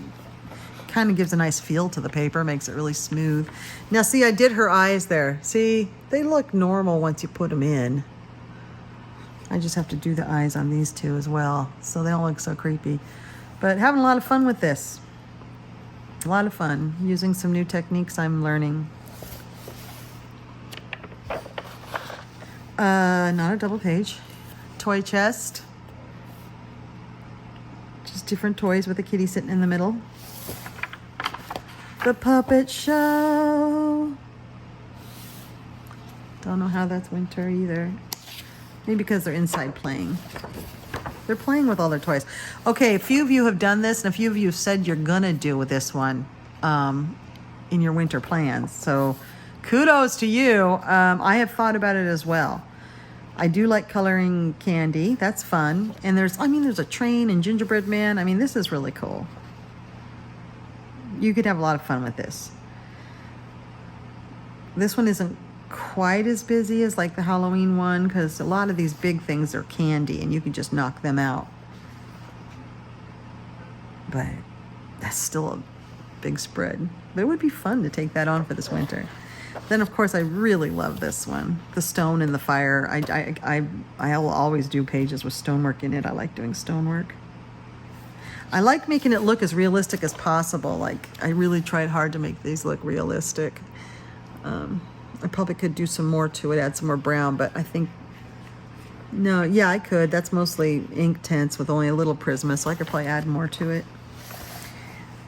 kind of gives a nice feel to the paper, makes it really smooth. Now see, I did her eyes there. See, they look normal once you put them in. I just have to do the eyes on these two as well, so they don't look so creepy. But having a lot of fun with this. A lot of fun using some new techniques I'm learning. Not a double page. Toy chest. Just different toys with a kitty sitting in the middle. The puppet show. Don't know how that's winter either. Maybe because they're inside playing. They're playing with all their toys. Okay, a few of you have done this, and a few of you have said you're gonna do with this one in your winter plans. So kudos to you. I have thought about it as well. I do like coloring candy. That's fun. And there's a train and gingerbread man. I mean, this is really cool. You could have a lot of fun with this. This one isn't quite as busy as like the Halloween one because a lot of these big things are candy and you can just knock them out. But that's still a big spread. But it would be fun to take that on for this winter. Then of course I really love this one, the stone and the fire. I will always do pages with stonework in it. I like doing stonework. I like making it look as realistic as possible. Like I really tried hard to make these look realistic. I probably could do some more to it, add some more brown, but I think, no, yeah, I could. That's mostly Inktense with only a little Prisma, so I could probably add more to it.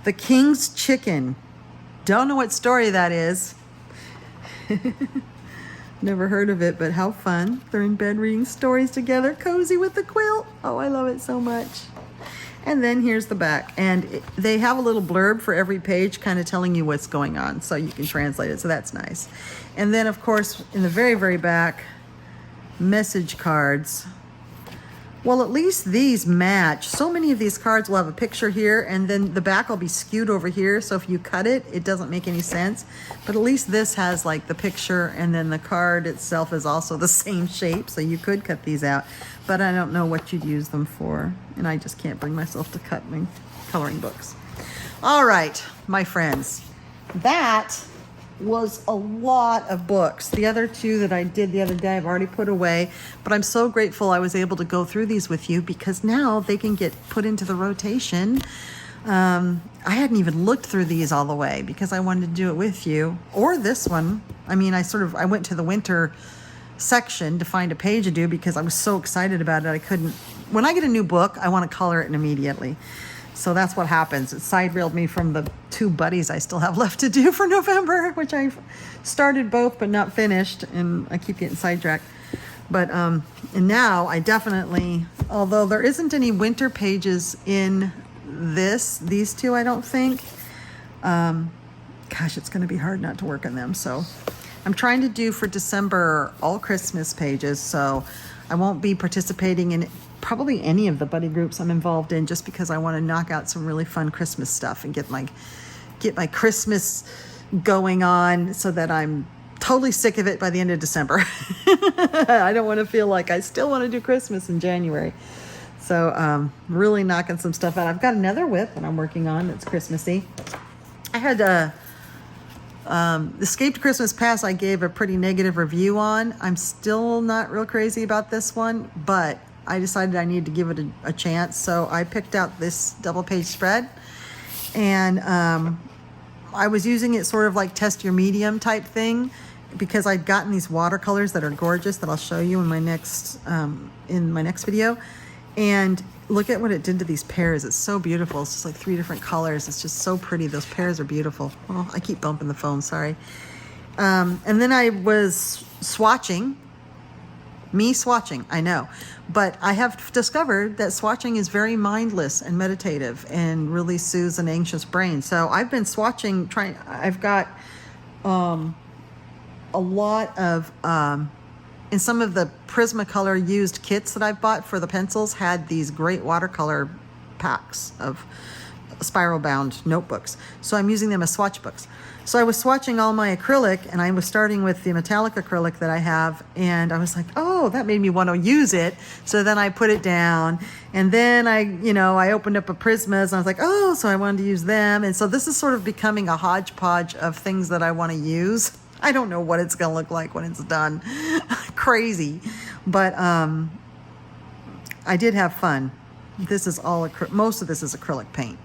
The King's Chicken. Don't know what story that is. Never heard of it, but how fun. They're in bed reading stories together, cozy with the quilt. Oh, I love it so much. And then here's the back. And they have a little blurb for every page kind of telling you what's going on, so you can translate it, so that's nice. And then, of course, in the very, very back, message cards. Well, at least these match. So many of these cards will have a picture here, and then the back will be skewed over here, so if you cut it, it doesn't make any sense. But at least this has like the picture, and then the card itself is also the same shape, so you could cut these out. But I don't know what you'd use them for, and I just can't bring myself to cut my coloring books. All right, my friends, that was a lot of books. The other two that I did the other day I've already put away, but I'm so grateful I was able to go through these with you because now they can get put into the rotation. I hadn't even looked through these all the way because I wanted to do it with you, or this one. I mean, I went to the winter section to find a page to do because I was so excited about it. I couldn't. When I get a new book, I want to color it immediately. So that's what happens. It side-railed me from the 2 buddies I still have left to do for November, which I started both but not finished, and I keep getting sidetracked. But and now I definitely, although there isn't any winter pages in these two, I don't think. Gosh, it's going to be hard not to work on them. So I'm trying to do for December all Christmas pages, so I won't be participating in probably any of the buddy groups I'm involved in just because I want to knock out some really fun Christmas stuff and get my Christmas going on so that I'm totally sick of it by the end of December. I don't want to feel like I still want to do Christmas in January. So really knocking some stuff out. I've got another whip that I'm working on that's Christmassy. I had Escaped Christmas Past I gave a pretty negative review on. I'm still not real crazy about this one, but I decided I needed to give it a chance. So I picked out this double page spread, and I was using it sort of like test your medium type thing because I'd gotten these watercolors that are gorgeous that I'll show you in my next video. And look at what it did to these pears. It's so beautiful. It's just like 3 different colors. It's just so pretty. Those pears are beautiful. Oh, I keep bumping the phone, sorry. And then I was swatching. Me swatching, I know. But I have discovered that swatching is very mindless and meditative and really soothes an anxious brain. So I've been swatching, I've got a lot of, in some of the Prismacolor used kits that I've bought for the pencils had these great watercolor packs of spiral bound notebooks. So I'm using them as swatch books. So I was swatching all my acrylic, and I was starting with the metallic acrylic that I have, and I was like, oh, that made me want to use it. So then I put it down, and then I opened up a Prismas, and I was like, oh, so I wanted to use them. And so this is sort of becoming a hodgepodge of things that I want to use. I don't know what it's going to look like when it's done. Crazy. But I did have fun. This is all, most of this is acrylic paint.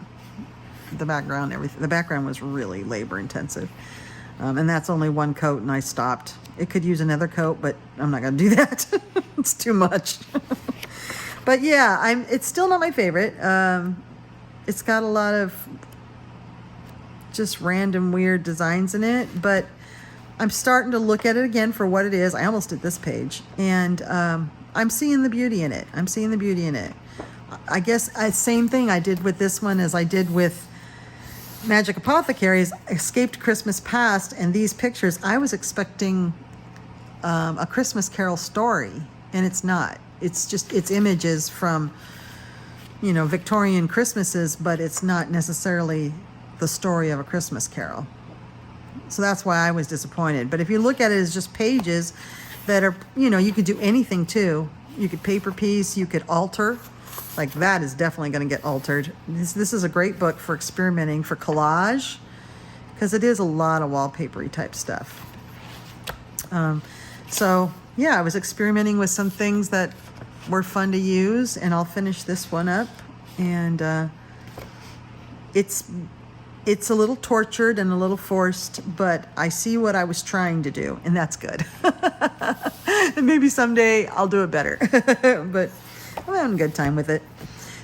The background, everything. The background was really labor intensive. And that's only 1 coat, and I stopped. It could use another coat, but I'm not going to do that. It's too much. But yeah, it's still not my favorite. It's got a lot of just random weird designs in it, but I'm starting to look at it again for what it is. I almost did this page, and I'm seeing the beauty in it. I'm seeing the beauty in it. I guess same thing I did with this one as I did with Magic Apothecaries, Escaped Christmas Past, and these pictures. I was expecting a Christmas Carol story, and it's not. It's images from, Victorian Christmases, but it's not necessarily the story of a Christmas Carol. So that's why I was disappointed. But if you look at it as just pages that are, you could do anything too. You could paper piece, you could alter. Like that is definitely going to get altered. This is a great book for experimenting, for collage, because it is a lot of wallpapery type stuff. So yeah, I was experimenting with some things that were fun to use, and I'll finish this one up. And it's a little tortured and a little forced, but I see what I was trying to do, and that's good. And maybe someday I'll do it better. But I'm having a good time with it.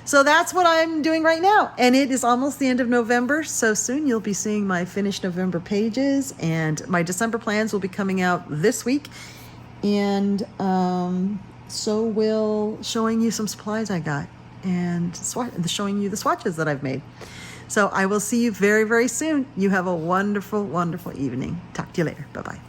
So that's what I'm doing right now. And it is almost the end of November. So soon you'll be seeing my finished November pages, and my December plans will be coming out this week. And so will showing you some supplies I got, and showing you the swatches that I've made. So I will see you very, very soon. You have a wonderful, wonderful evening. Talk to you later. Bye-bye.